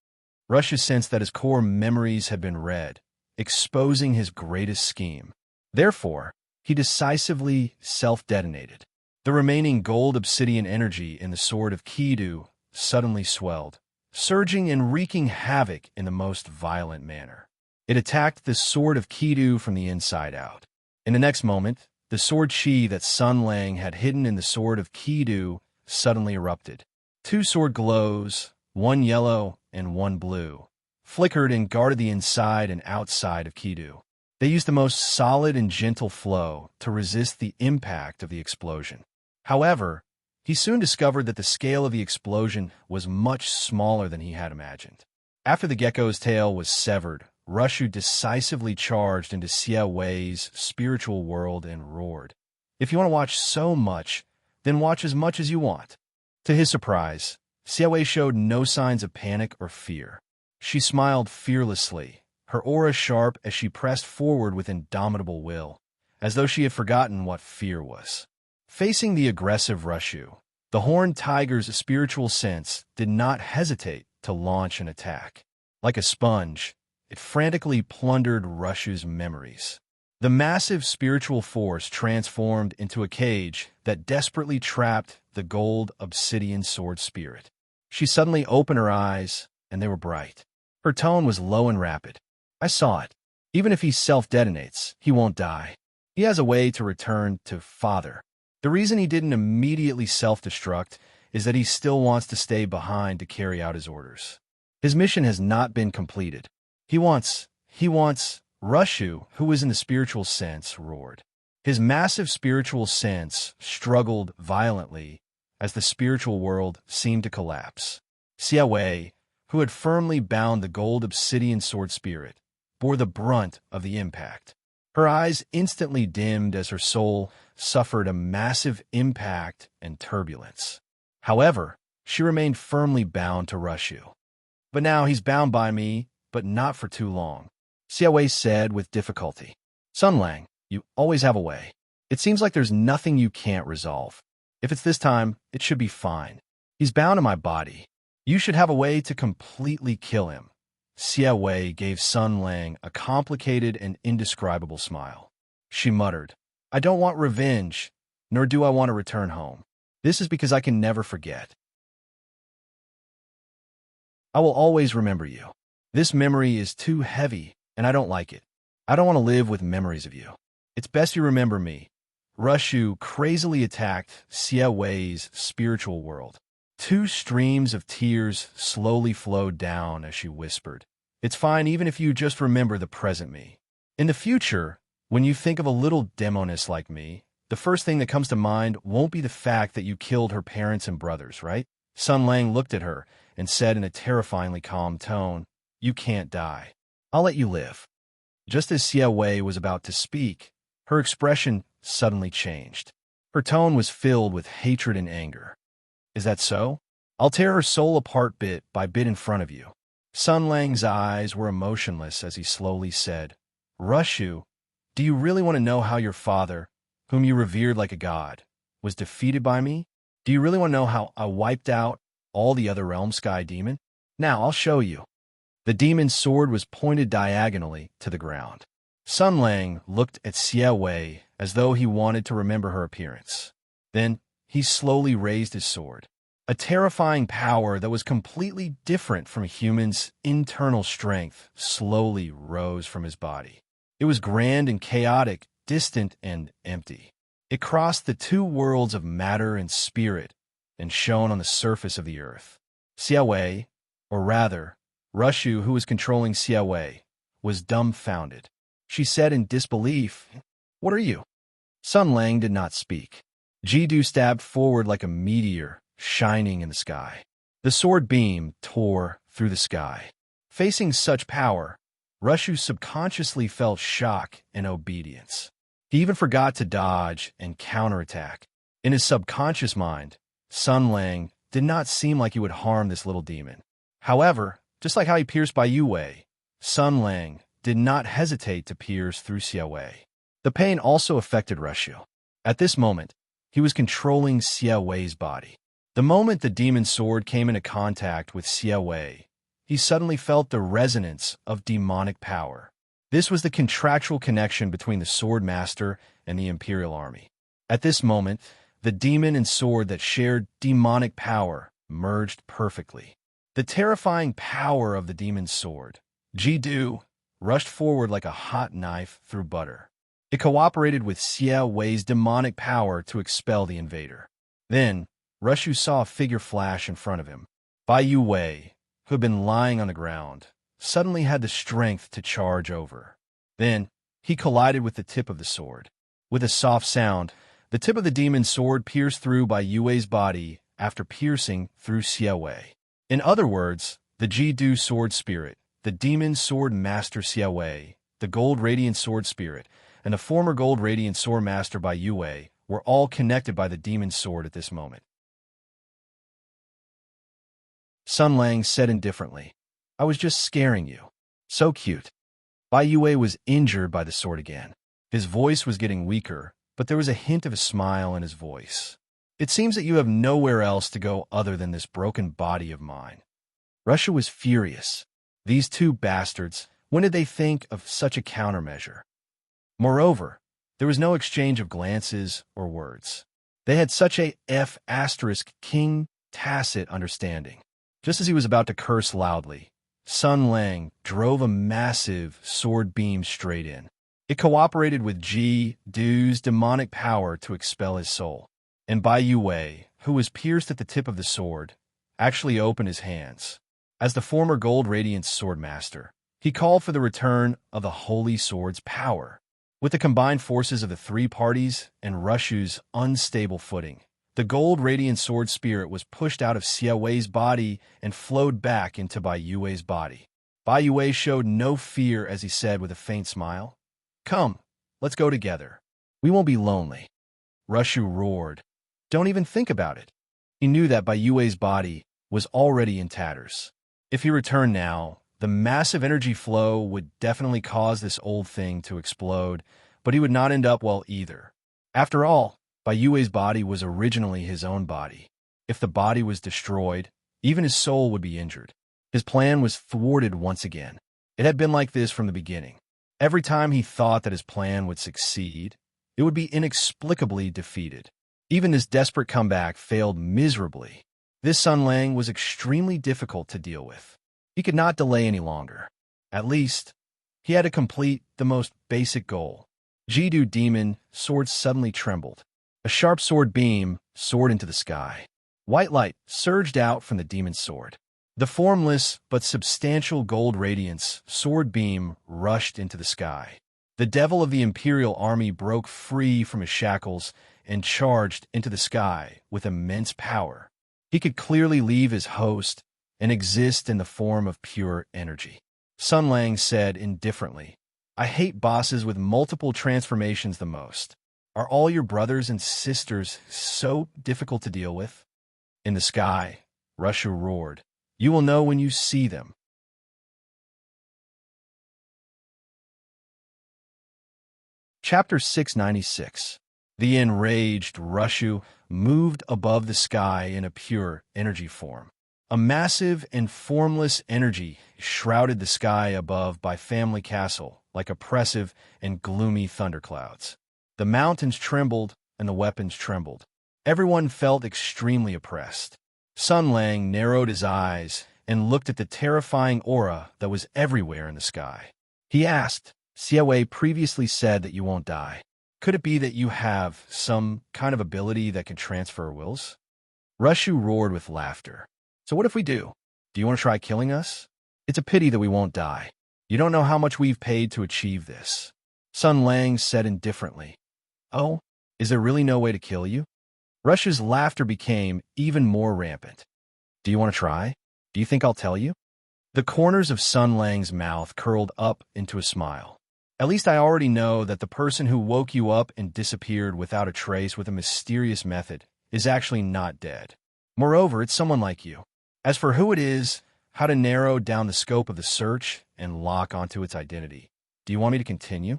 Rushu sensed that his core memories had been read, exposing his greatest scheme. Therefore, he decisively self-detonated. The remaining gold obsidian energy in the sword of Kidu suddenly swelled, surging and wreaking havoc in the most violent manner. It attacked the sword of Kidu from the inside out. In the next moment, the sword chi that Sun Lang had hidden in the sword of Kidu suddenly erupted. Two sword glows, one yellow and one blue, flickered and guarded the inside and outside of Kidu. They used the most solid and gentle flow to resist the impact of the explosion. However, he soon discovered that the scale of the explosion was much smaller than he had imagined. After the gecko's tail was severed, Rushu decisively charged into Xie Wei's spiritual world and roared, "If you want to watch so much, then watch as much as you want." To his surprise, Xie Wei showed no signs of panic or fear. She smiled fearlessly, her aura sharp as she pressed forward with indomitable will, as though she had forgotten what fear was. Facing the aggressive Rushu, the horned tiger's spiritual sense did not hesitate to launch an attack. Like a sponge, it frantically plundered Rushu's memories. The massive spiritual force transformed into a cage that desperately trapped the gold obsidian sword spirit. She suddenly opened her eyes, and they were bright. Her tone was low and rapid. "I saw it. Even if he self-detonates, he won't die. He has a way to return to Father. The reason he didn't immediately self-destruct is that he still wants to stay behind to carry out his orders. His mission has not been completed. He wants, Rushu, who was in the spiritual sense, roared. His massive spiritual sense struggled violently as the spiritual world seemed to collapse. Xie Wei, who had firmly bound the gold obsidian sword spirit, bore the brunt of the impact. Her eyes instantly dimmed as her soul suffered a massive impact and turbulence. However, she remained firmly bound to Rushu. "But now he's bound by me, but not for too long," Xie Wei said with difficulty. "Sun Lang, you always have a way. It seems like there's nothing you can't resolve. If it's this time, it should be fine. He's bound to my body. You should have a way to completely kill him." Xie Wei gave Sun Lang a complicated and indescribable smile. She muttered, "I don't want revenge, nor do I want to return home. This is because I can never forget. I will always remember you. This memory is too heavy, and I don't like it. I don't want to live with memories of you. It's best you remember me." Rushu crazily attacked Xie Wei's spiritual world. Two streams of tears slowly flowed down as she whispered, "It's fine even if you just remember the present me. In the future, when you think of a little demoness like me, the first thing that comes to mind won't be the fact that you killed her parents and brothers, right?" Sun Lang looked at her and said in a terrifyingly calm tone, "You can't die. I'll let you live." Just as Xie Wei was about to speak, her expression suddenly changed. Her tone was filled with hatred and anger. "Is that so? I'll tear her soul apart bit by bit in front of you." Sun Lang's eyes were emotionless as he slowly said, "Rushu, do you really want to know how your father, whom you revered like a god, was defeated by me? Do you really want to know how I wiped out all the other Realm Sky Demon? Now I'll show you." The demon's sword was pointed diagonally to the ground. Sun Lang looked at Xie Wei as though he wanted to remember her appearance. Then he slowly raised his sword. A terrifying power that was completely different from a human's internal strength slowly rose from his body. It was grand and chaotic, distant and empty. It crossed the two worlds of matter and spirit and shone on the surface of the earth. Xiaowei, or rather, Rushu, who was controlling Xiaowei, was dumbfounded. She said in disbelief, "What are you?" Sun Lang did not speak. Jidu stabbed forward like a meteor, shining in the sky. The sword beam tore through the sky. Facing such power, Rushu subconsciously felt shock and obedience. He even forgot to dodge and counterattack. In his subconscious mind, Sun Lang did not seem like he would harm this little demon. However, just like how he pierced by Yu Wei, Sun Lang did not hesitate to pierce through Xiaowei. The pain also affected Rushu. At this moment, he was controlling Xiaowei's body. The moment the demon sword came into contact with Xiaowei, he suddenly felt the resonance of demonic power. This was the contractual connection between the sword master and the Imperial Army. At this moment, the demon and sword that shared demonic power merged perfectly. The terrifying power of the demon's sword, Jidu, rushed forward like a hot knife through butter. It cooperated with Xiaowei's demonic power to expel the invader. Then, Rushu saw a figure flash in front of him. Bai Yu Wei, who had been lying on the ground, suddenly had the strength to charge over. Then, he collided with the tip of the sword. With a soft sound, the tip of the demon's sword pierced through Bai Yu Wei's body after piercing through Xiaowei. In other words, the Jidu sword spirit, the demon sword master Xiaowei, the gold radiant sword spirit, and the former gold radiant sword master Bai Yu Wei were all connected by the demon's sword at this moment. Sun Lang said indifferently, "I was just scaring you. So cute." Bai Yu Wei was injured by the sword again. His voice was getting weaker, but there was a hint of a smile in his voice. "It seems that you have nowhere else to go other than this broken body of mine." Russia was furious. These two bastards, when did they think of such a countermeasure? Moreover, there was no exchange of glances or words. They had such a King tacit understanding. Just as he was about to curse loudly, Sun Lang drove a massive sword beam straight in. It cooperated with Jidu's demonic power to expel his soul. And Bai Yu Wei, who was pierced at the tip of the sword, actually opened his hands. As the former gold radiant sword master, he called for the return of the holy sword's power. With the combined forces of the three parties and Rushu's unstable footing, the gold radiant sword spirit was pushed out of Xiaowei's body and flowed back into Bai Yu Wei's body. Bai Yu Wei showed no fear as he said with a faint smile, "Come, let's go together. We won't be lonely." Rushu roared, "Don't even think about it." He knew that Bai Yu Wei's body was already in tatters. If he returned now, the massive energy flow would definitely cause this old thing to explode, but he would not end up well either. After all, Bai Yu Wei's body was originally his own body. If the body was destroyed, even his soul would be injured. His plan was thwarted once again. It had been like this from the beginning. Every time he thought that his plan would succeed, it would be inexplicably defeated. Even this desperate comeback failed miserably. This Sun Lang was extremely difficult to deal with. He could not delay any longer. At least, he had to complete the most basic goal. Jidu demon sword suddenly trembled. A sharp sword beam soared into the sky. White light surged out from the demon's sword. The formless but substantial gold radiance sword beam rushed into the sky. The devil of the Imperial Army broke free from his shackles and charged into the sky with immense power. He could clearly leave his host and exist in the form of pure energy. Sun Lang said indifferently, "I hate bosses with multiple transformations the most. Are all your brothers and sisters so difficult to deal with?" In the sky, Rushu roared, "You will know when you see them." Chapter 696. The enraged Rushu moved above the sky in a pure energy form. A massive and formless energy shrouded the sky above by Family Castle like oppressive and gloomy thunderclouds. The mountains trembled and the weapons trembled. Everyone felt extremely oppressed. Sun Lang narrowed his eyes and looked at the terrifying aura that was everywhere in the sky. He asked, "Xiaowei previously said that you won't die. Could it be that you have some kind of ability that can transfer wills? Rushu roared with laughter. So what if we do? Do you want to try killing us? It's a pity that we won't die. You don't know how much we've paid to achieve this. Sun Lang said indifferently. Oh, is there really no way to kill you? Rushu's laughter became even more rampant. Do you want to try? Do you think I'll tell you? The corners of Sun Lang's mouth curled up into a smile. At least I already know that the person who woke you up and disappeared without a trace with a mysterious method is actually not dead. Moreover, it's someone like you. As for who it is, how to narrow down the scope of the search and lock onto its identity. Do you want me to continue?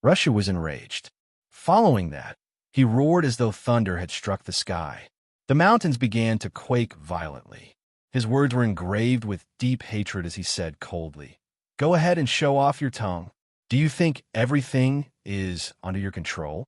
Rushu was enraged. Following that, he roared as though thunder had struck the sky. The mountains began to quake violently. His words were engraved with deep hatred as he said coldly, "Go ahead and show off your tongue. Do you think everything is under your control?"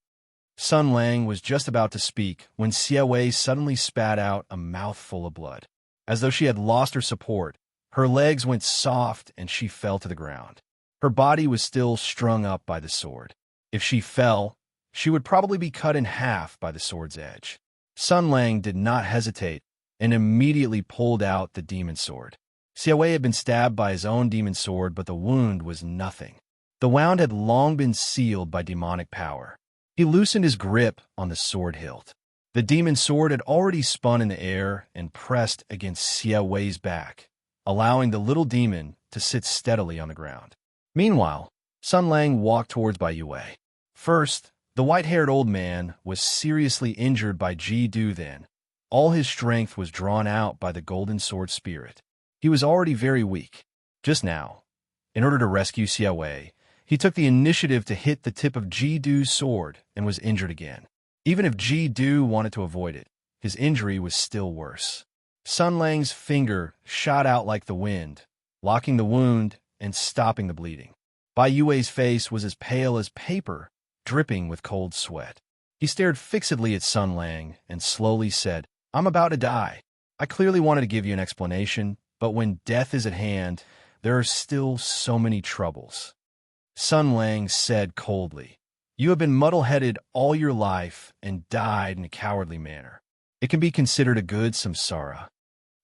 Sun Lang was just about to speak when Xie Wei suddenly spat out a mouthful of blood. As though she had lost her support, her legs went soft and she fell to the ground. Her body was still strung up by the sword. If she fell, she would probably be cut in half by the sword's edge. Sun Lang did not hesitate and immediately pulled out the demon sword. Xie Wei had been stabbed by his own demon sword, but the wound was nothing. The wound had long been sealed by demonic power. He loosened his grip on the sword hilt. The demon sword had already spun in the air and pressed against Xie Wei's back, allowing the little demon to sit steadily on the ground. Meanwhile, Sun Lang walked towards Bai Yue. First, the white-haired old man was seriously injured by Ji Du then. All his strength was drawn out by the golden sword spirit. He was already very weak. Just now, in order to rescue Xie Wei, he took the initiative to hit the tip of Ji Du's sword and was injured again. Even if Ji Du wanted to avoid it, his injury was still worse. Sun Lang's finger shot out like the wind, locking the wound and stopping the bleeding. Bai Yue's face was as pale as paper, dripping with cold sweat. He stared fixedly at Sun Lang and slowly said, "I'm about to die. I clearly wanted to give you an explanation, but when death is at hand, there are still so many troubles." Sun Lang said coldly, "You have been muddle-headed all your life and died in a cowardly manner. It can be considered a good samsara."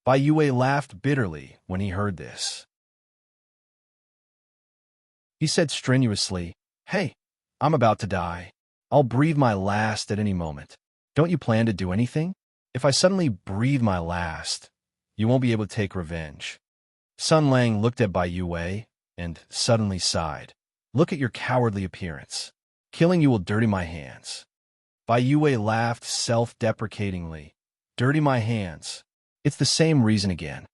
Bai Yue laughed bitterly when he heard this. He said strenuously, "Hey, I'm about to die. I'll breathe my last at any moment. Don't you plan to do anything? If I suddenly breathe my last, you won't be able to take revenge." Sun Lang looked at Bai Yue and suddenly sighed. "Look at your cowardly appearance. Killing you will dirty my hands." Bai Yue laughed self-deprecatingly. "Dirty my hands. It's the same reason again."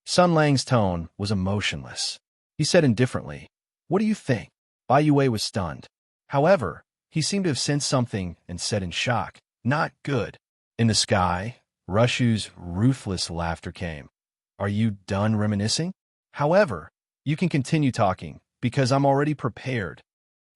Sun Lang's tone was emotionless. He said indifferently, "What do you think?" Bai Yue was stunned. However, he seemed to have sensed something and said in shock, "Not good." In the sky, Rushu's ruthless laughter came. "Are you done reminiscing? However, you can continue talking, because I'm already prepared."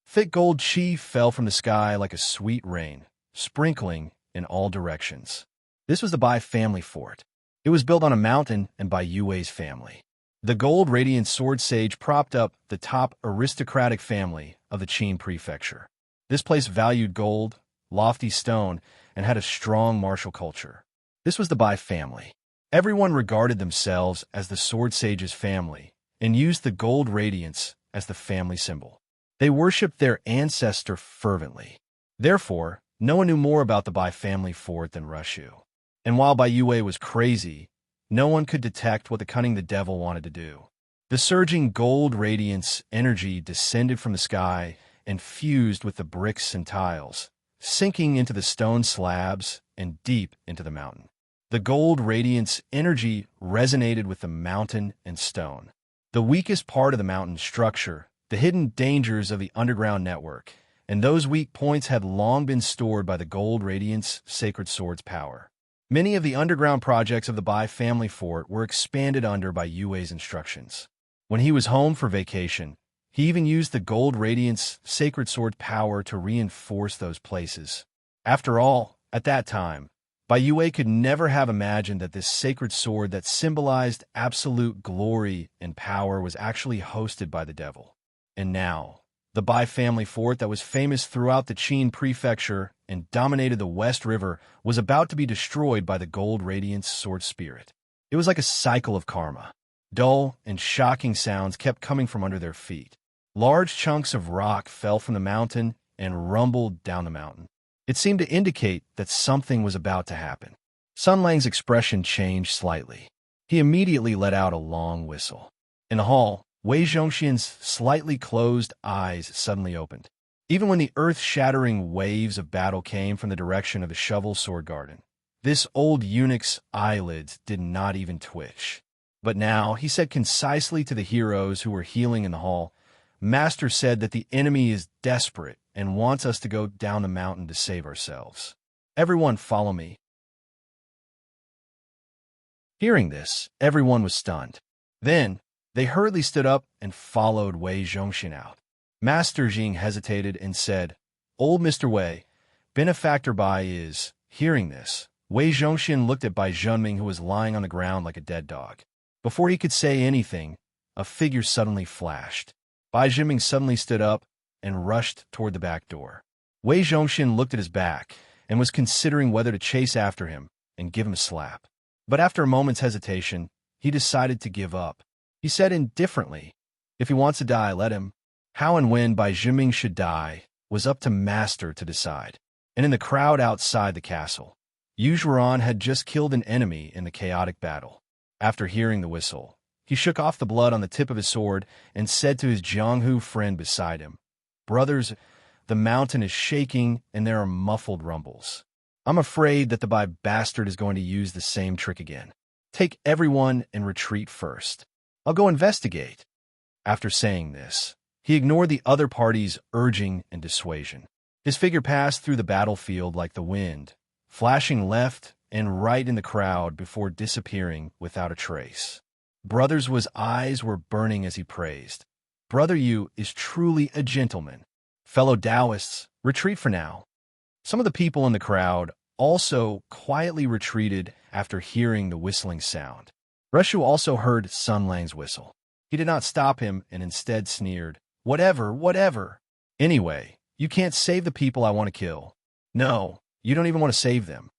Thick gold chi fell from the sky like a sweet rain, sprinkling in all directions. This was the Bai family fort. It was built on a mountain and by Yue's family. The gold radiant sword sage propped up the top aristocratic family of the Qin prefecture. This place valued gold, lofty stone, and had a strong martial culture. This was the Bai family. Everyone regarded themselves as the sword sage's family and used the gold radiance as the family symbol. They worshipped their ancestor fervently. Therefore, no one knew more about the Bai family fort than Rushu. And while Bai Yue was crazy, no one could detect what the cunning the devil wanted to do. The surging gold radiance energy descended from the sky and fused with the bricks and tiles, sinking into the stone slabs and deep into the mountain. The gold radiance energy resonated with the mountain and stone. The weakest part of the mountain structure, the hidden dangers of the underground network, and those weak points had long been stored by the gold radiance sacred sword's power. Many of the underground projects of the Bai family fort were expanded under by Yue's instructions. When he was home for vacation, he even used the gold radiance sacred sword's power to reinforce those places. After all, at that time, Bai Yue could never have imagined that this sacred sword that symbolized absolute glory and power was actually hosted by the devil. And now, The Bai family fort that was famous throughout the Qin prefecture and dominated the West River was about to be destroyed by the Gold Radiance sword spirit. It was like a cycle of karma. Dull and shocking sounds kept coming from under their feet. Large chunks of rock fell from the mountain and rumbled down the mountain. It seemed to indicate that something was about to happen. Sun Lang's expression changed slightly. He immediately let out a long whistle. In the hall, Wei Zhongxian's slightly closed eyes suddenly opened. Even when the earth-shattering waves of battle came from the direction of the shovel sword garden, this old eunuch's eyelids did not even twitch. But now, he said concisely to the heroes who were healing in the hall, "Master said that the enemy is desperate and wants us to go down the mountain to save ourselves. Everyone follow me." Hearing this, everyone was stunned. Then, they hurriedly stood up and followed Wei Zhongxian out. Master Jing hesitated and said, "Old Mr. Wei, benefactor Bai is..." Hearing this, Wei Zhongxian looked at Bai Zhenming, who was lying on the ground like a dead dog. Before he could say anything, a figure suddenly flashed. Bai Zhenming suddenly stood up and rushed toward the back door. Wei Zhongxian looked at his back and was considering whether to chase after him and give him a slap. But after a moment's hesitation, he decided to give up. He said indifferently, "If he wants to die, let him." How and when Bai Zhenming should die was up to Master to decide. And in the crowd outside the castle, Yu Zhuan had just killed an enemy in the chaotic battle. After hearing the whistle, he shook off the blood on the tip of his sword and said to his Jianghu friend beside him, "Brothers, the mountain is shaking and there are muffled rumbles. I'm afraid that the Bai bastard is going to use the same trick again. Take everyone and retreat first. I'll go investigate." After saying this, he ignored the other party's urging and dissuasion. His figure passed through the battlefield like the wind, flashing left and right in the crowd before disappearing without a trace. Brothers' eyes were burning as he praised. "Brother Yu is truly a gentleman. Fellow Taoists, retreat for now." Some of the people in the crowd also quietly retreated after hearing the whistling sound. Rushu also heard Sun Lang's whistle. He did not stop him and instead sneered, "Whatever, whatever. Anyway, you can't save the people I want to kill. No, you don't even want to save them."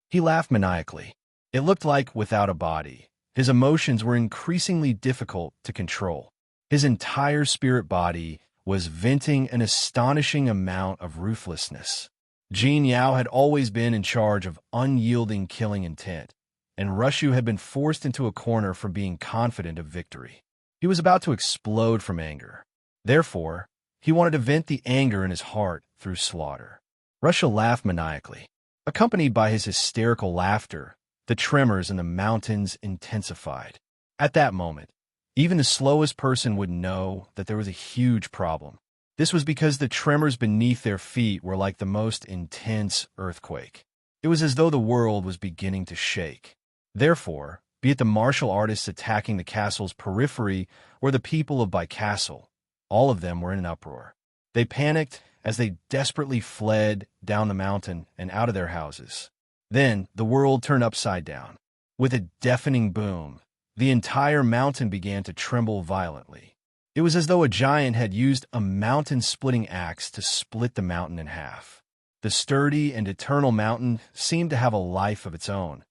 He laughed maniacally. It looked like, without a body, his emotions were increasingly difficult to control. His entire spirit body was venting an astonishing amount of ruthlessness. Jin Yao had always been in charge of unyielding killing intent, and Rushu had been forced into a corner from being confident of victory. He was about to explode from anger. Therefore, he wanted to vent the anger in his heart through slaughter. Rushu laughed maniacally. Accompanied by his hysterical laughter, the tremors in the mountains intensified. At that moment, even the slowest person would know that there was a huge problem. This was because the tremors beneath their feet were like the most intense earthquake. It was as though the world was beginning to shake. Therefore, be it the martial artists attacking the castle's periphery or the people of Bai Castle, all of them were in an uproar. They panicked as they desperately fled down the mountain and out of their houses. Then the world turned upside down. With a deafening boom, the entire mountain began to tremble violently. It was as though a giant had used a mountain-splitting axe to split the mountain in half. The sturdy and eternal mountain seemed to have a life of its own,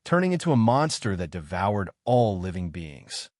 turning into a monster that devoured all living beings.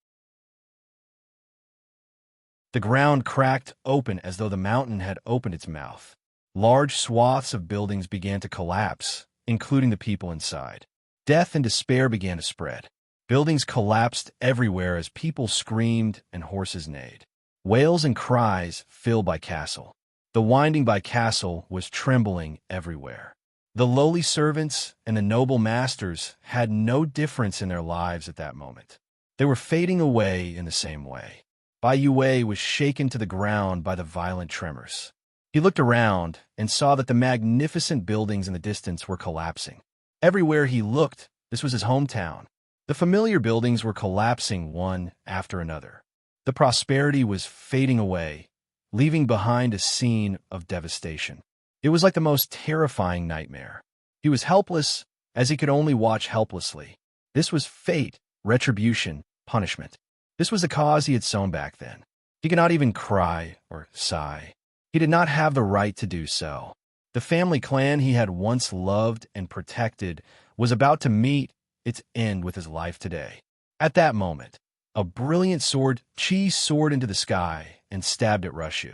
The ground cracked open as though the mountain had opened its mouth. Large swaths of buildings began to collapse, including the people inside. Death and despair began to spread. Buildings collapsed everywhere as people screamed and horses neighed. Wails and cries filled Bai Castle. The winding Bai Castle was trembling everywhere. The lowly servants and the noble masters had no difference in their lives at that moment. They were fading away in the same way. Bai Yue was shaken to the ground by the violent tremors. He looked around and saw that the magnificent buildings in the distance were collapsing. Everywhere he looked, this was his hometown. The familiar buildings were collapsing one after another. The prosperity was fading away, leaving behind a scene of devastation. It was like the most terrifying nightmare. He was helpless, as he could only watch helplessly. This was fate, retribution, punishment. This was the cause he had sown back then. He could not even cry or sigh. He did not have the right to do so. The family clan he had once loved and protected was about to meet its end with his life today. At that moment, a brilliant sword soared into the sky and stabbed at Rushu.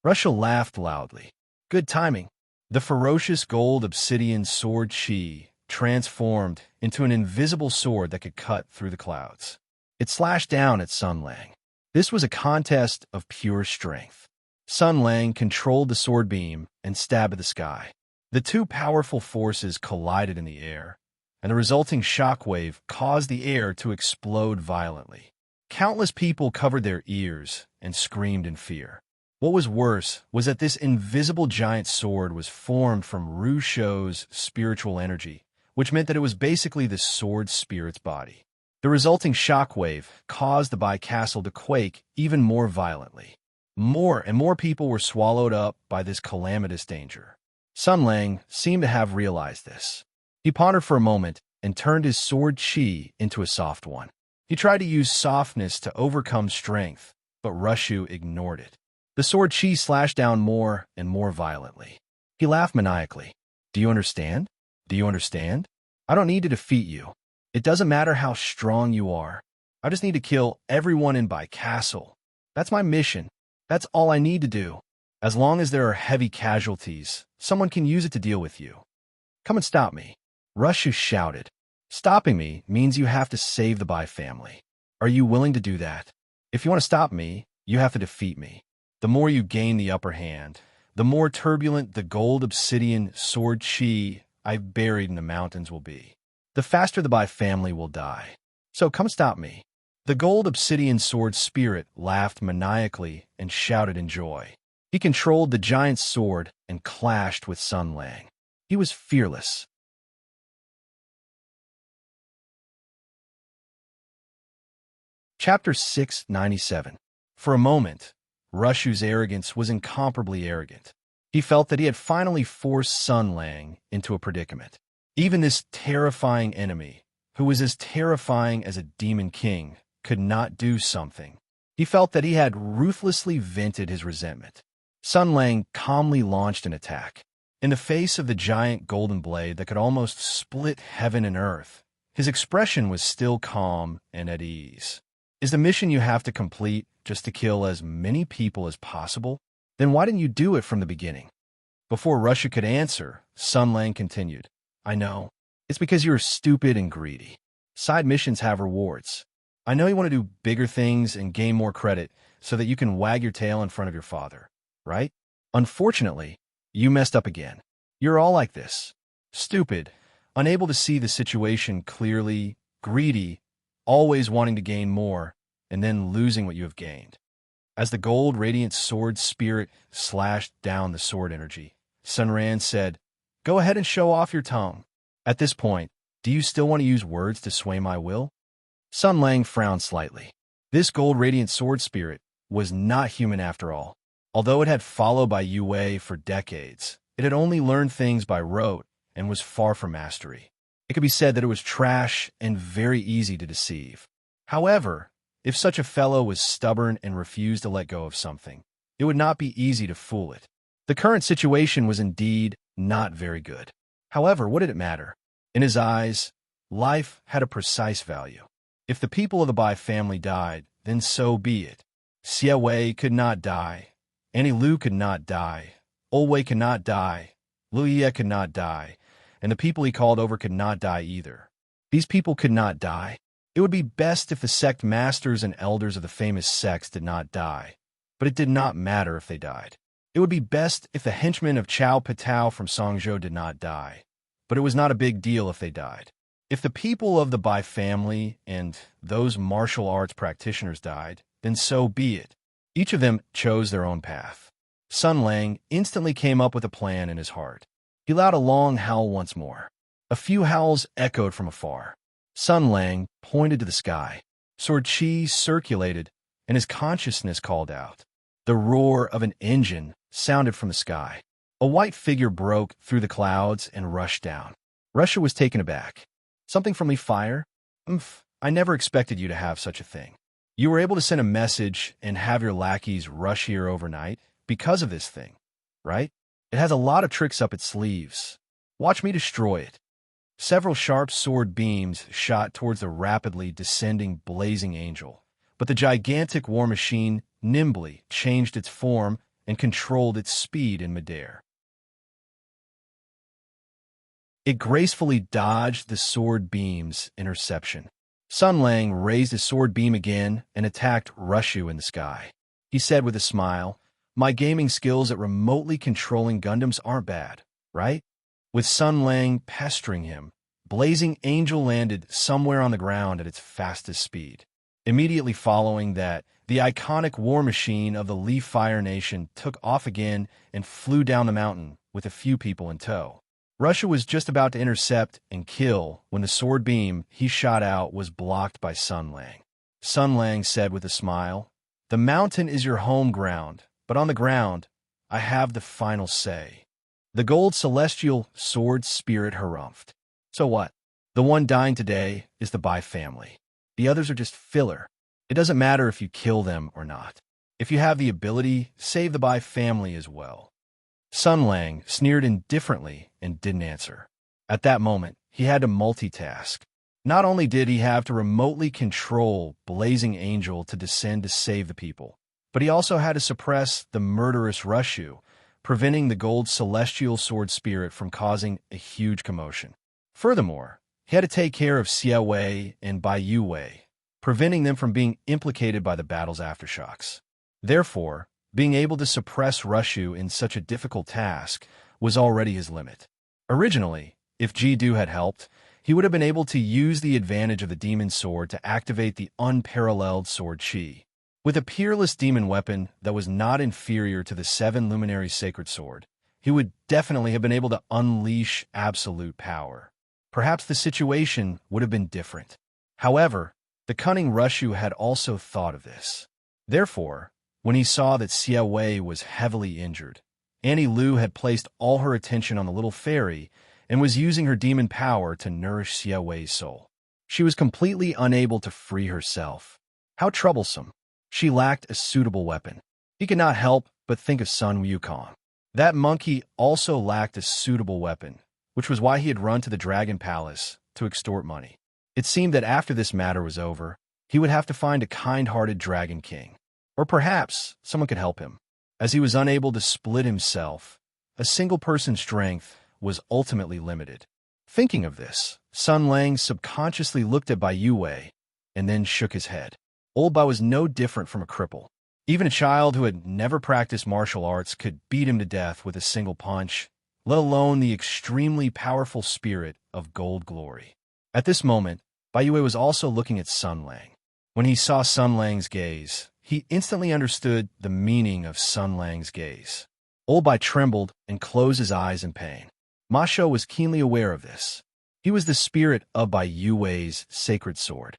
Rushu laughed loudly. Good timing. The ferocious gold obsidian sword transformed into an invisible sword that could cut through the clouds. It slashed down at Sun Lang. This was a contest of pure strength. Sun Lang controlled the sword beam and stabbed at the sky. The two powerful forces collided in the air, and the resulting shockwave caused the air to explode violently. Countless people covered their ears and screamed in fear. What was worse was that this invisible giant sword was formed from Rushu's spiritual energy, which meant that it was basically the sword spirit's body. The resulting shockwave caused the Bai castle to quake even more violently. More and more people were swallowed up by this calamitous danger. Sun Lang seemed to have realized this. He pondered for a moment and turned his sword into a soft one. He tried to use softness to overcome strength, but Rushu ignored it. The sword slashed down more and more violently. He laughed maniacally. Do you understand? Do you understand? I don't need to defeat you. It doesn't matter how strong you are. I just need to kill everyone in Bai Castle. That's my mission. That's all I need to do. As long as there are heavy casualties, someone can use it to deal with you. Come and stop me. Rushu shouted. Stopping me means you have to save the Bai family. Are you willing to do that? If you want to stop me, you have to defeat me. The more you gain the upper hand, the more turbulent the gold obsidian sword I've buried in the mountains will be. The faster the Bai family will die. So come stop me. The gold obsidian sword spirit laughed maniacally and shouted in joy. He controlled the giant sword and clashed with Sun Lang. He was fearless. Chapter 697. For a moment, Rushu's arrogance was incomparably arrogant. He felt that he had finally forced Sun Lang into a predicament. Even this terrifying enemy, who was as terrifying as a demon king, could not do something. He felt that he had ruthlessly vented his resentment. Sun Lang calmly launched an attack. In the face of the giant golden blade that could almost split heaven and earth, his expression was still calm and at ease. Is the mission you have to complete just to kill as many people as possible? Then why didn't you do it from the beginning? Before Rushu could answer, Sun Lang continued. I know. It's because you're stupid and greedy. Side missions have rewards. I know you want to do bigger things and gain more credit so that you can wag your tail in front of your father, right? Unfortunately, you messed up again. You're all like this. Stupid, unable to see the situation clearly, greedy, always wanting to gain more, and then losing what you have gained. As the gold radiant sword spirit slashed down the sword energy, Sun Ran said, Go ahead and show off your tongue. At this point, do you still want to use words to sway my will? Sun Lang frowned slightly. This gold radiant sword spirit was not human after all. Although it had followed by Yue for decades, it had only learned things by rote and was far from mastery. It could be said that it was trash and very easy to deceive. However, if such a fellow was stubborn and refused to let go of something, it would not be easy to fool it. The current situation was indeed not very good. However, what did it matter? In his eyes, life had a precise value. If the people of the Bai family died, then so be it. Xie Wei could not die. Annie Lu could not die. Olwei could not die. Lu Ye could not die. And the people he called over could not die either. These people could not die. It would be best if the sect masters and elders of the famous sects did not die, but it did not matter if they died. It would be best if the henchmen of Chao Patao from Songzhou did not die, but it was not a big deal if they died. If the people of the Bai family and those martial arts practitioners died, then so be it. Each of them chose their own path. Sun Lang instantly came up with a plan in his heart. He let out a long howl once more. A few howls echoed from afar. Sun Lang pointed to the sky. Sword circulated, and his consciousness called out. The roar of an engine sounded from the sky. A white figure broke through the clouds and rushed down. Rushu was taken aback. Something from the fire? I never expected you to have such a thing. You were able to send a message and have your lackeys rush here overnight because of this thing, right? It has a lot of tricks up its sleeves. Watch me destroy it. Several sharp sword beams shot towards the rapidly descending blazing angel, but the gigantic war machine nimbly changed its form and controlled its speed in midair. It gracefully dodged the sword beam's interception. Sun Lang raised his sword beam again and attacked Rushu in the sky. He said with a smile, "My gaming skills at remotely controlling Gundams aren't bad, right?" With Sun Lang pestering him, Blazing Angel landed somewhere on the ground at its fastest speed. Immediately following that, the iconic war machine of the Leaf Fire Nation took off again and flew down the mountain with a few people in tow. Russia was just about to intercept and kill when the sword beam he shot out was blocked by Sun Lang. Sun Lang said with a smile, "The mountain is your home ground, but on the ground, I have the final say." The gold celestial sword spirit harumphed. "So what? The one dying today is the Bai family. The others are just filler. It doesn't matter if you kill them or not. If you have the ability, save the Bai family as well." Sun Lang sneered indifferently and didn't answer. At that moment, he had to multitask. Not only did he have to remotely control Blazing Angel to descend to save the people, but he also had to suppress the murderous Rushu, preventing the gold celestial sword spirit from causing a huge commotion. Furthermore, he had to take care of Xia Wei and Bai Yu Wei, preventing them from being implicated by the battle's aftershocks. Therefore, being able to suppress Rushu in such a difficult task was already his limit. Originally, if Ji-Du had helped, he would have been able to use the advantage of the demon sword to activate the unparalleled sword Qi. With a peerless demon weapon that was not inferior to the Seven Luminary Sacred Sword, he would definitely have been able to unleash absolute power. Perhaps the situation would have been different. However, the cunning Rushu had also thought of this. Therefore, when he saw that Xia Wei was heavily injured, Annie Lu had placed all her attention on the little fairy and was using her demon power to nourish Xia Wei's soul. She was completely unable to free herself. How troublesome. She lacked a suitable weapon. He could not help but think of Sun Wukong. That monkey also lacked a suitable weapon, which was why he had run to the Dragon Palace to extort money. It seemed that after this matter was over, he would have to find a kind-hearted Dragon King. Or perhaps someone could help him. As he was unable to split himself, a single person's strength was ultimately limited. Thinking of this, Sun Lang subconsciously looked at Bai Yu Wei and then shook his head. Old Bai was no different from a cripple. Even a child who had never practiced martial arts could beat him to death with a single punch, let alone the extremely powerful spirit of Gold Glory. At this moment, Bai Yu Wei was also looking at Sun Lang. When he saw Sun Lang's gaze, he instantly understood the meaning of Sun Lang's gaze. Old Bai trembled and closed his eyes in pain. Ma Shou was keenly aware of this. He was the spirit of Bai Yu Wei's sacred sword.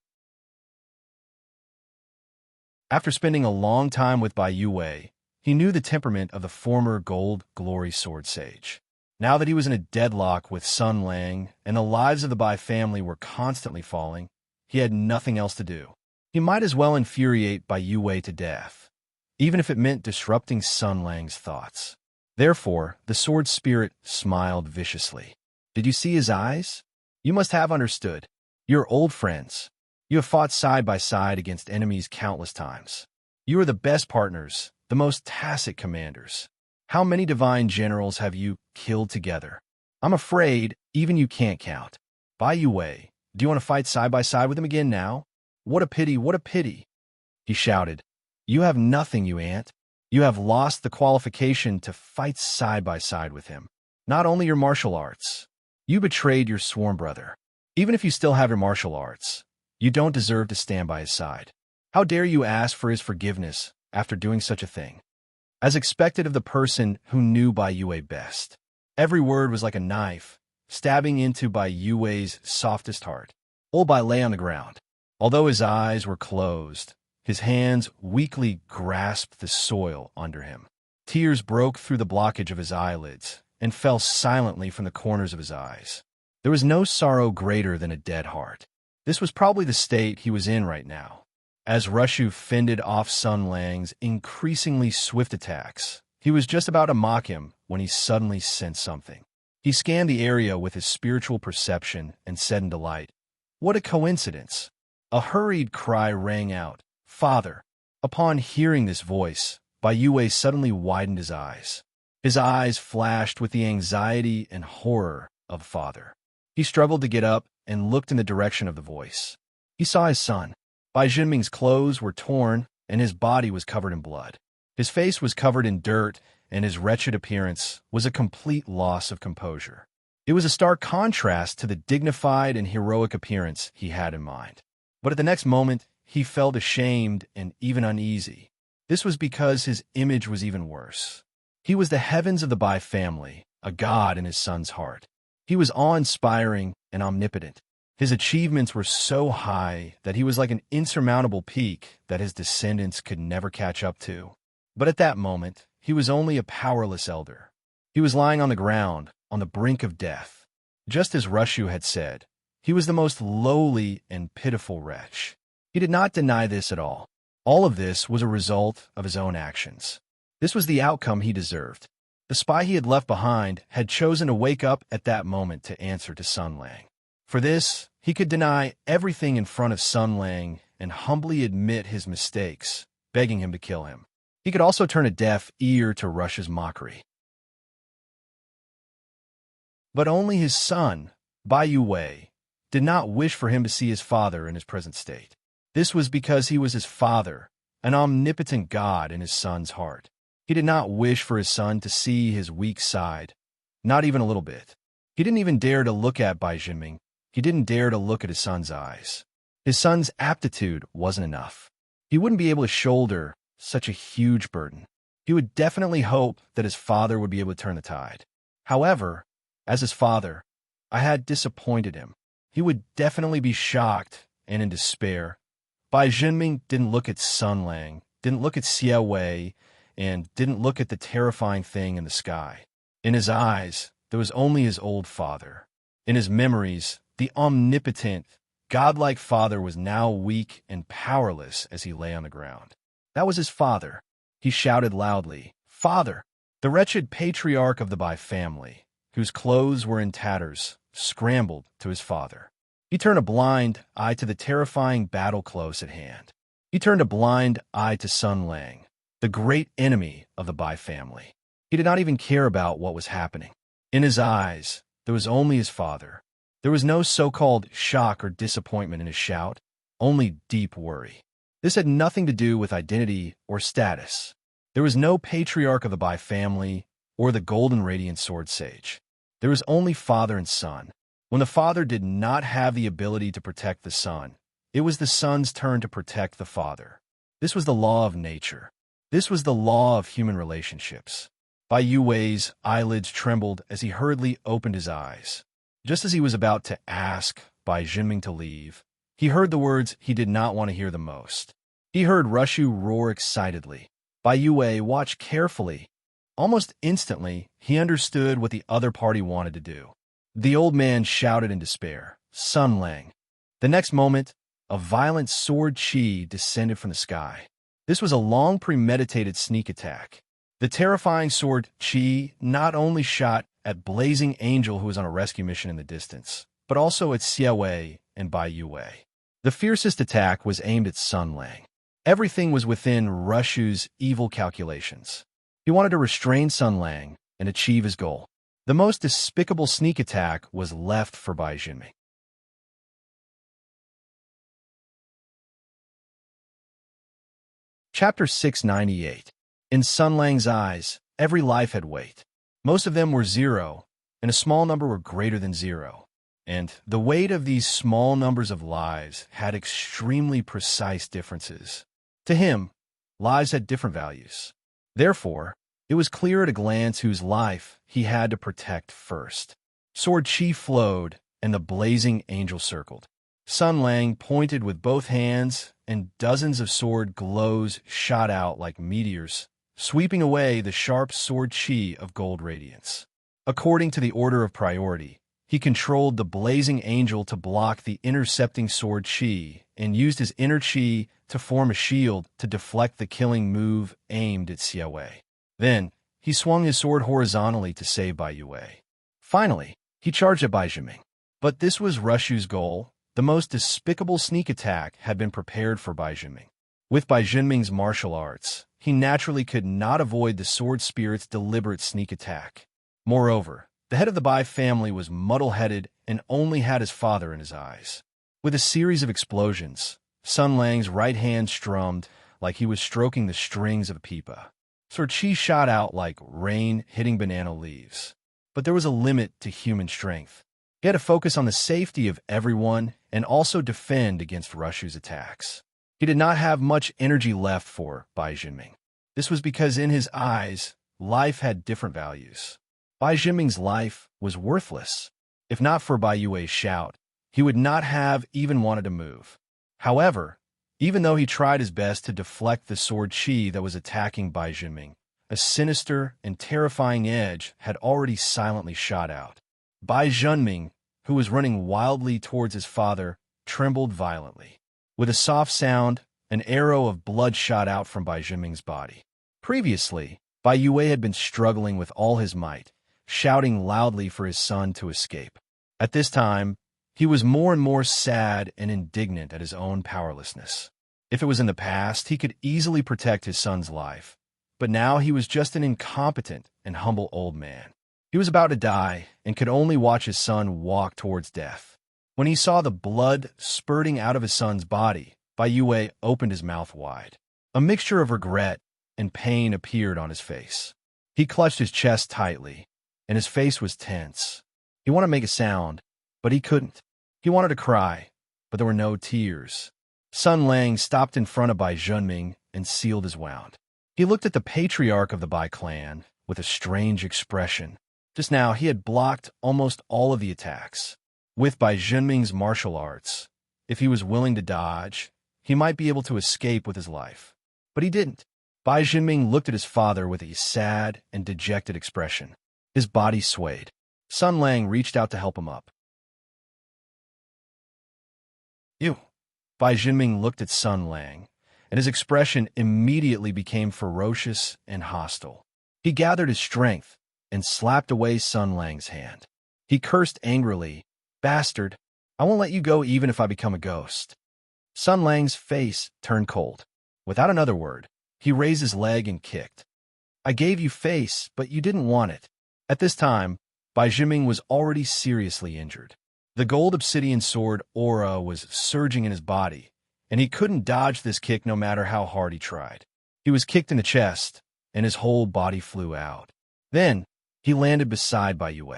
After spending a long time with Bai Yu Wei, he knew the temperament of the former Gold Glory Sword Sage. Now that he was in a deadlock with Sun Lang and the lives of the Bai family were constantly falling, he had nothing else to do. He might as well infuriate Bai Yu Wei to death, even if it meant disrupting Sun Lang's thoughts. Therefore, the sword spirit smiled viciously. Did you see his eyes? You must have understood. You're old friends. You have fought side by side against enemies countless times. You are the best partners, the most tacit commanders. How many divine generals have you killed together? I'm afraid even you can't count. Bai Yu Wei, do you want to fight side by side with him again now? What a pity, what a pity. He shouted. You have nothing, you ant. You have lost the qualification to fight side by side with him. Not only your martial arts. You betrayed your sworn brother. Even if you still have your martial arts, you don't deserve to stand by his side. How dare you ask for his forgiveness after doing such a thing? As expected of the person who knew Bai Yu Wei best. Every word was like a knife, stabbing into Bai Yu Wei's softest heart. Old Bai lay on the ground. Although his eyes were closed, his hands weakly grasped the soil under him. Tears broke through the blockage of his eyelids and fell silently from the corners of his eyes. There was no sorrow greater than a dead heart. This was probably the state he was in right now. As Rushu fended off Sun Lang's increasingly swift attacks, he was just about to mock him when he suddenly sensed something. He scanned the area with his spiritual perception and said in delight, "What a coincidence!" A hurried cry rang out, "Father!" Upon hearing this voice, Bai Yue suddenly widened his eyes. His eyes flashed with the anxiety and horror of a father. He struggled to get up and looked in the direction of the voice. He saw his son. Bai Jinming's clothes were torn and his body was covered in blood. His face was covered in dirt and his wretched appearance was a complete loss of composure. It was a stark contrast to the dignified and heroic appearance he had in mind. But at the next moment, he felt ashamed and even uneasy. This was because his image was even worse. He was the heavens of the Bai family, a god in his son's heart. He was awe-inspiring and omnipotent. His achievements were so high that he was like an insurmountable peak that his descendants could never catch up to. But at that moment, he was only a powerless elder. He was lying on the ground, on the brink of death. Just as Rushu had said, he was the most lowly and pitiful wretch. He did not deny this at all. All of this was a result of his own actions. This was the outcome he deserved. The spy he had left behind had chosen to wake up at that moment to answer to Sun Lang. For this, he could deny everything in front of Sun Lang and humbly admit his mistakes, begging him to kill him. He could also turn a deaf ear to Rush's mockery. But only his son, Bai Yue, did not wish for him to see his father in his present state. This was because he was his father, an omnipotent god in his son's heart. He did not wish for his son to see his weak side, not even a little bit. He didn't even dare to look at Bai Jinming. He didn't dare to look at his son's eyes. His son's aptitude wasn't enough. He wouldn't be able to shoulder such a huge burden. He would definitely hope that his father would be able to turn the tide. However, as his father, I had disappointed him. He would definitely be shocked and in despair. Bai Jinming didn't look at Sun Lang, didn't look at Xie Wei, and didn't look at the terrifying thing in the sky. In his eyes, there was only his old father. In his memories, the omnipotent, godlike father was now weak and powerless as he lay on the ground. That was his father. He shouted loudly, "Father!" The wretched patriarch of the Bai family, whose clothes were in tatters, scrambled to his father. He turned a blind eye to the terrifying battle close at hand. He turned a blind eye to Sun Lang, the great enemy of the Bai family. He did not even care about what was happening. In his eyes, there was only his father. There was no so-called shock or disappointment in his shout, only deep worry. This had nothing to do with identity or status. There was no patriarch of the Bai family or the golden radiant sword sage. There was only father and son. When the father did not have the ability to protect the son, it was the son's turn to protect the father. This was the law of nature. This was the law of human relationships. Bai Yue's eyelids trembled as he hurriedly opened his eyes. Just as he was about to ask Bai Jinming to leave, he heard the words he did not want to hear the most. He heard Rushu roar excitedly. Bai Yue watched carefully. Almost instantly, he understood what the other party wanted to do. The old man shouted in despair, "Sun Lang!" The next moment, a violent sword chi descended from the sky. This was a long premeditated sneak attack. The terrifying sword chi not only shot at Blazing Angel, who was on a rescue mission in the distance, but also at Xie Wei and Bai Yue. The fiercest attack was aimed at Sun Lang. Everything was within Rushu's evil calculations. He wanted to restrain Sun Lang and achieve his goal. The most despicable sneak attack was left for Bai Jinming. Chapter 698. In Sun Lang's eyes, every life had weight. Most of them were zero, and a small number were greater than zero. And the weight of these small numbers of lives had extremely precise differences. To him, lives had different values. Therefore, it was clear at a glance whose life he had to protect first. Sword chi flowed, and the Blazing Angel circled. Sun Lang pointed with both hands, and dozens of sword glows shot out like meteors, sweeping away the sharp sword chi of gold radiance. According to the order of priority, he controlled the Blazing Angel to block the intercepting sword chi and used his inner chi to form a shield to deflect the killing move aimed at Xiaowei. Then, he swung his sword horizontally to save Bai Yue. Finally, he charged at Bai Zhenming. But this was Rushu's goal. The most despicable sneak attack had been prepared for Bai Zhenming. With Bai Zhenming's martial arts, he naturally could not avoid the sword spirit's deliberate sneak attack. Moreover, the head of the Bai family was muddle-headed and only had his father in his eyes. With a series of explosions, Sun Lang's right hand strummed like he was stroking the strings of a pipa. Sword chi shot out like rain hitting banana leaves. But there was a limit to human strength. He had to focus on the safety of everyone and also defend against Rushu's attacks. He did not have much energy left for Bai Zhenming. This was because in his eyes, life had different values. Bai Zhenming's life was worthless. If not for Bai Yue's shout, he would not have even wanted to move. However, even though he tried his best to deflect the sword chi that was attacking Bai Zhenming, a sinister and terrifying edge had already silently shot out. Bai Zhenming, who was running wildly towards his father, trembled violently. With a soft sound, an arrow of blood shot out from Bai Zhenming's body. Previously, Bai Yue had been struggling with all his might, shouting loudly for his son to escape. At this time, he was more and more sad and indignant at his own powerlessness. If it was in the past, he could easily protect his son's life, but now he was just an incompetent and humble old man. He was about to die and could only watch his son walk towards death. When he saw the blood spurting out of his son's body, Bai Yue opened his mouth wide. A mixture of regret and pain appeared on his face. He clutched his chest tightly, and his face was tense. He wanted to make a sound, but he couldn't. He wanted to cry, but there were no tears. Sun Lang stopped in front of Bai Zhenming and sealed his wound. He looked at the patriarch of the Bai clan with a strange expression. Just now, he had blocked almost all of the attacks. With Bai Zhenming's martial arts, if he was willing to dodge, he might be able to escape with his life. But he didn't. Bai Zhenming looked at his father with a sad and dejected expression. His body swayed. Sun Lang reached out to help him up. "You." Bai Zhenming looked at Sun Lang, and his expression immediately became ferocious and hostile. He gathered his strength and slapped away Sun Lang's hand. He cursed angrily, "Bastard, I won't let you go even if I become a ghost." Sun Lang's face turned cold. Without another word, he raised his leg and kicked. "I gave you face, but you didn't want it." At this time, Bai Zhenming was already seriously injured. The gold obsidian sword aura was surging in his body, and he couldn't dodge this kick no matter how hard he tried. He was kicked in the chest, and his whole body flew out. Then, he landed beside Bai Yue.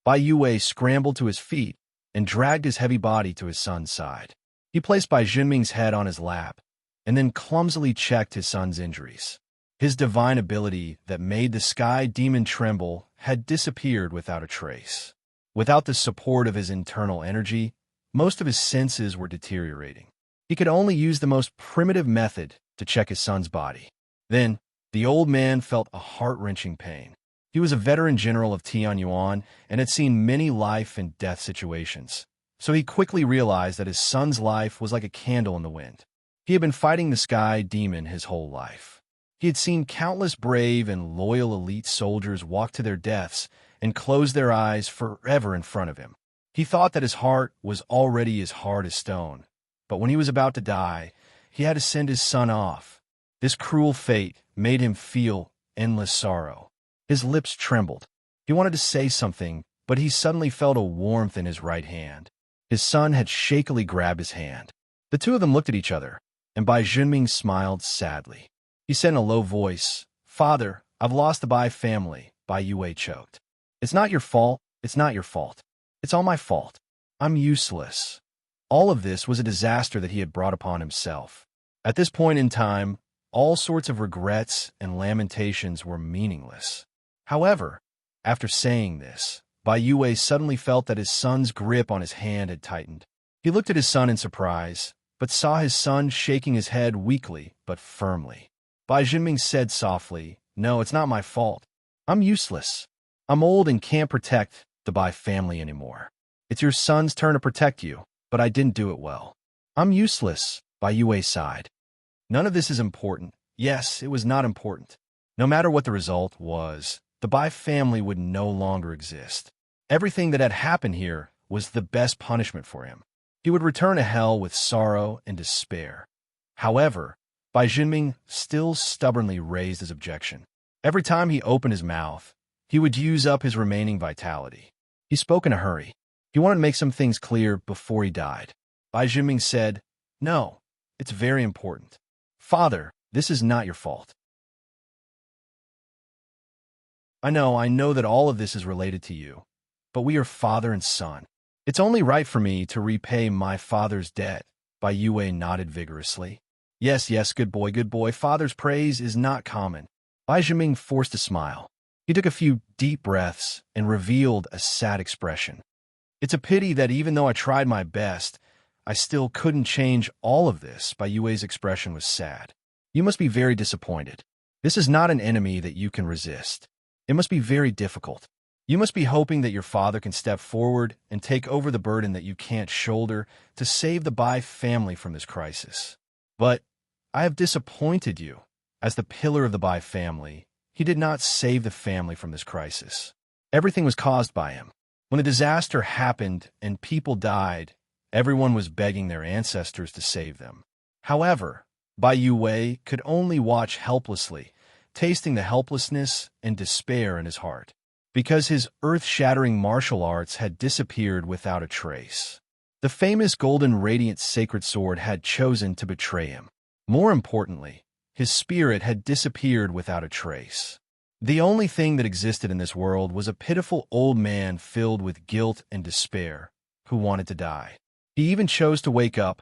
Bai Yue scrambled to his feet and dragged his heavy body to his son's side. He placed Bai Zhenming's head on his lap, and then clumsily checked his son's injuries. His divine ability that made the sky demon tremble had disappeared without a trace. Without the support of his internal energy, most of his senses were deteriorating. He could only use the most primitive method to check his son's body. Then, the old man felt a heart-wrenching pain. He was a veteran general of Tianyuan and had seen many life and death situations, so he quickly realized that his son's life was like a candle in the wind. He had been fighting the sky demon his whole life. He had seen countless brave and loyal elite soldiers walk to their deaths and close their eyes forever in front of him. He thought that his heart was already as hard as stone, but when he was about to die, he had to send his son off. This cruel fate made him feel endless sorrow. His lips trembled. He wanted to say something, but he suddenly felt a warmth in his right hand. His son had shakily grabbed his hand. The two of them looked at each other, and Bai Zhenming smiled sadly. He said in a low voice, "Father, I've lost the Bai family." Bai Yue choked. "It's not your fault. It's not your fault. It's all my fault. I'm useless." All of this was a disaster that he had brought upon himself. At this point in time, all sorts of regrets and lamentations were meaningless. However, after saying this, Bai Yue suddenly felt that his son's grip on his hand had tightened. He looked at his son in surprise, but saw his son shaking his head weakly but firmly. Bai Zhenming said softly, "No, it's not my fault. I'm useless. I'm old and can't protect the Bai family anymore. It's your son's turn to protect you, but I didn't do it well." I'm useless, Bai Yue sighed. None of this is important. Yes, it was not important. No matter what the result was, the Bai family would no longer exist. Everything that had happened here was the best punishment for him. He would return to hell with sorrow and despair. However, Bai Junming still stubbornly raised his objection. Every time he opened his mouth, he would use up his remaining vitality. He spoke in a hurry. He wanted to make some things clear before he died. Bai Junming said, "No, it's very important. Father, this is not your fault. I know that all of this is related to you, but we are father and son. It's only right for me to repay my father's debt." Bai Yue nodded vigorously. Yes, yes, good boy, father's praise is not common. Bai Junming forced a smile. He took a few deep breaths and revealed a sad expression. It's a pity that even though I tried my best, I still couldn't change all of this. Bai Yue's expression was sad. You must be very disappointed. This is not an enemy that you can resist. It must be very difficult. You must be hoping that your father can step forward and take over the burden that you can't shoulder to save the Bai family from this crisis. But I have disappointed you. As the pillar of the Bai family, he did not save the family from this crisis. Everything was caused by him. When the disaster happened and people died, everyone was begging their ancestors to save them. However, Bai Yue could only watch helplessly, tasting the helplessness and despair in his heart, because his earth-shattering martial arts had disappeared without a trace. The famous golden radiant sacred sword had chosen to betray him. More importantly, his spirit had disappeared without a trace. The only thing that existed in this world was a pitiful old man filled with guilt and despair, who wanted to die. He even chose to wake up,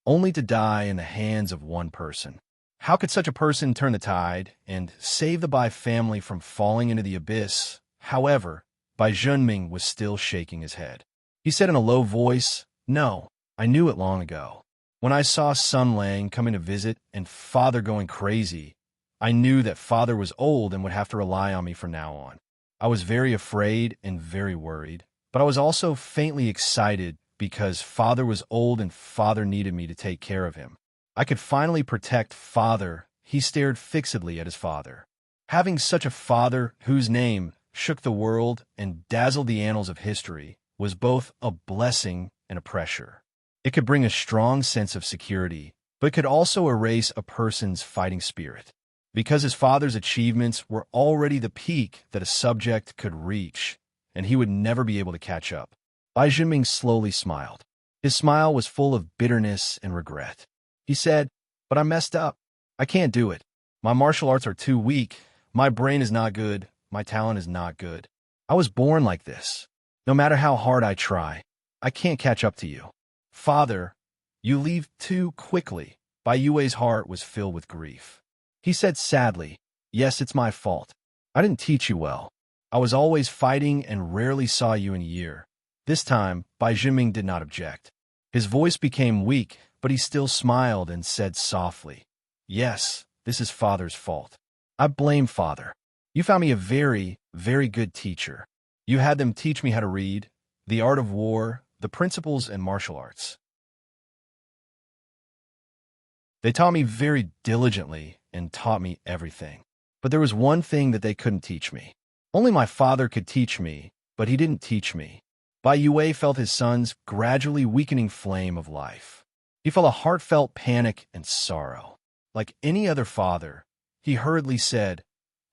only to die in the hands of one person. How could such a person turn the tide and save the Bai family from falling into the abyss? However, Bai Junming was still shaking his head. He said in a low voice, "No, I knew it long ago. When I saw Sun Lang coming to visit and Father going crazy, I knew that Father was old and would have to rely on me from now on. I was very afraid and very worried, but I was also faintly excited because Father was old and Father needed me to take care of him. I could finally protect Father." He stared fixedly at his father. Having such a father whose name shook the world and dazzled the annals of history was both a blessing and a pressure. It could bring a strong sense of security, but could also erase a person's fighting spirit. Because his father's achievements were already the peak that a subject could reach, and he would never be able to catch up. Bai Junming slowly smiled. His smile was full of bitterness and regret. He said, "But I messed up. I can't do it. My martial arts are too weak. My brain is not good. My talent is not good. I was born like this. No matter how hard I try, I can't catch up to you. Father, you leave too quickly." Bai Yue's heart was filled with grief. He said sadly, "Yes, it's my fault. I didn't teach you well. I was always fighting and rarely saw you in a year." This time, Bai Junming did not object. His voice became weak, but he still smiled and said softly, "Yes, this is Father's fault. I blame Father. You found me a very, very good teacher. You had them teach me how to read, the art of war, the principles and martial arts. They taught me very diligently and taught me everything. But there was one thing that they couldn't teach me. Only my father could teach me, but he didn't teach me." Bai Yue felt his son's gradually weakening flame of life. He felt a heartfelt panic and sorrow. Like any other father, he hurriedly said,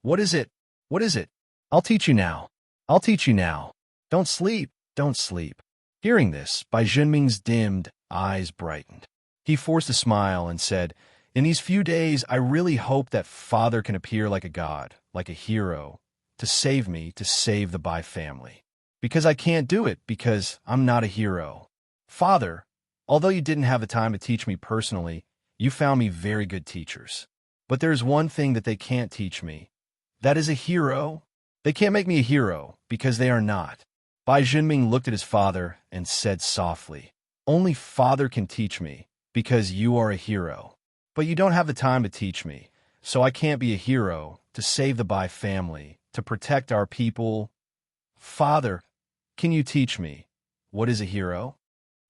"What is it? What is it? I'll teach you now. I'll teach you now. Don't sleep, don't sleep." Hearing this, Bai Junming's dimmed eyes brightened. He forced a smile and said, "In these few days, I really hope that Father can appear like a god, like a hero, to save me, to save the Bai family. Because I can't do it, because I'm not a hero. Father, although you didn't have the time to teach me personally, you found me very good teachers. But there's one thing that they can't teach me. That is a hero. They can't make me a hero, because they are not." Bai Junming looked at his father and said softly, "Only Father can teach me, because you are a hero. But you don't have the time to teach me, so I can't be a hero to save the Bai family, to protect our people. Father, can you teach me? What is a hero?"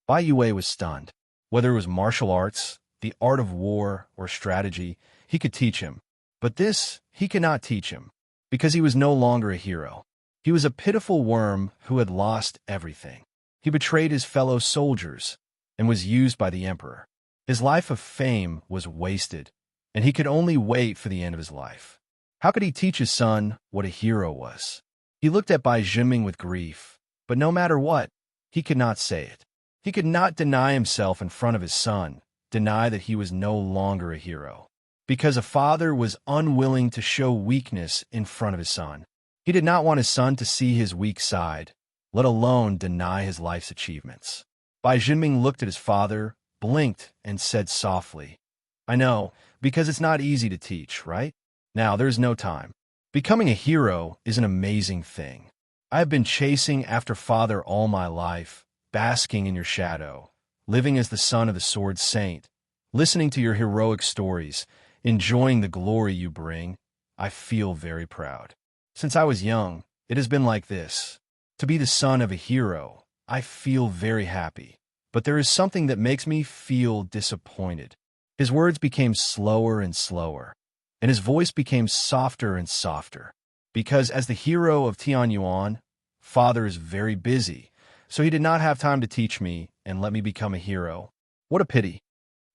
Bai Yue was stunned. Whether it was martial arts, the art of war, or strategy, he could teach him. But this he could not teach him, because he was no longer a hero. He was a pitiful worm who had lost everything. He betrayed his fellow soldiers and was used by the emperor. His life of fame was wasted, and he could only wait for the end of his life. How could he teach his son what a hero was? He looked at Bai Junming with grief, but no matter what, he could not say it. He could not deny himself in front of his son, deny that he was no longer a hero, because a father was unwilling to show weakness in front of his son. He did not want his son to see his weak side, let alone deny his life's achievements. Bai Junming looked at his father, blinked, and said softly, "I know, because it's not easy to teach, right? Now, there's no time. Becoming a hero is an amazing thing. I have been chasing after Father all my life, basking in your shadow, living as the son of the Sword Saint, listening to your heroic stories, enjoying the glory you bring. I feel very proud. Since I was young, it has been like this. To be the son of a hero, I feel very happy. But there is something that makes me feel disappointed." His words became slower and slower, and his voice became softer and softer. Because as the hero of Tianyuan, Father is very busy, so he did not have time to teach me and let me become a hero. What a pity.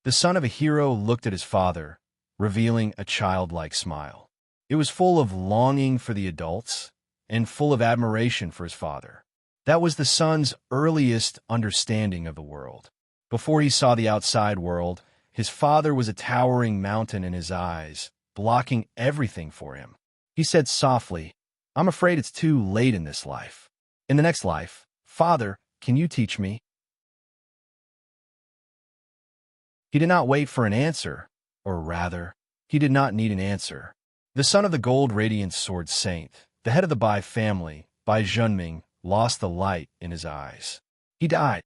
The son of a hero looked at his father, revealing a childlike smile. It was full of longing for the adults and full of admiration for his father. That was the son's earliest understanding of the world. Before he saw the outside world, his father was a towering mountain in his eyes, blocking everything for him. He said softly, "I'm afraid it's too late in this life. In the next life, Father, can you teach me?" He did not wait for an answer, or rather, he did not need an answer. The son of the gold-radiant Sword Saint, the head of the Bai family, Bai Junming, lost the light in his eyes. He died.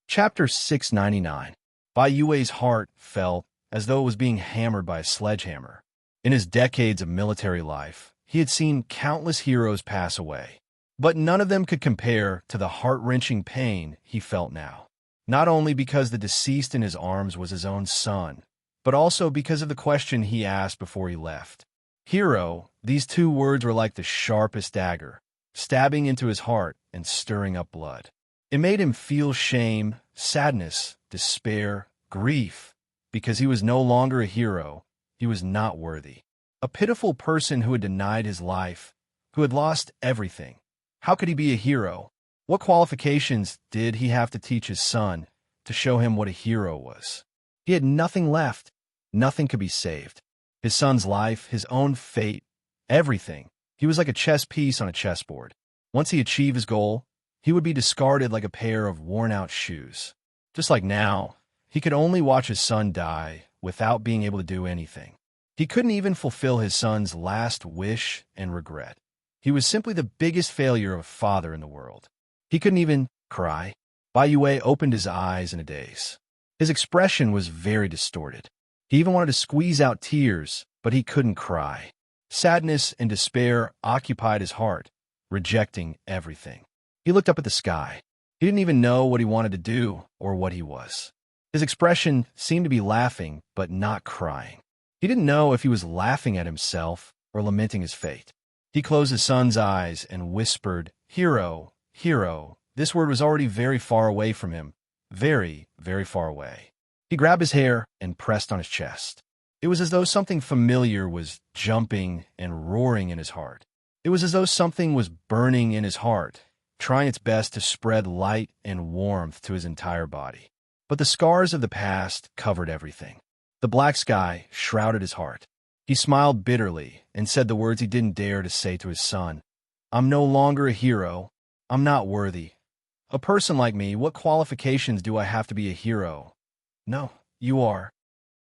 Chapter 699. Bai Yue's heart felt as though it was being hammered by a sledgehammer. In his decades of military life, he had seen countless heroes pass away, but none of them could compare to the heart-wrenching pain he felt now. Not only because the deceased in his arms was his own son, but also because of the question he asked before he left. Hero, these two words were like the sharpest dagger, stabbing into his heart and stirring up blood. It made him feel shame, sadness, despair, grief, because he was no longer a hero. He was not worthy. A pitiful person who had denied his life, who had lost everything. How could he be a hero? What qualifications did he have to teach his son to show him what a hero was? He had nothing left. Nothing could be saved. His son's life, his own fate, everything. He was like a chess piece on a chessboard. Once he achieved his goal, he would be discarded like a pair of worn-out shoes. Just like now, he could only watch his son die without being able to do anything. He couldn't even fulfill his son's last wish and regret. He was simply the biggest failure of a father in the world. He couldn't even cry. Bai Yue opened his eyes in a daze. His expression was very distorted. He even wanted to squeeze out tears, but he couldn't cry. Sadness and despair occupied his heart, rejecting everything. He looked up at the sky. He didn't even know what he wanted to do or what he was. His expression seemed to be laughing, but not crying. He didn't know if he was laughing at himself or lamenting his fate. He closed his son's eyes and whispered, "Hero, hero." This word was already very far away from him. Very, very far away. He grabbed his hair and pressed on his chest. It was as though something familiar was jumping and roaring in his heart. It was as though something was burning in his heart, trying its best to spread light and warmth to his entire body. But the scars of the past covered everything. The black sky shrouded his heart. He smiled bitterly and said the words he didn't dare to say to his son. "I'm no longer a hero. I'm not worthy. A person like me, what qualifications do I have to be a hero?" "No, you are."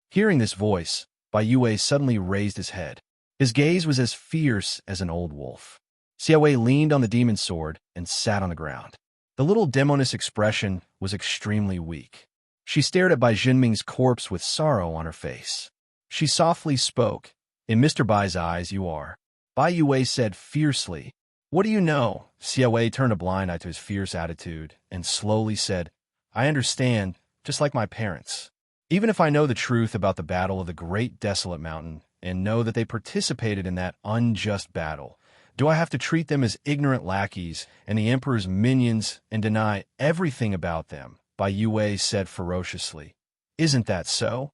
Hearing this voice, Bai Yue suddenly raised his head. His gaze was as fierce as an old wolf. Xiaowei leaned on the demon sword and sat on the ground. The little demoness expression was extremely weak. She stared at Bai Junming's corpse with sorrow on her face. She softly spoke, "In Mr. Bai's eyes, you are." Bai Yue said fiercely, What do you know? Xiaowei turned a blind eye to his fierce attitude and slowly said, I understand, just like my parents. Even if I know the truth about the battle of the Great Desolate Mountain and know that they participated in that unjust battle, do I have to treat them as ignorant lackeys and the Emperor's minions and deny everything about them? Bai Yue said ferociously. Isn't that so?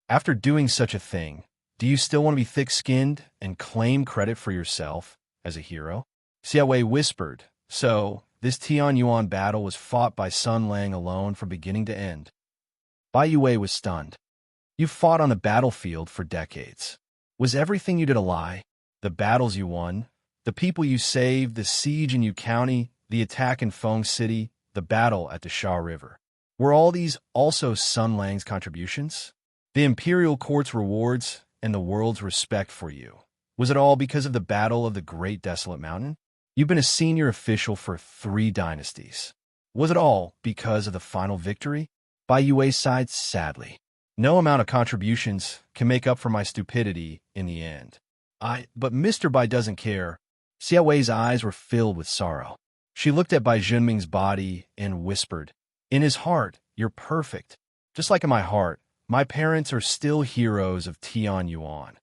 After doing such a thing, do you still want to be thick-skinned and claim credit for yourself as a hero? Xiaowei whispered, so this Tianyuan battle was fought by Sun Lang alone from beginning to end. Bai Yue was stunned. You fought on the battlefield for decades. Was everything you did a lie? The battles you won, the people you saved, the siege in Yu County, the attack in Feng City, the battle at the Sha River. Were all these also Sun Lang's contributions? The imperial court's rewards and the world's respect for you. Was it all because of the battle of the Great Desolate Mountain? You've been a senior official for 3 dynasties. Was it all because of the final victory? Bai Yue sighed sadly. No amount of contributions can make up for my stupidity in the end. But Mr. Bai doesn't care. Xiaowei's eyes were filled with sorrow. She looked at Bai Junming's body and whispered, in his heart, you're perfect. Just like in my heart, my parents are still heroes of Tianyuan.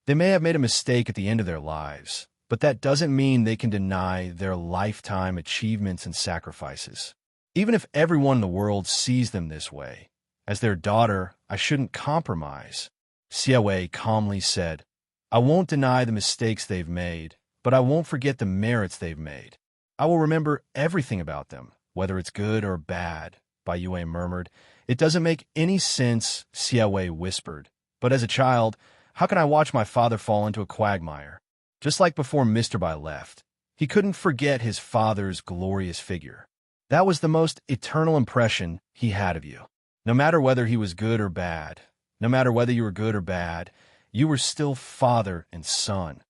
They may have made a mistake at the end of their lives, but that doesn't mean they can deny their lifetime achievements and sacrifices. Even if everyone in the world sees them this way, as their daughter, I shouldn't compromise. Xiaowei calmly said, I won't deny the mistakes they've made, but I won't forget the merits they've made. I will remember everything about them, whether it's good or bad, Bai Yue murmured. It doesn't make any sense, Xiaowei whispered. But as a child, how can I watch my father fall into a quagmire? Just like before Mr. Bai left, he couldn't forget his father's glorious figure. That was the most eternal impression he had of you. No matter whether he was good or bad, no matter whether you were good or bad, you were still father and son.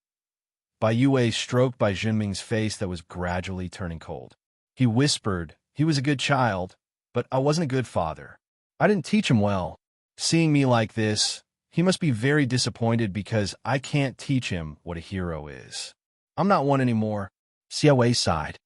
Bai Yue stroked Bai Junming's face that was gradually turning cold. He whispered, he was a good child, but I wasn't a good father. I didn't teach him well. Seeing me like this, he must be very disappointed because I can't teach him what a hero is. I'm not one anymore. Xiaowei sighed.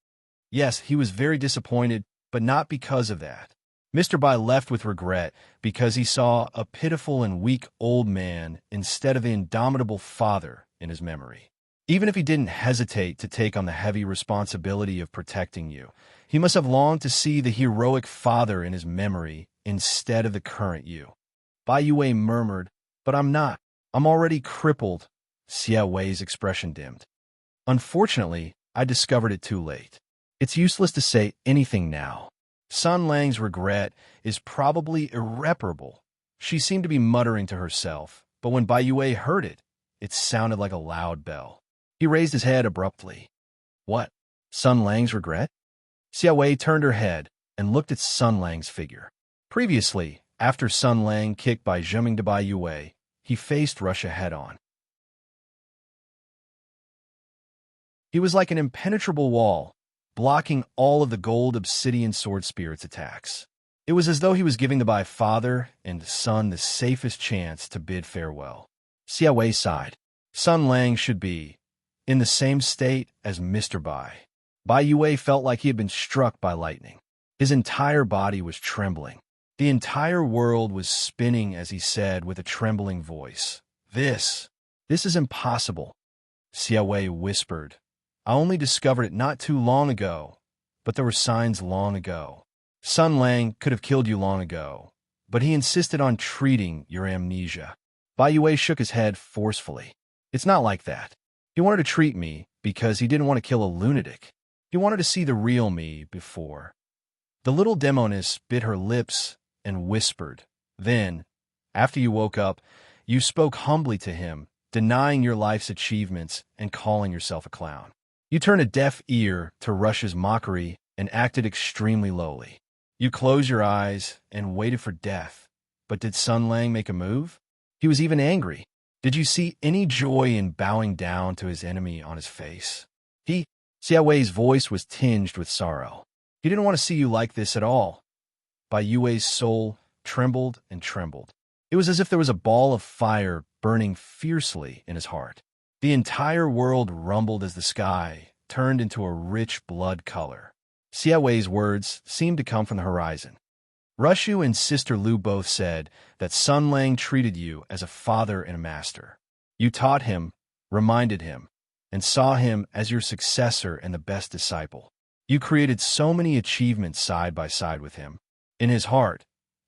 Yes, he was very disappointed, but not because of that. Mr. Bai left with regret because he saw a pitiful and weak old man instead of the indomitable father in his memory. Even if he didn't hesitate to take on the heavy responsibility of protecting you, he must have longed to see the heroic father in his memory instead of the current you. Bai Yue murmured, but I'm not. I'm already crippled. Xiaowei's expression dimmed. Unfortunately, I discovered it too late. It's useless to say anything now. Sun Lang's regret is probably irreparable. She seemed to be muttering to herself, but when Bai Yue heard it, it sounded like a loud bell. He raised his head abruptly. What? Sun Lang's regret? Xiaowei turned her head and looked at Sun Lang's figure. Previously, after Sun Lang kicked Bai Junming to Bai Yue, he faced Russia head-on. He was like an impenetrable wall, blocking all of the gold obsidian sword spirit's attacks. It was as though he was giving the Bai father and son the safest chance to bid farewell. Xiaowei sighed. Sun Lang should be in the same state as Mr. Bai. Bai Yue felt like he had been struck by lightning. His entire body was trembling. The entire world was spinning as he said with a trembling voice, This is impossible. Xiaowei whispered, I only discovered it not too long ago, but there were signs long ago. Sun Lang could have killed you long ago, but he insisted on treating your amnesia. Bai Yue shook his head forcefully. It's not like that. He wanted to treat me because he didn't want to kill a lunatic. He wanted to see the real me before. The little demoness bit her lips and whispered. Then, after you woke up, you spoke humbly to him, denying your life's achievements and calling yourself a clown. You turned a deaf ear to Russia's mockery and acted extremely lowly. You closed your eyes and waited for death. But did Sun Lang make a move? He was even angry. Did you see any joy in bowing down to his enemy on his face? Xiaowei's voice was tinged with sorrow. He didn't want to see you like this at all. Bai Yue's soul trembled and trembled. It was as if there was a ball of fire burning fiercely in his heart. The entire world rumbled as the sky turned into a rich blood color. Siawei's words seemed to come from the horizon. Rushu and Sister Lu both said that Sun Lang treated you as a father and a master. You taught him, reminded him, and saw him as your successor and the best disciple. You created so many achievements side by side with him. In his heart,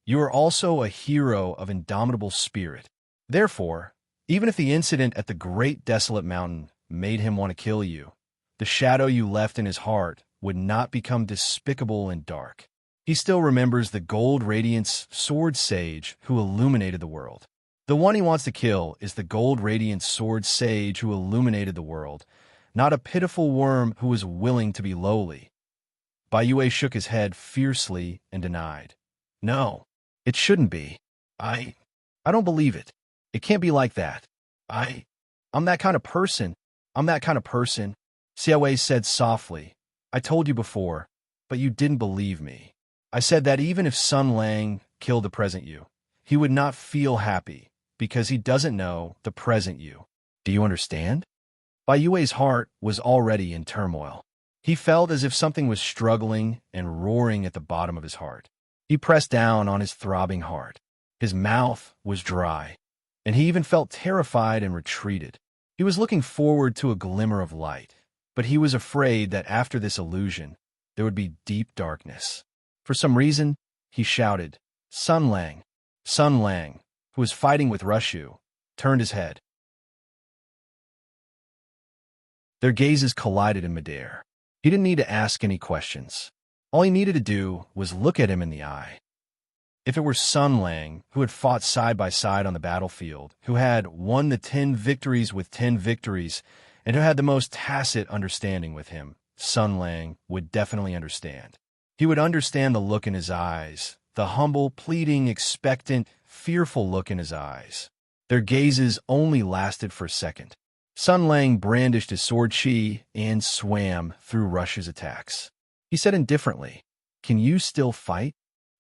you are also a hero of indomitable spirit. Therefore, even if the incident at the great desolate mountain made him want to kill you, the shadow you left in his heart would not become despicable and dark. He still remembers the gold radiance sword sage who illuminated the world. The one he wants to kill is the gold radiance sword sage who illuminated the world, not a pitiful worm who was willing to be lowly. Bai Yue shook his head fiercely and denied. No, it shouldn't be. I don't believe it. It can't be like that. I'm that kind of person. I'm that kind of person. Xiaowei said softly. I told you before, but you didn't believe me. I said that even if Sun Lang killed the present you, he would not feel happy because he doesn't know the present you. Do you understand? Bai Yue's heart was already in turmoil. He felt as if something was struggling and roaring at the bottom of his heart. He pressed down on his throbbing heart. His mouth was dry, and he even felt terrified and retreated. He was looking forward to a glimmer of light, but he was afraid that after this illusion, there would be deep darkness. For some reason, he shouted, Sun Lang. Sun Lang, who was fighting with Rushu, turned his head. Their gazes collided in midair. He didn't need to ask any questions. All he needed to do was look at him in the eye. If it were Sun Lang, who had fought side by side on the battlefield, who had won the 10 victories with 10 victories, and who had the most tacit understanding with him, Sun Lang would definitely understand. He would understand the look in his eyes, the humble, pleading, expectant, fearful look in his eyes. Their gazes only lasted for a second. Sun Lang brandished his sword chi and swam through Rush's attacks. He said indifferently, Can you still fight?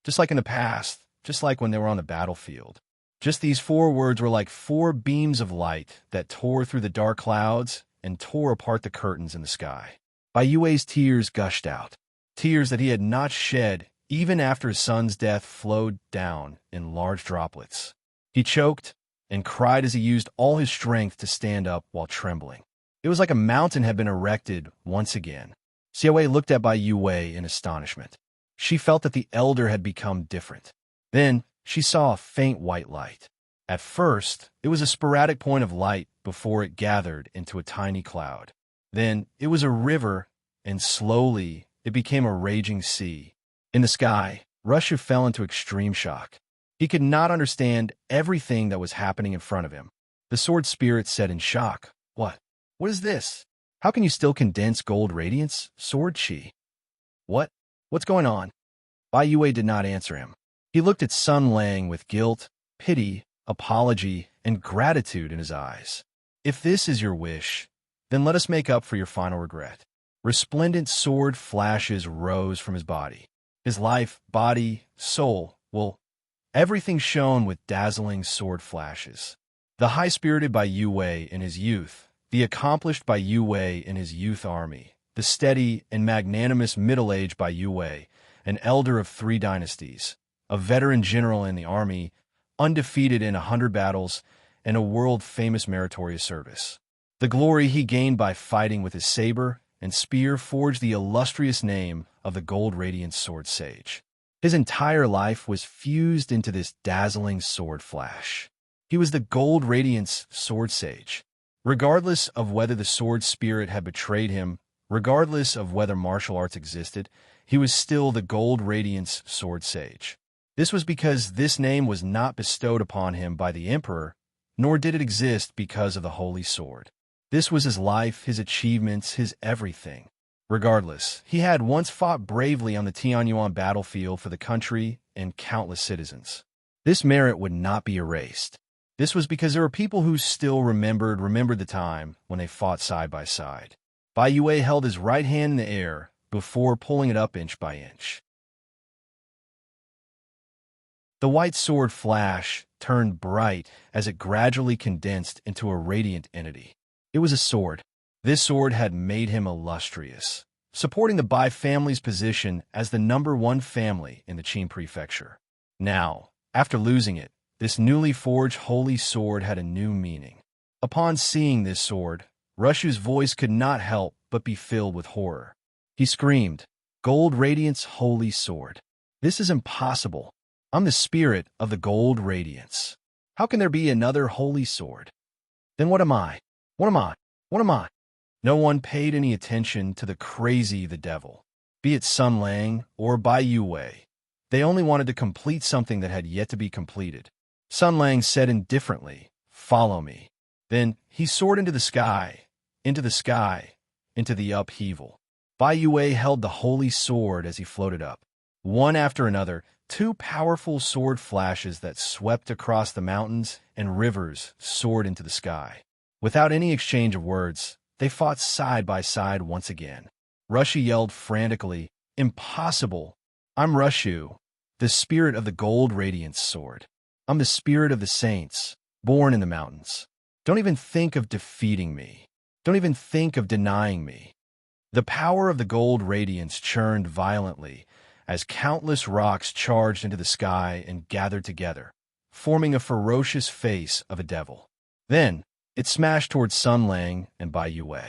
Just like in the past, just like when they were on the battlefield. Just these 4 words were like 4 beams of light that tore through the dark clouds and tore apart the curtains in the sky. Bai Yue's tears gushed out. Tears that he had not shed even after his son's death flowed down in large droplets. He choked and cried as he used all his strength to stand up while trembling. It was like a mountain had been erected once again. Xiaowei looked at Bai Yue in astonishment. She felt that the elder had become different. Then she saw a faint white light. At first, it was a sporadic point of light before it gathered into a tiny cloud. Then it was a river, and slowly it became a raging sea. In the sky, Rushu fell into extreme shock. He could not understand everything that was happening in front of him. The sword spirit said in shock, What? What is this? How can you still condense gold radiance, sword chi? What's going on? Bai Yue did not answer him. He looked at Sun Lang with guilt, pity, apology, and gratitude in his eyes. If this is your wish, then let us make up for your final regret. Resplendent sword flashes rose from his body. His life, body, soul, everything shone with dazzling sword flashes. The high-spirited Bai Yue in his youth, the accomplished Bai Yue in his youth army, the steady and magnanimous middle-aged Bai Yue, an elder of 3 dynasties, a veteran general in the army, undefeated in 100 battles, and a world-famous meritorious service. The glory he gained by fighting with his saber and spear forged the illustrious name of the gold radiant sword sage. His entire life was fused into this dazzling sword flash. He was the gold radiance sword sage. Regardless of whether the sword spirit had betrayed him, regardless of whether martial arts existed, he was still the gold radiance sword sage. This was because this name was not bestowed upon him by the emperor, nor did it exist because of the holy sword. This was his life, his achievements, his everything. Regardless, he had once fought bravely on the Tianyuan battlefield for the country and countless citizens. This merit would not be erased. This was because there were people who still remembered the time when they fought side by side. Bai Yue held his right hand in the air before pulling it up inch by inch. The white sword flash turned bright as it gradually condensed into a radiant entity. It was a sword. This sword had made him illustrious, supporting the Bai family's position as the #1 family in the Qin prefecture. Now, after losing it, this newly forged holy sword had a new meaning. Upon seeing this sword, Rushu's voice could not help but be filled with horror. He screamed, "Gold Radiance Holy Sword! This is impossible. I'm the spirit of the Gold Radiance. How can there be another holy sword? Then what am I? What am I? What am I?" No one paid any attention to the crazy the devil, be it Sun Lang or Bai Yue. They only wanted to complete something that had yet to be completed. Sun Lang said indifferently, "Follow me." Then he soared into the sky, into the sky, into the upheaval. Bai Yue held the holy sword as he floated up. One after another, two powerful sword flashes that swept across the mountains and rivers soared into the sky. Without any exchange of words, they fought side by side once again. Rushu yelled frantically, "Impossible! I'm Rushu, the spirit of the Gold Radiance Sword. I'm the spirit of the saints, born in the mountains. Don't even think of defeating me. Don't even think of denying me." The power of the Gold Radiance churned violently as countless rocks charged into the sky and gathered together, forming a ferocious face of a devil. Then, it smashed towards Sun Lang and Bai Yue.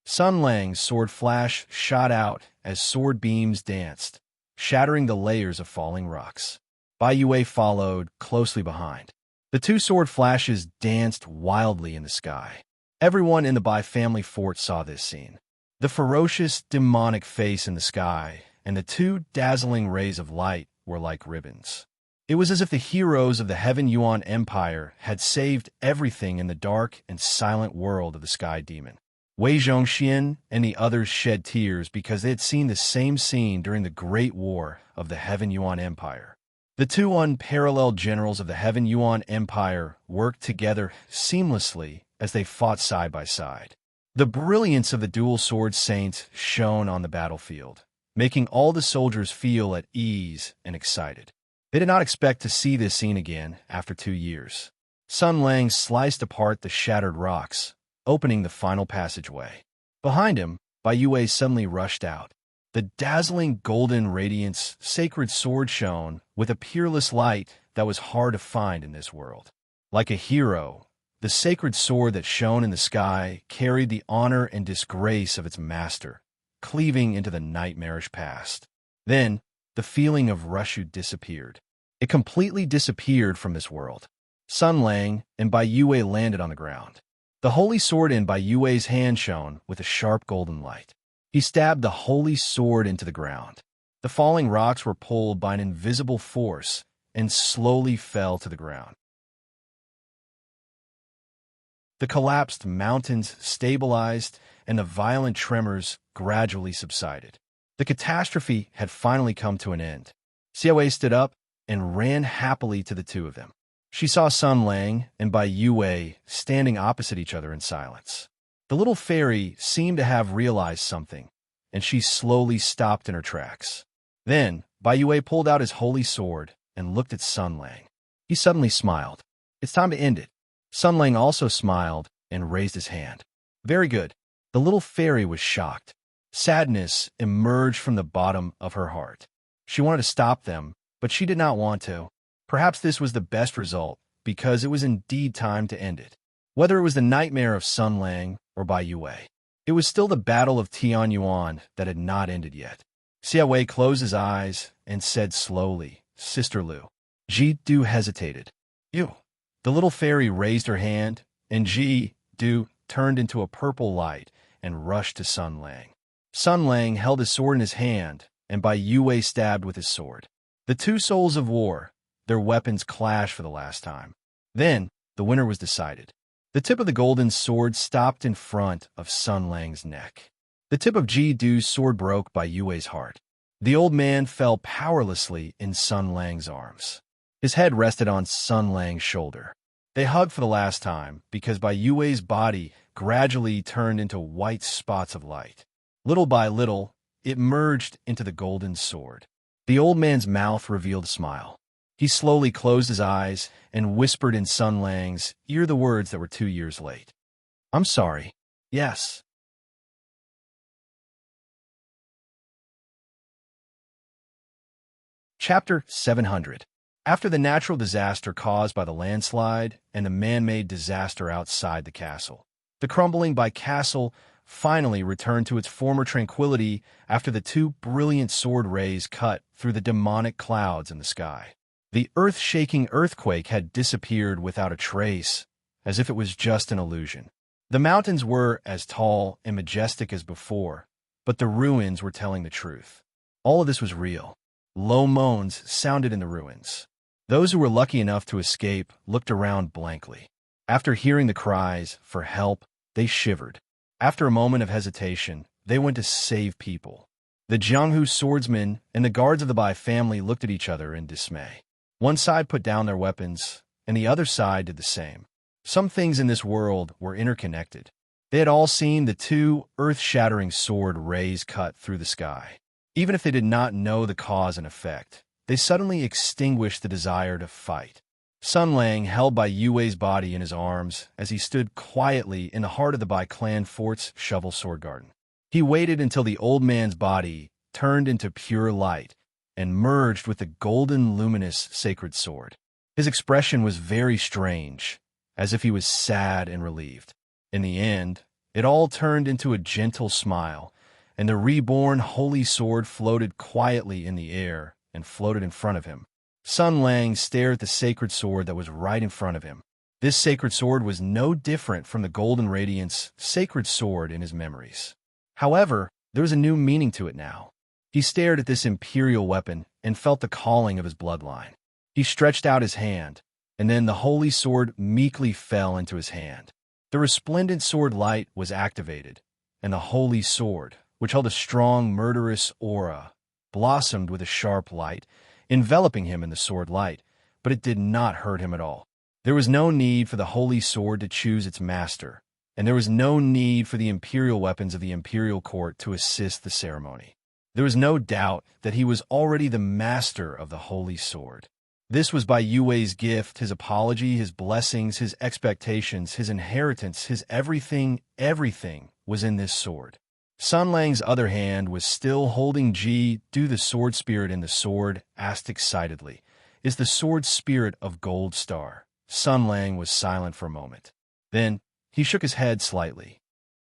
Sun Lang's sword flash shot out as sword beams danced, shattering the layers of falling rocks. Bai Yue followed closely behind. The two sword flashes danced wildly in the sky. Everyone in the Bai family fort saw this scene. The ferocious, demonic face in the sky and the two dazzling rays of light were like ribbons. It was as if the heroes of the Heaven Yuan Empire had saved everything in the dark and silent world of the Sky Demon. Wei Zhongxian and the others shed tears because they had seen the same scene during the Great War of the Heaven Yuan Empire. The two unparalleled generals of the Heaven Yuan Empire worked together seamlessly as they fought side by side. The brilliance of the dual sword saints shone on the battlefield, making all the soldiers feel at ease and excited. They did not expect to see this scene again after 2 years. Sun Lang sliced apart the shattered rocks, opening the final passageway. Behind him, Bai Yue suddenly rushed out. The dazzling golden radiance sacred sword shone with a peerless light that was hard to find in this world. Like a hero, the sacred sword that shone in the sky carried the honor and disgrace of its master, cleaving into the nightmarish past. Then, the feeling of Rushu disappeared. It completely disappeared from this world. Sun Lang and Bai Yue landed on the ground. The holy sword in Bai Yue's hand shone with a sharp golden light. He stabbed the holy sword into the ground. The falling rocks were pulled by an invisible force and slowly fell to the ground. The collapsed mountains stabilized, and the violent tremors gradually subsided. The catastrophe had finally come to an end. Xiaowei stood up and ran happily to the two of them. She saw Sun Lang and Bai Yue standing opposite each other in silence. The little fairy seemed to have realized something, and she slowly stopped in her tracks. Then, Bai Yue pulled out his holy sword and looked at Sun Lang. He suddenly smiled. "It's time to end it." Sun Lang also smiled and raised his hand. "Very good." The little fairy was shocked. Sadness emerged from the bottom of her heart. She wanted to stop them, but she did not want to. Perhaps this was the best result, because it was indeed time to end it. Whether it was the nightmare of Sun Lang or Bai Yue, it was still the battle of Tianyuan that had not ended yet. Xiaowei closed his eyes and said slowly, "Sister Lu." Ji Du hesitated. "You." The little fairy raised her hand, and Ji Du turned into a purple light and rushed to Sun Lang. Sun Lang held his sword in his hand, and Bai Yue stabbed with his sword. The two souls of war, their weapons clashed for the last time. Then, the winner was decided. The tip of the golden sword stopped in front of Sun Lang's neck. The tip of Ji Du's sword broke Bai Yue's heart. The old man fell powerlessly in Sun Lang's arms. His head rested on Sun Lang's shoulder. They hugged for the last time because Bai Yue's body gradually turned into white spots of light. Little by little, it merged into the golden sword. The old man's mouth revealed a smile. He slowly closed his eyes and whispered in Sun Lang's ear the words that were 2 years late. "I'm sorry. Yes. Chapter 700. After the natural disaster caused by the landslide and the man-made disaster outside the castle, the crumbling by castle finally returned to its former tranquility after the two brilliant sword rays cut through the demonic clouds in the sky. The earth-shaking earthquake had disappeared without a trace, as if it was just an illusion. The mountains were as tall and majestic as before, but the ruins were telling the truth. All of this was real. Low moans sounded in the ruins. Those who were lucky enough to escape looked around blankly. After hearing the cries for help, they shivered. After a moment of hesitation, they went to save people. The Jianghu swordsmen and the guards of the Bai family looked at each other in dismay. One side put down their weapons, and the other side did the same. Some things in this world were interconnected. They had all seen the two earth-shattering sword rays cut through the sky. Even if they did not know the cause and effect, they suddenly extinguished the desire to fight. Sun Lang held by Yue's body in his arms as he stood quietly in the heart of the Bai clan fort's shovel sword garden. He waited until the old man's body turned into pure light and merged with the golden luminous sacred sword. His expression was very strange, as if he was sad and relieved. In the end, it all turned into a gentle smile, and the reborn holy sword floated quietly in the air and floated in front of him. Sun Lang stared at the sacred sword that was right in front of him. This sacred sword was no different from the golden radiance sacred sword in his memories. However, there was a new meaning to it now. He stared at this imperial weapon and felt the calling of his bloodline. He stretched out his hand, and then the holy sword meekly fell into his hand. The resplendent sword light was activated, and the holy sword, which held a strong, murderous aura, blossomed with a sharp light, enveloping him in the sword light, but it did not hurt him at all. There was no need for the holy sword to choose its master, and there was no need for the imperial weapons of the imperial court to assist the ceremony. There was no doubt that he was already the master of the holy sword. This was by Yue's gift, his apology, his blessings, his expectations, his inheritance, his everything was in this sword. Sun Lang's other hand was still holding Ji Du, the sword spirit in the sword, asked excitedly, "Is the sword spirit of Gold Star?" Sun Lang was silent for a moment. Then he shook his head slightly.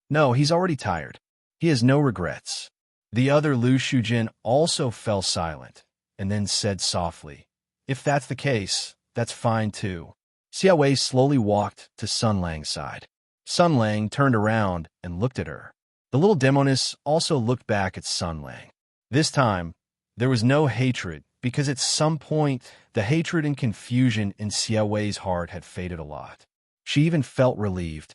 "No, he's already tired. He has no regrets." The other Lu Shujin also fell silent, and then said softly, "If that's the case, that's fine too." Xiao Wei slowly walked to Sun Lang's side. Sun Lang turned around and looked at her. The little demoness also looked back at Sun Lang. This time, there was no hatred, because at some point, the hatred and confusion in Xiao Wei's heart had faded a lot. She even felt relieved.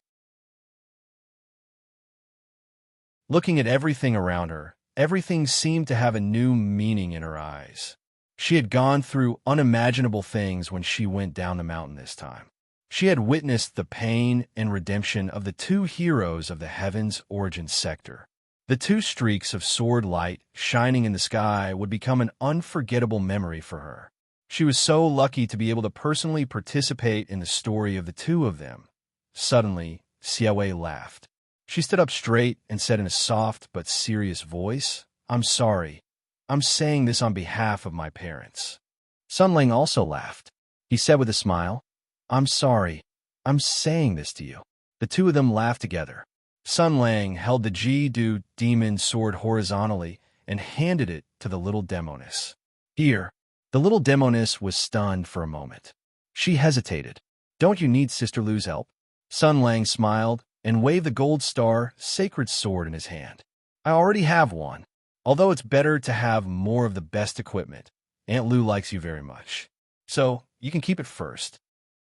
Looking at everything around her, everything seemed to have a new meaning in her eyes. She had gone through unimaginable things when she went down the mountain this time. She had witnessed the pain and redemption of the two heroes of the Heaven's Origin sector. The two streaks of sword light shining in the sky would become an unforgettable memory for her. She was so lucky to be able to personally participate in the story of the two of them. Suddenly, Xiao Wei laughed. She stood up straight and said in a soft but serious voice, "I'm sorry. I'm saying this on behalf of my parents." Sun Lang also laughed. He said with a smile, "I'm sorry. I'm saying this to you." The two of them laughed together. Sun Lang held the Ji Du demon sword horizontally and handed it to the little demoness. "Here." The little demoness was stunned for a moment. She hesitated. "Don't you need Sister Lu's help?" Sun Lang smiled and waved the gold star sacred sword in his hand. "I already have one, although it's better to have more of the best equipment. Aunt Lu likes you very much, so you can keep it first."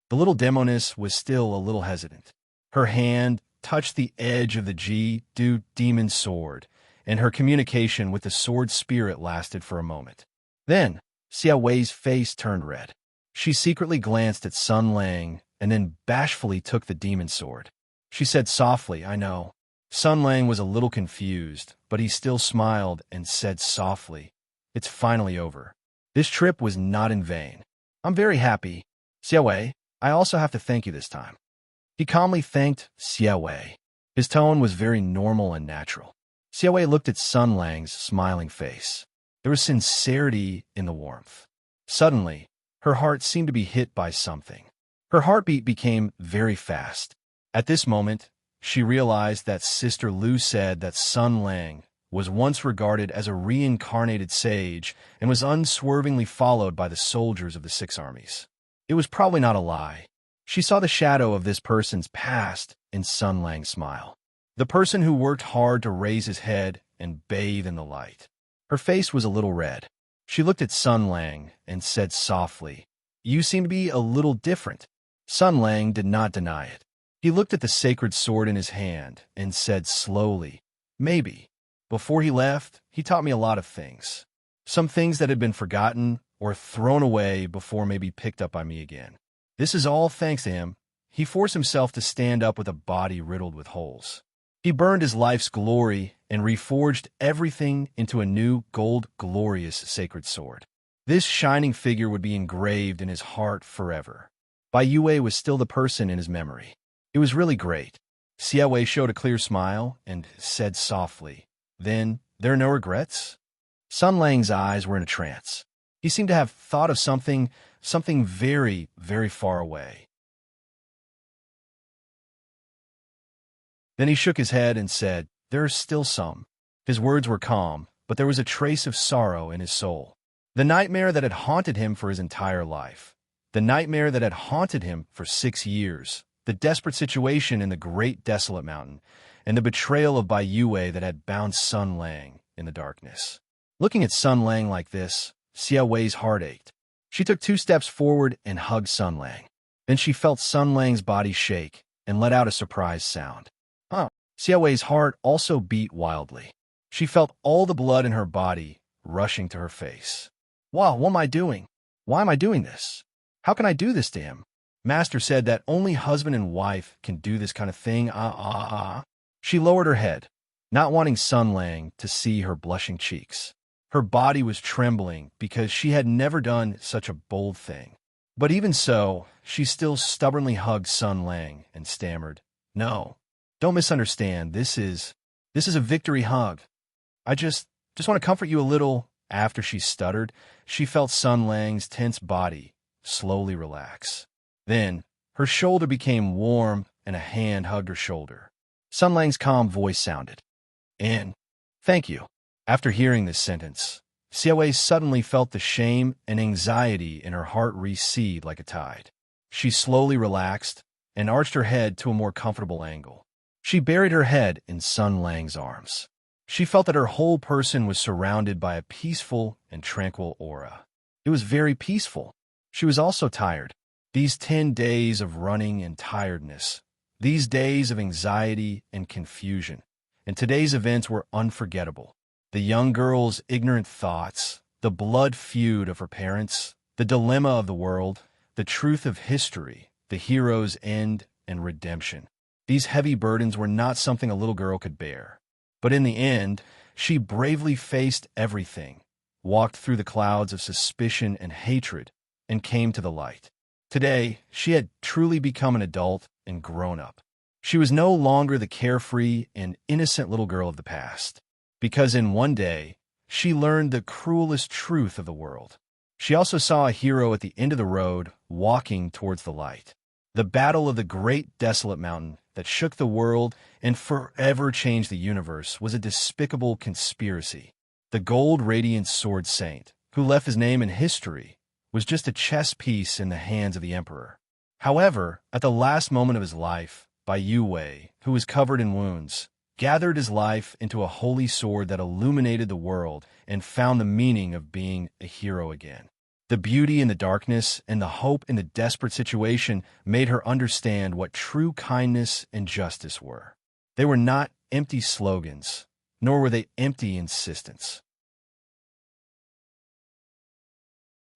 The little demoness was still a little hesitant. Her hand touched the edge of the Ji Du demon sword, and her communication with the sword spirit lasted for a moment. Then, Xiao Wei's face turned red. She secretly glanced at Sun Lang and then bashfully took the demon sword. She said softly, "I know." Sun Lang was a little confused, but he still smiled and said softly, "It's finally over. This trip was not in vain. I'm very happy. Xiao Wei, I also have to thank you this time." He calmly thanked Xiao Wei. His tone was very normal and natural. Xiaowei looked at Sun Lang's smiling face. There was sincerity in the warmth. Suddenly, her heart seemed to be hit by something. Her heartbeat became very fast. At this moment, she realized that Sister Lu said that Sun Lang was once regarded as a reincarnated sage and was unswervingly followed by the soldiers of the 6 armies. It was probably not a lie. She saw the shadow of this person's past in Sun Lang's smile. The person who worked hard to raise his head and bathe in the light. Her face was a little red. She looked at Sun Lang and said softly, "You seem to be a little different." Sun Lang did not deny it. He looked at the sacred sword in his hand and said slowly, "Maybe." Before he left, he taught me a lot of things. Some things that had been forgotten or thrown away before maybe picked up by me again. This is all thanks to him. He forced himself to stand up with a body riddled with holes. He burned his life's glory and reforged everything into a new gold glorious sacred sword. This shining figure would be engraved in his heart forever. Bai Yue was still the person in his memory. It was really great. Xiaowei showed a clear smile and said softly, "Then, there are no regrets?" Sun Lang's eyes were in a trance. He seemed to have thought of something very, very far away. Then he shook his head and said, "There are still some." His words were calm, but there was a trace of sorrow in his soul. The nightmare that had haunted him for his entire life. The nightmare that had haunted him for 6 years. The desperate situation in the great desolate mountain, and the betrayal of Bai Yue that had bound Sun Lang in the darkness. Looking at Sun Lang like this, Xiaowei's heart ached. She took 2 steps forward and hugged Sun Lang. Then she felt Sun Lang's body shake and let out a surprised sound. Xiaowei's heart also beat wildly. She felt all the blood in her body rushing to her face. Wow, what am I doing? Why am I doing this? How can I do this to him? Master said that only husband and wife can do this kind of thing. She lowered her head, not wanting Sun Lang to see her blushing cheeks. Her body was trembling because she had never done such a bold thing. But even so, she still stubbornly hugged Sun Lang and stammered, "No, don't misunderstand. This is a victory hug. I just want to comfort you a little." After she stuttered, she felt Sun Lang's tense body slowly relax. Then, her shoulder became warm and a hand hugged her shoulder. Sun Lang's calm voice sounded, "And thank you." After hearing this sentence, Xiaowei suddenly felt the shame and anxiety in her heart recede like a tide. She slowly relaxed and arched her head to a more comfortable angle. She buried her head in Sun Lang's arms. She felt that her whole person was surrounded by a peaceful and tranquil aura. It was very peaceful. She was also tired. These 10 days of running and tiredness, these days of anxiety and confusion, and today's events were unforgettable. The young girl's ignorant thoughts, the blood feud of her parents, the dilemma of the world, the truth of history, the hero's end and redemption. These heavy burdens were not something a little girl could bear. But in the end, she bravely faced everything, walked through the clouds of suspicion and hatred, and came to the light. Today, she had truly become an adult and grown up. She was no longer the carefree and innocent little girl of the past, because in one day, she learned the cruelest truth of the world. She also saw a hero at the end of the road walking towards the light. The battle of the great desolate mountain that shook the world and forever changed the universe was a despicable conspiracy. The gold radiant sword saint, who left his name in history, was just a chess piece in the hands of the emperor. However, at the last moment of his life, Bai Yue, who was covered in wounds, gathered his life into a holy sword that illuminated the world and found the meaning of being a hero again. The beauty in the darkness and the hope in the desperate situation made her understand what true kindness and justice were. They were not empty slogans, nor were they empty insistence.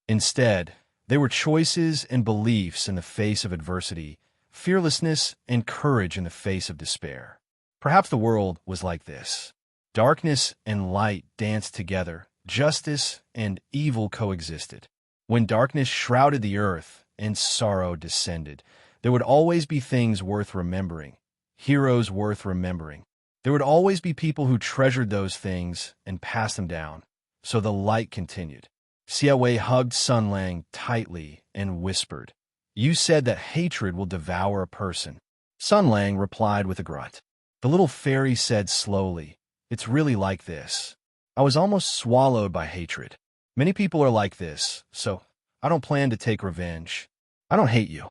Instead, they were choices and beliefs in the face of adversity, fearlessness and courage in the face of despair. Perhaps the world was like this. Darkness and light danced together, justice and evil coexisted. When darkness shrouded the earth and sorrow descended, there would always be things worth remembering, heroes worth remembering. There would always be people who treasured those things and passed them down. So the light continued. Xiaowei hugged Sun Lang tightly and whispered, "You said that hatred will devour a person." Sun Lang replied with a grunt. The little fairy said slowly, "It's really like this. I was almost swallowed by hatred. Many people are like this, so I don't plan to take revenge. I don't hate you."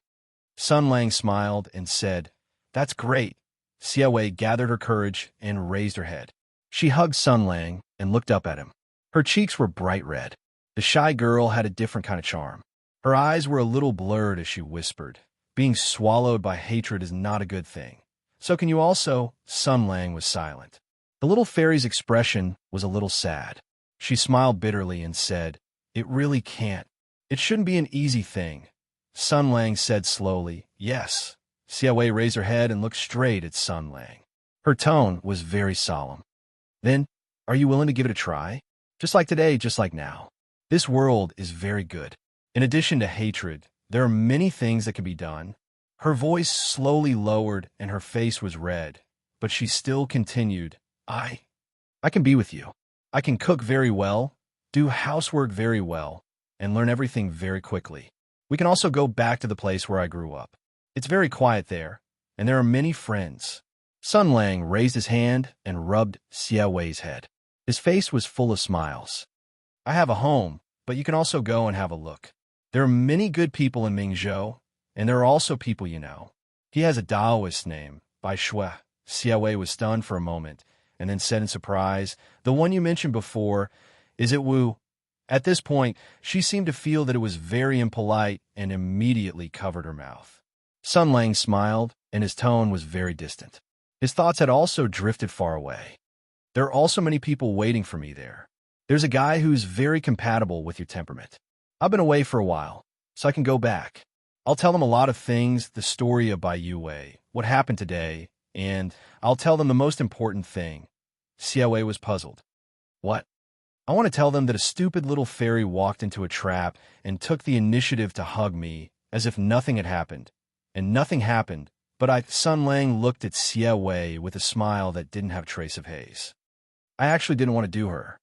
Sun Lang smiled and said, "That's great." Xiaowei gathered her courage and raised her head. She hugged Sun Lang and looked up at him. Her cheeks were bright red. The shy girl had a different kind of charm. Her eyes were a little blurred as she whispered, "Being swallowed by hatred is not a good thing. So can you also?" Sun Lang was silent. The little fairy's expression was a little sad. She smiled bitterly and said, "It really can't. It shouldn't be an easy thing." Sun Lang said slowly, "Yes." Xiaowei raised her head and looked straight at Sun Lang. Her tone was very solemn. "Then, are you willing to give it a try? Just like today, just like now. This world is very good. In addition to hatred, there are many things that can be done." Her voice slowly lowered and her face was red, but she still continued, I can be with you. I can cook very well, do housework very well, and learn everything very quickly. We can also go back to the place where I grew up. It's very quiet there, and there are many friends." Sun Lang raised his hand and rubbed Xiaowei's head. His face was full of smiles. "I have a home, but you can also go and have a look. There are many good people in Mingzhou, and there are also people you know." "He has a Taoist name, Bai Shui." Xiaowei was stunned for a moment, and then said in surprise, "The one you mentioned before, is it Wu?" At this point, she seemed to feel that it was very impolite and immediately covered her mouth. Sun Lang smiled, and his tone was very distant. His thoughts had also drifted far away. "There are also many people waiting for me there. There's a guy who's very compatible with your temperament. I've been away for a while, so I can go back. I'll tell them a lot of things, the story of Bai Yue, what happened today, and I'll tell them the most important thing." Xiaowei was puzzled. "What?" "I want to tell them that a stupid little fairy walked into a trap and took the initiative to hug me as if nothing had happened. And nothing happened, but Sun Lang looked at Xiaowei with a smile that didn't have a trace of haze. "I actually didn't want to do her."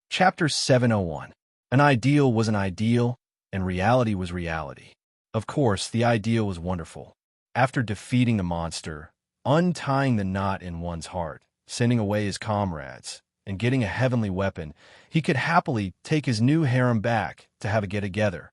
Chapter 701. An ideal was an ideal, and reality was reality. Of course, the ideal was wonderful. After defeating the monster, untying the knot in one's heart, sending away his comrades, and getting a heavenly weapon, he could happily take his new harem back to have a get-together.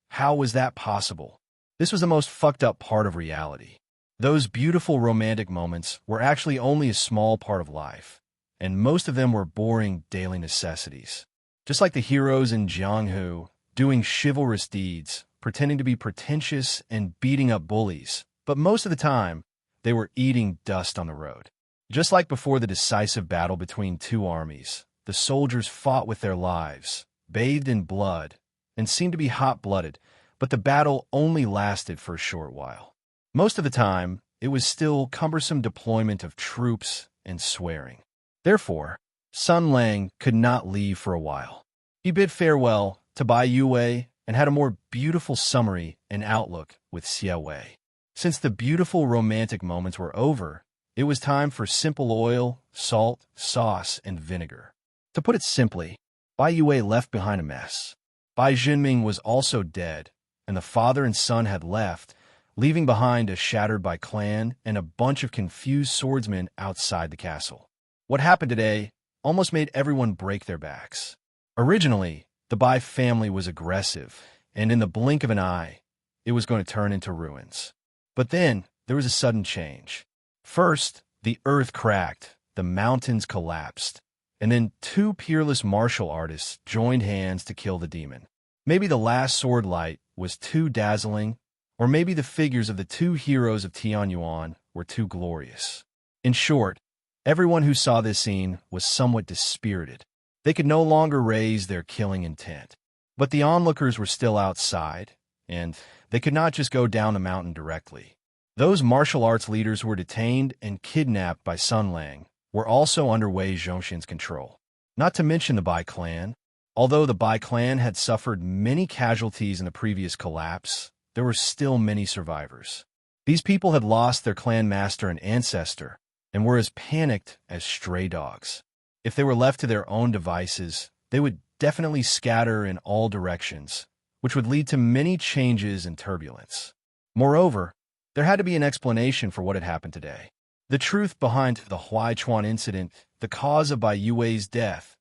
How was that possible? This was the most fucked up part of reality. Those beautiful romantic moments were actually only a small part of life, and most of them were boring daily necessities. Just like the heroes in Jianghu, doing chivalrous deeds, pretending to be pretentious and beating up bullies, but most of the time, they were eating dust on the road. Just like before the decisive battle between two armies, the soldiers fought with their lives, bathed in blood, and seemed to be hot-blooded, but the battle only lasted for a short while. Most of the time, it was still cumbersome deployment of troops and swearing. Therefore, Sun Lang could not leave for a while. He bid farewell to Bai Yue and had a more beautiful summary and outlook with Xiaowei. Since the beautiful romantic moments were over, it was time for simple oil, salt, sauce, and vinegar. To put it simply, Bai Yue left behind a mess. Bai Jinming was also dead, and the father and son had left, leaving behind a shattered Bai clan and a bunch of confused swordsmen outside the castle. What happened today almost made everyone break their backs. Originally, the Bai family was aggressive, and in the blink of an eye, it was going to turn into ruins. But then, there was a sudden change. First, the earth cracked, the mountains collapsed, and then two peerless martial artists joined hands to kill the demon. Maybe the last sword light was too dazzling, or maybe the figures of the two heroes of Tianyuan were too glorious. In short, everyone who saw this scene was somewhat dispirited. They could no longer raise their killing intent. But the onlookers were still outside, and they could not just go down the mountain directly. Those martial arts leaders who were detained and kidnapped by Sun Lang were also under Wei Zhongxin's control. Not to mention the Bai clan. Although the Bai clan had suffered many casualties in the previous collapse, there were still many survivors. These people had lost their clan master and ancestor, and were as panicked as stray dogs. If they were left to their own devices, they would definitely scatter in all directions, which would lead to many changes and turbulence. Moreover, there had to be an explanation for what had happened today. The truth behind the Huaichuan incident, the cause of Bai Yue's death,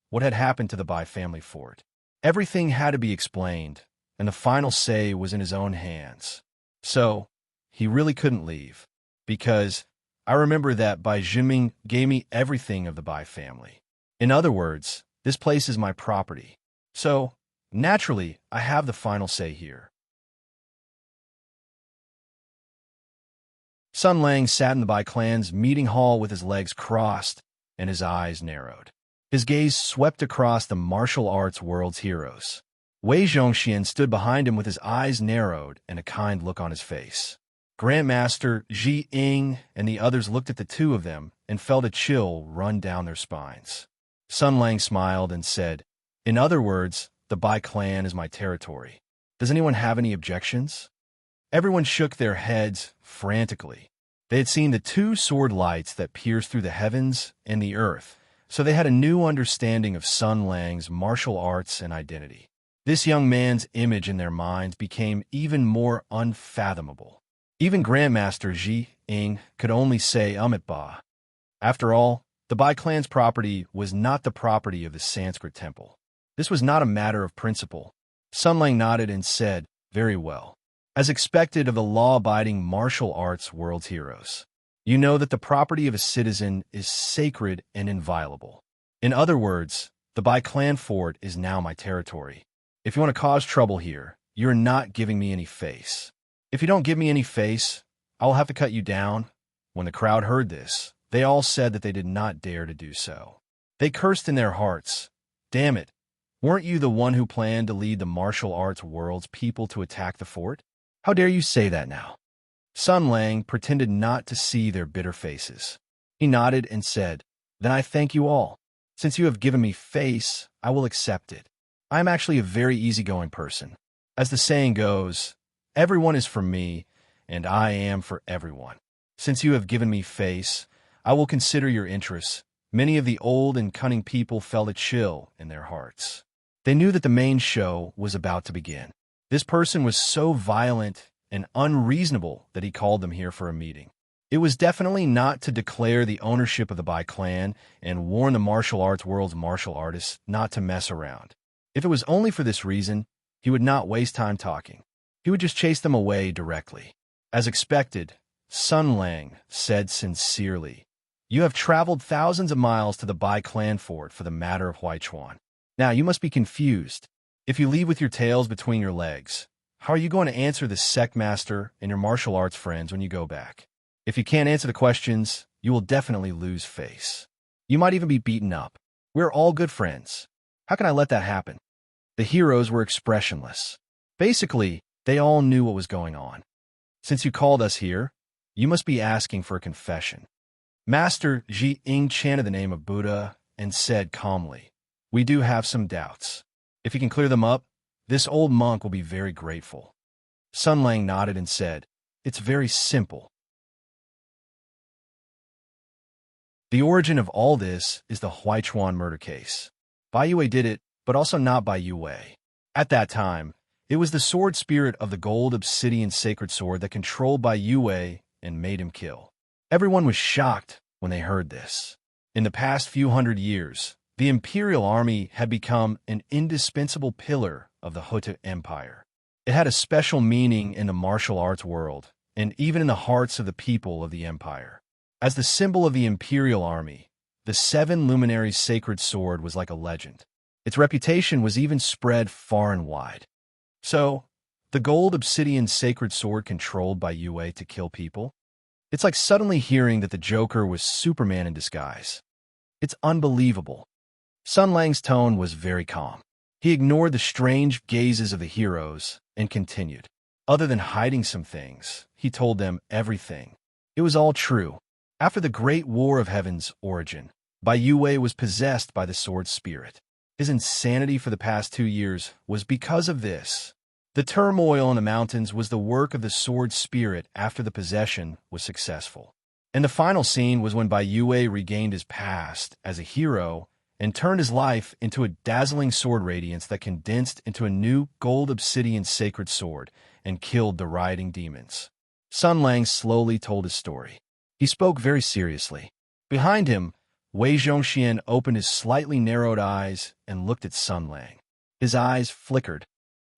what had happened to the Bai family fort. Everything had to be explained, and the final say was in his own hands. So, he really couldn't leave, because I remember that Bai Jinming gave me everything of the Bai family. In other words, this place is my property. So, naturally, I have the final say here. Sun Lang sat in the Bai clan's meeting hall with his legs crossed and his eyes narrowed. His gaze swept across the martial arts world's heroes. Wei Zhongxian stood behind him with his eyes narrowed and a kind look on his face. Grandmaster Ji Ying and the others looked at the two of them and felt a chill run down their spines. Sun Lang smiled and said, "In other words, the Bai clan is my territory. Does anyone have any objections?" Everyone shook their heads frantically. They had seen the two sword lights that pierced through the heavens and the earth, so they had a new understanding of Sun Lang's martial arts and identity. This young man's image in their minds became even more unfathomable. Even Grandmaster Ji Ying could only say at Ba. After all, the Bai clan's property was not the property of the Sanskrit temple. This was not a matter of principle. Sun Lang nodded and said, "Very well. As expected of the law-abiding martial arts world's heroes, you know that the property of a citizen is sacred and inviolable. In other words, the Bai clan fort is now my territory. If you want to cause trouble here, you're not giving me any face. If you don't give me any face, I will have to cut you down." When the crowd heard this, they all said that they did not dare to do so. They cursed in their hearts. "Damn it, weren't you the one who planned to lead the martial arts world's people to attack the fort? How dare you say that now?" Sun Lang pretended not to see their bitter faces. He nodded and said, "Then I thank you all. Since you have given me face, I will accept it. I am actually a very easygoing person. As the saying goes, everyone is for me, and I am for everyone. Since you have given me face, I will consider your interests." Many of the old and cunning people felt a chill in their hearts. They knew that the main show was about to begin. This person was so violent and unreasonable that he called them here for a meeting. It was definitely not to declare the ownership of the Bai clan and warn the martial arts world's martial artists not to mess around. If it was only for this reason, he would not waste time talking. He would just chase them away directly. As expected, Sun Lang said sincerely, "You have traveled thousands of miles to the Bai clan fort for the matter of Huaichuan. Now you must be confused. If you leave with your tails between your legs, how are you going to answer the sect master and your martial arts friends when you go back? If you can't answer the questions, you will definitely lose face. You might even be beaten up. We're all good friends. How can I let that happen?" The heroes were expressionless. Basically, they all knew what was going on. "Since you called us here, you must be asking for a confession." Master Ji Ying chanted the name of Buddha and said calmly, "We do have some doubts. If you can clear them up, this old monk will be very grateful." Sun Lang nodded and said, "It's very simple. The origin of all this is the Huaichuan murder case. Bai Yue did it, but also not Bai Yue. At that time, it was the sword spirit of the gold obsidian sacred sword that controlled Bai Yue and made him kill. Everyone was shocked when they heard this. In the past few hundred years, the imperial army had become an indispensable pillar of the Hutu Empire. It had a special meaning in the martial arts world, and even in the hearts of the people of the empire. As the symbol of the imperial army, the seven luminaries' sacred sword was like a legend. Its reputation was even spread far and wide. So, the gold obsidian sacred sword controlled Bai Yue to kill people? It's like suddenly hearing that the Joker was Superman in disguise. It's unbelievable. Sun Lang's tone was very calm. He ignored the strange gazes of the heroes and continued. Other than hiding some things, he told them everything. It was all true. After the Great War of Heaven's origin, Bai Yue was possessed by the sword spirit. His insanity for the past 2 years was because of this. The turmoil in the mountains was the work of the sword spirit after the possession was successful. And the final scene was when Bai Yue regained his past as a hero and turned his life into a dazzling sword radiance that condensed into a new gold obsidian sacred sword and killed the rioting demons. Sun Lang slowly told his story. He spoke very seriously. Behind him, Wei Zhongxian opened his slightly narrowed eyes and looked at Sun Lang. His eyes flickered.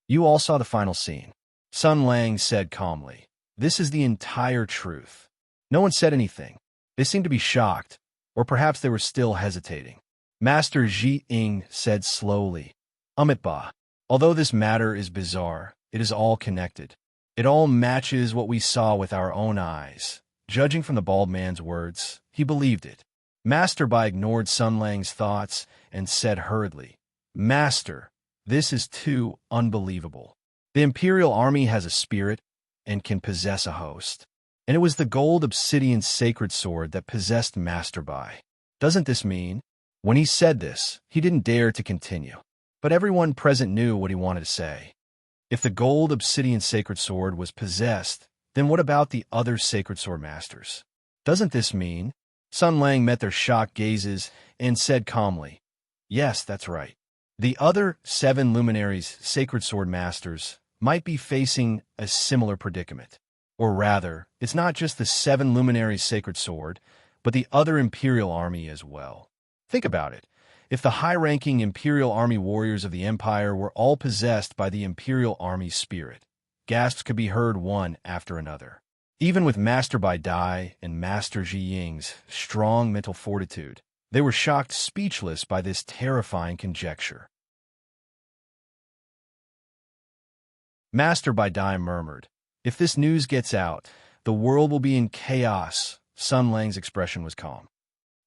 You all saw the final scene. Sun Lang said calmly. This is the entire truth. No one said anything. They seemed to be shocked, or perhaps they were still hesitating. Master Ji Ying said slowly, Ba. Although this matter is bizarre, it is all connected. It all matches what we saw with our own eyes. Judging from the bald man's words, he believed it. Master Bai ignored Sun Lang's thoughts and said hurriedly, Master, this is too unbelievable. The Imperial Army has a spirit and can possess a host. And it was the gold obsidian sacred sword that possessed Master Bai. Doesn't this mean? When he said this, he didn't dare to continue. But everyone present knew what he wanted to say. If the gold obsidian sacred sword was possessed, then what about the other sacred sword masters? Doesn't this mean? Sun Lang met their shocked gazes and said calmly, Yes, that's right. The other 7 luminaries, sacred sword masters, might be facing a similar predicament. Or rather, it's not just the 7 luminaries sacred sword, but the other Imperial Army as well. Think about it. If the high-ranking Imperial Army warriors of the Empire were all possessed by the Imperial Army spirit, gasps could be heard one after another. Even with Master Bai Dai and Master Ji Ying's strong mental fortitude, they were shocked speechless by this terrifying conjecture. Master Bai Dai murmured, If this news gets out, the world will be in chaos. Sun Lang's expression was calm.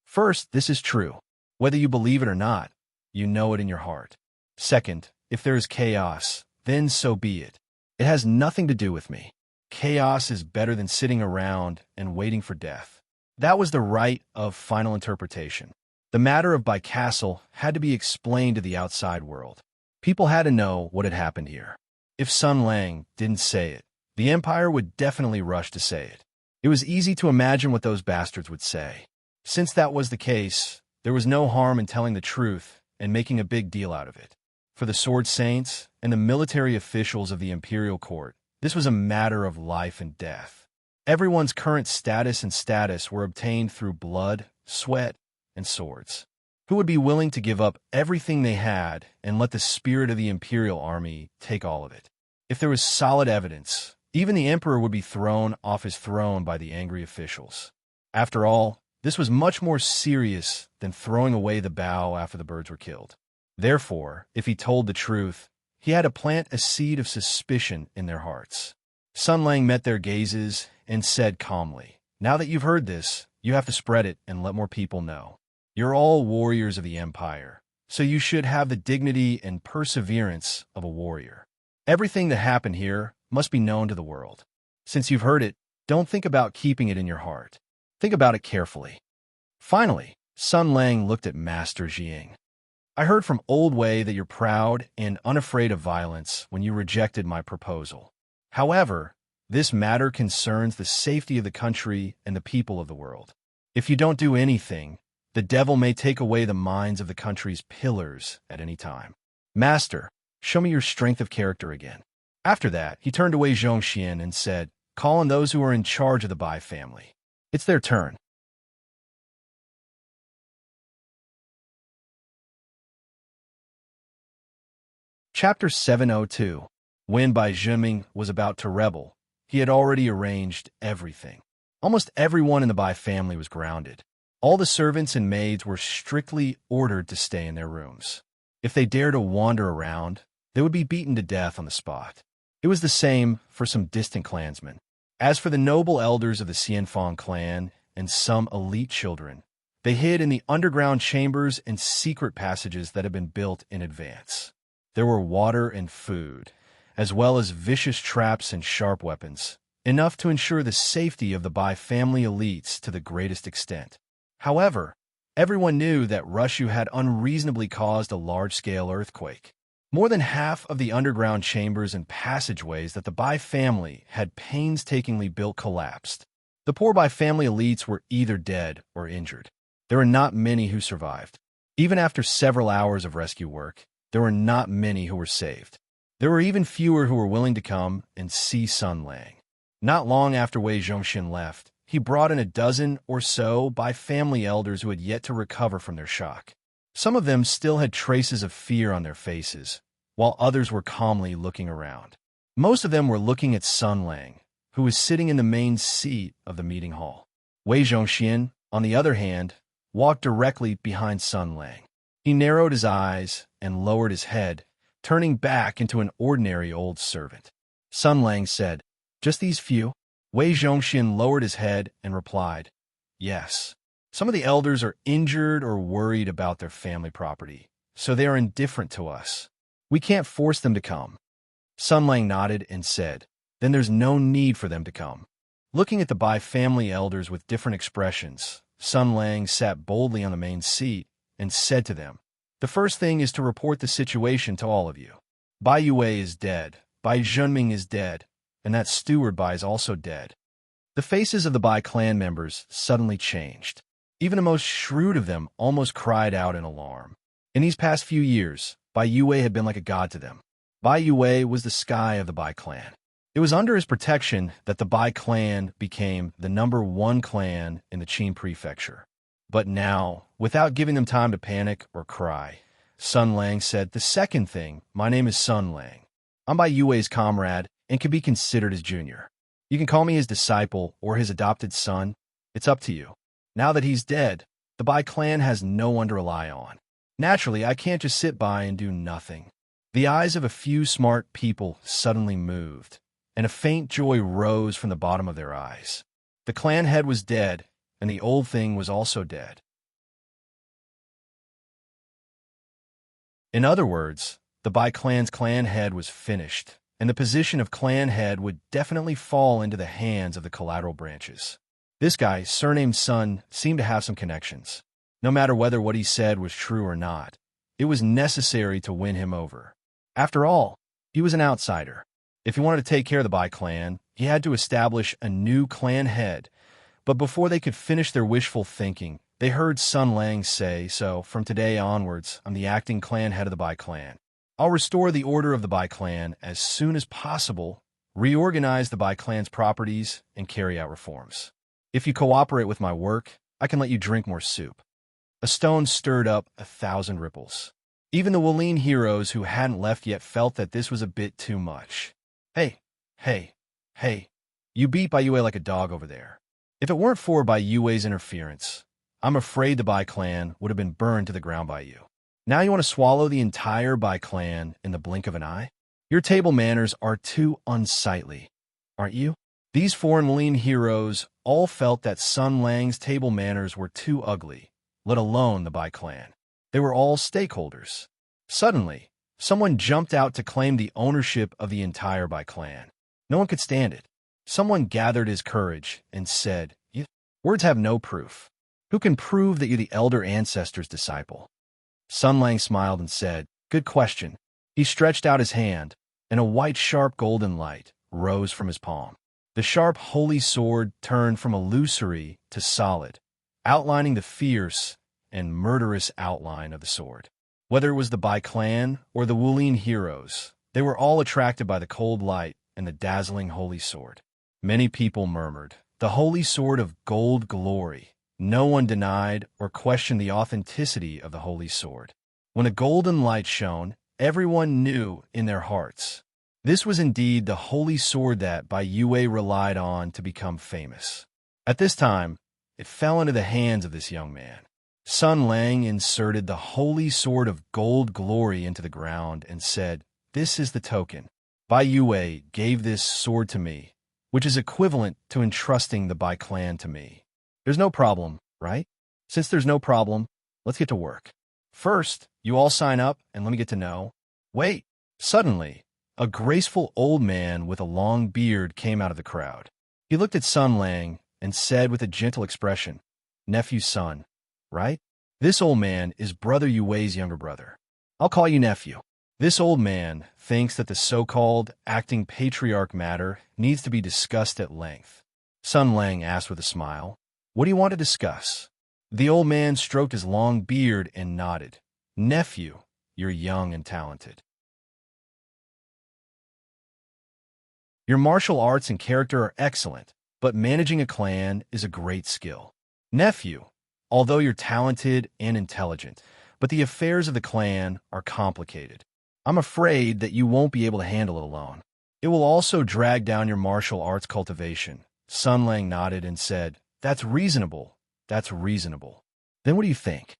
First, this is true. Whether you believe it or not, you know it in your heart. Second, if there is chaos, then so be it. It has nothing to do with me. Chaos is better than sitting around and waiting for death. That was the right of final interpretation. The matter of Bai Castle had to be explained to the outside world. People had to know what had happened here. If Sun Lang didn't say it, the Empire would definitely rush to say it. It was easy to imagine what those bastards would say. Since that was the case, there was no harm in telling the truth and making a big deal out of it. For the Sword Saints and the military officials of the Imperial Court, this was a matter of life and death. Everyone's current status were obtained through blood, sweat, and swords. Who would be willing to give up everything they had and let the spirit of the Imperial Army take all of it? If there was solid evidence, even the Emperor would be thrown off his throne by the angry officials. After all, this was much more serious than throwing away the bow after the birds were killed. Therefore, if he told the truth, he had to plant a seed of suspicion in their hearts. Sun Lang met their gazes and said calmly, Now that you've heard this, you have to spread it and let more people know. You're all warriors of the Empire, so you should have the dignity and perseverance of a warrior. Everything that happened here must be known to the world. Since you've heard it, don't think about keeping it in your heart. Think about it carefully. Finally, Sun Lang looked at Master Ji Ying. I heard from Old Wei that you're proud and unafraid of violence when you rejected my proposal. However, this matter concerns the safety of the country and the people of the world. If you don't do anything, the devil may take away the minds of the country's pillars at any time. Master, show me your strength of character again. After that, he turned to Wei Zhongxian and said, Call on those who are in charge of the Bai family. It's their turn. Chapter 702. When Bai Zhenming was about to rebel, he had already arranged everything. Almost everyone in the Bai family was grounded. All the servants and maids were strictly ordered to stay in their rooms. If they dared to wander around, they would be beaten to death on the spot. It was the same for some distant clansmen. As for the noble elders of the Xianfang clan and some elite children, they hid in the underground chambers and secret passages that had been built in advance. There were water and food, as well as vicious traps and sharp weapons, enough to ensure the safety of the Bai family elites to the greatest extent. However, Everyone knew that Rushu had unreasonably caused a large-scale earthquake. More than half of the underground chambers and passageways that the Bai family had painstakingly built collapsed. The poor Bai family elites were either dead or injured. There were not many who survived. Even after several hours of rescue work, there were not many who were saved. There were even fewer who were willing to come and see Sun Lang. Not long after Wei Zhongxian left, he brought in a dozen or so Bai family elders who had yet to recover from their shock. Some of them still had traces of fear on their faces, while others were calmly looking around. Most of them were looking at Sun Lang, who was sitting in the main seat of the meeting hall. Wei Zhongxian, on the other hand, walked directly behind Sun Lang. He narrowed his eyes and lowered his head, turning back into an ordinary old servant. Sun Lang said, "Just these few?" Wei Zhongxian lowered his head and replied, "Yes. Some of the elders are injured or worried about their family property, so they are indifferent to us. We can't force them to come." Sun Lang nodded and said, "Then there's no need for them to come." Looking at the Bai family elders with different expressions, Sun Lang sat boldly on the main seat and said to them, "The first thing is to report the situation to all of you. Bai Yue is dead, Bai Zhenming is dead, and that steward Bai is also dead." The faces of the Bai clan members suddenly changed. Even the most shrewd of them almost cried out in alarm. In these past few years, Bai Yue had been like a god to them. Bai Yue was the sky of the Bai clan. It was under his protection that the Bai clan became the #1 clan in the Qin prefecture. But now, without giving them time to panic or cry, Sun Lang said, "The second thing, my name is Sun Lang. I'm Bai Yue's comrade and can be considered his junior. You can call me his disciple or his adopted son. It's up to you. Now that he's dead, the Bai clan has no one to rely on. Naturally, I can't just sit by and do nothing." The eyes of a few smart people suddenly moved, and a faint joy rose from the bottom of their eyes. The clan head was dead, and the old thing was also dead. In other words, the Bai clan's clan head was finished, and the position of clan head would definitely fall into the hands of the collateral branches. This guy, surnamed Sun, seemed to have some connections. No matter whether what he said was true or not, it was necessary to win him over. After all, he was an outsider. If he wanted to take care of the Bai clan, he had to establish a new clan head. But before they could finish their wishful thinking, they heard Sun Lang say, "So, from today onwards, I'm the acting clan head of the Bai clan. I'll restore the order of the Bai clan as soon as possible, reorganize the Bai clan's properties, and carry out reforms. If you cooperate with my work, I can let you drink more soup." A stone stirred up 1,000 ripples. Even the Wulin heroes who hadn't left yet felt that this was a bit too much. Hey, you beat Bai Yue like a dog over there. If it weren't for Bai Yue's interference, I'm afraid the Bai clan would have been burned to the ground by you. Now you want to swallow the entire Bai clan in the blink of an eye? Your table manners are too unsightly, aren't you? These foreign lean heroes all felt that Sun Lang's table manners were too ugly, let alone the Bai clan. They were all stakeholders. Suddenly, someone jumped out to claim the ownership of the entire Bai clan. No one could stand it. Someone gathered his courage and said, "Words have no proof. Who can prove that you're the elder ancestor's disciple?" Sun Lang smiled and said, "Good question." He stretched out his hand, and a white, sharp golden light rose from his palm. The sharp, holy sword turned from illusory to solid, outlining the fierce and murderous outline of the sword. Whether it was the Bai clan or the Wulin heroes, they were all attracted by the cold light and the dazzling holy sword. Many people murmured, "The holy sword of gold glory." No one denied or questioned the authenticity of the holy sword. When a golden light shone, everyone knew in their hearts. This was indeed the holy sword that Bai Yue relied on to become famous. At this time, it fell into the hands of this young man. Sun Lang inserted the holy sword of gold glory into the ground and said, "This is the token. Bai Yue gave this sword to me, which is equivalent to entrusting the Bai clan to me. There's no problem, right? Since there's no problem, let's get to work. First, you all sign up and let me get to know." Wait! Suddenly, a graceful old man with a long beard came out of the crowd. He looked at Sun Lang and said with a gentle expression, "Nephew Sun, right?" This old man is Brother Yui's younger brother. I'll call you nephew. This old man thinks that the so-called acting patriarch matter needs to be discussed at length. Sun Lang asked with a smile, "What do you want to discuss?" The old man stroked his long beard and nodded. "Nephew, you're young and talented. Your martial arts and character are excellent, but managing a clan is a great skill. Nephew, although you're talented and intelligent, but the affairs of the clan are complicated. I'm afraid that you won't be able to handle it alone. It will also drag down your martial arts cultivation." Sun Lang nodded and said, "That's reasonable. That's reasonable. Then what do you think?"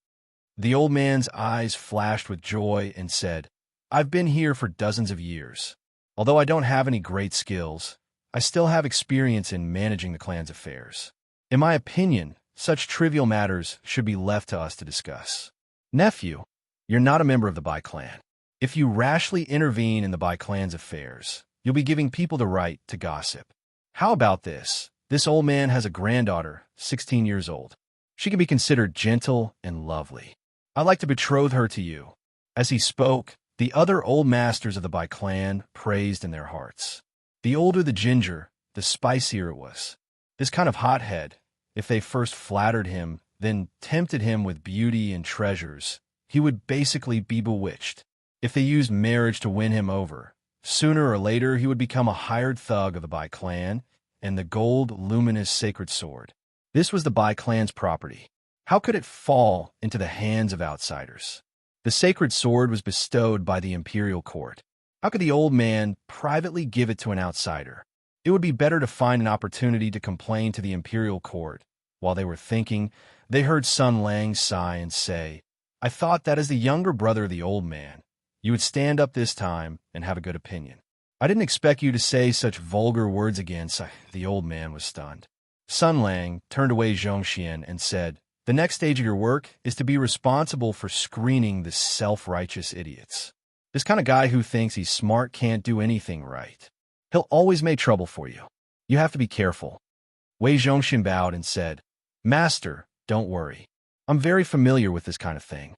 The old man's eyes flashed with joy and said, "I've been here for dozens of years. Although I don't have any great skills, I still have experience in managing the clan's affairs. In my opinion, such trivial matters should be left to us to discuss. Nephew, you're not a member of the Bai clan. If you rashly intervene in the Bai clan's affairs, you'll be giving people the right to gossip. How about this? This old man has a granddaughter, 16 years old. She can be considered gentle and lovely. I'd like to betroth her to you." As he spoke, the other old masters of the Bai clan praised in their hearts. The older the ginger, the spicier it was. This kind of hothead, if they first flattered him, then tempted him with beauty and treasures, he would basically be bewitched. If they used marriage to win him over, sooner or later he would become a hired thug of the Bai clan and the gold, luminous sacred sword. This was the Bai clan's property. How could it fall into the hands of outsiders? The sacred sword was bestowed by the imperial court. How could the old man privately give it to an outsider? It would be better to find an opportunity to complain to the imperial court. While they were thinking, they heard Sun Lang sigh and say, "I thought that as the younger brother of the old man, you would stand up this time and have a good opinion. I didn't expect you to say such vulgar words again." The old man was stunned. Sun Lang turned away Zhongxian and said, "The next stage of your work is to be responsible for screening the self-righteous idiots. This kind of guy who thinks he's smart can't do anything right. He'll always make trouble for you. You have to be careful." Wei Zhongxian bowed and said, "Master, don't worry. I'm very familiar with this kind of thing."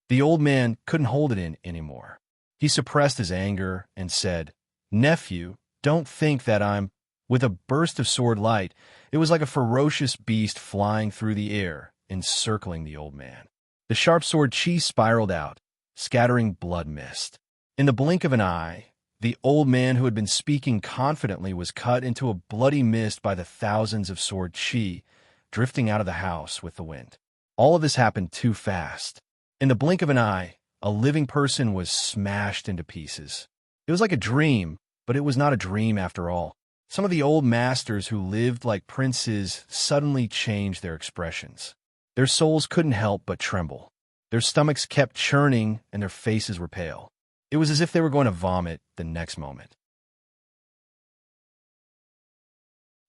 The old man couldn't hold it in anymore. He suppressed his anger and said, "Nephew, don't think that I'm—" With a burst of sword light, it was like a ferocious beast flying through the air, encircling the old man. The sharp sword chi spiraled out, scattering blood mist. In the blink of an eye, the old man who had been speaking confidently was cut into a bloody mist by the thousands of sword chi drifting out of the house with the wind. All of this happened too fast. In the blink of an eye, a living person was smashed into pieces. It was like a dream, but it was not a dream after all. Some of the old masters who lived like princes suddenly changed their expressions. Their souls couldn't help but tremble. Their stomachs kept churning and their faces were pale. It was as if they were going to vomit the next moment.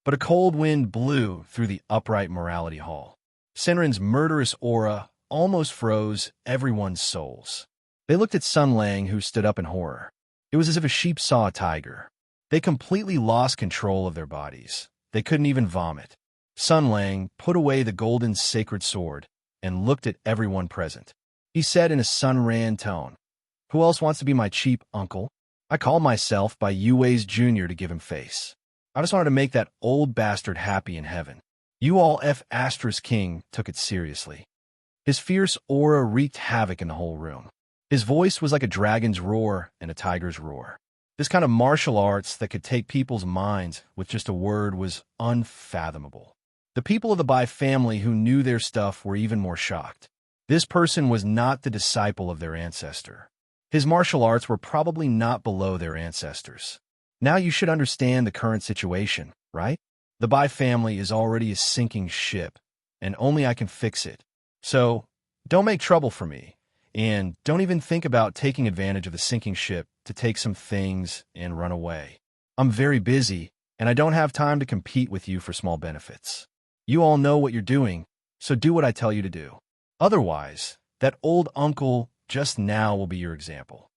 But a cold wind blew through the upright morality hall. Senrin's murderous aura almost froze everyone's souls. They looked at Sun Lang, who stood up in horror. It was as if a sheep saw a tiger. They completely lost control of their bodies. They couldn't even vomit. Sun Lang put away the golden sacred sword and looked at everyone present. He said in a Sun-Ran tone, "Who else wants to be my cheap uncle? I call myself by Yui's junior to give him face. I just wanted to make that old bastard happy in heaven." You all King took it seriously. His fierce aura wreaked havoc in the whole room. His voice was like a dragon's roar and a tiger's roar. This kind of martial arts that could take people's minds with just a word was unfathomable. The people of the Bai family who knew their stuff were even more shocked. This person was not the disciple of their ancestor. His martial arts were probably not below their ancestors. Now you should understand the current situation, right? The Bai family is already a sinking ship, and only I can fix it. So, don't make trouble for me, and don't even think about taking advantage of the sinking ship to take some things and run away. I'm very busy, and I don't have time to compete with you for small benefits. You all know what you're doing, so do what I tell you to do. Otherwise, that old uncle just now will be your example."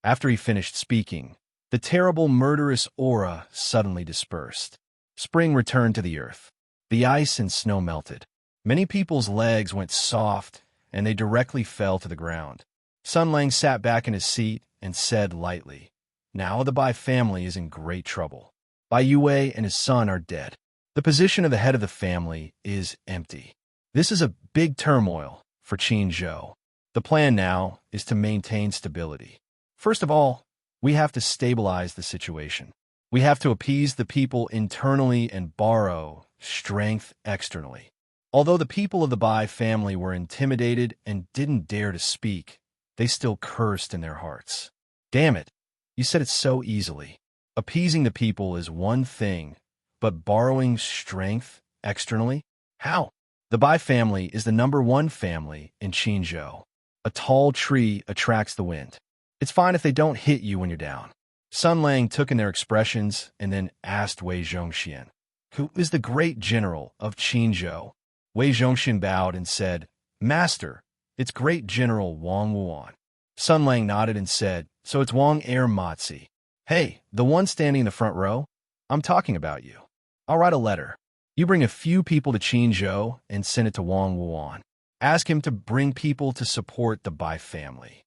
After he finished speaking, the terrible murderous aura suddenly dispersed. Spring returned to the earth. The ice and snow melted. Many people's legs went soft, and they directly fell to the ground. Sun Lang sat back in his seat and said lightly, "Now the Bai family is in great trouble. Bai Yue and his son are dead. The position of the head of the family is empty. This is a big turmoil for Qin Zhou. The plan now is to maintain stability. First of all, we have to stabilize the situation. We have to appease the people internally and borrow strength externally." Although the people of the Bai family were intimidated and didn't dare to speak, they still cursed in their hearts. "Damn it, you said it so easily. Appeasing the people is one thing, but borrowing strength externally? How?" The Bai family is the #1 family in Qinzhou. A tall tree attracts the wind. It's fine if they don't hit you when you're down. Sun Lang took in their expressions and then asked Wei Zhongxian, "Who is the great general of Qinzhou?" Wei Zhongxian bowed and said, "Master, it's great general Wang Wuan." Sun Lang nodded and said, "So it's Wang Ermatzi. Hey, the one standing in the front row? I'm talking about you. I'll write a letter. You bring a few people to Qinzhou and send it to Wang Wuan. Ask him to bring people to support the Bai family."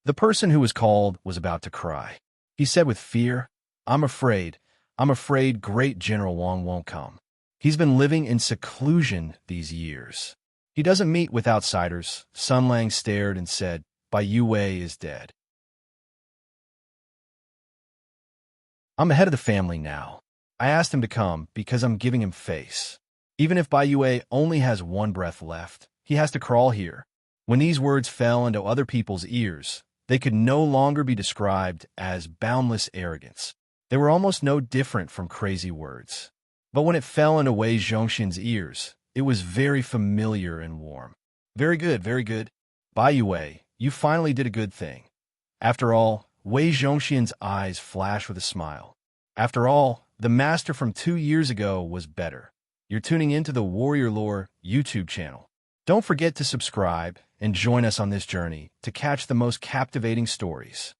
The person who was called was about to cry. He said with fear, I'm afraid great General Wang won't come. He's been living in seclusion these years. He doesn't meet with outsiders." Sun Lang stared and said, "Bai Yue is dead. I'm the head of the family now. I asked him to come because I'm giving him face. Even if Bai Yue only has one breath left, he has to crawl here." When these words fell into other people's ears, they could no longer be described as boundless arrogance. They were almost no different from crazy words. But when it fell into Wei Zhongxian's ears, it was very familiar and warm. Very good, very good. Bai Yue, you finally did a good thing. After all, Wei Zhongxian's eyes flashed with a smile. After all, the master from 2 years ago was better. You're tuning into the Warrior Lore YouTube channel. Don't forget to subscribe and join us on this journey to catch the most captivating stories.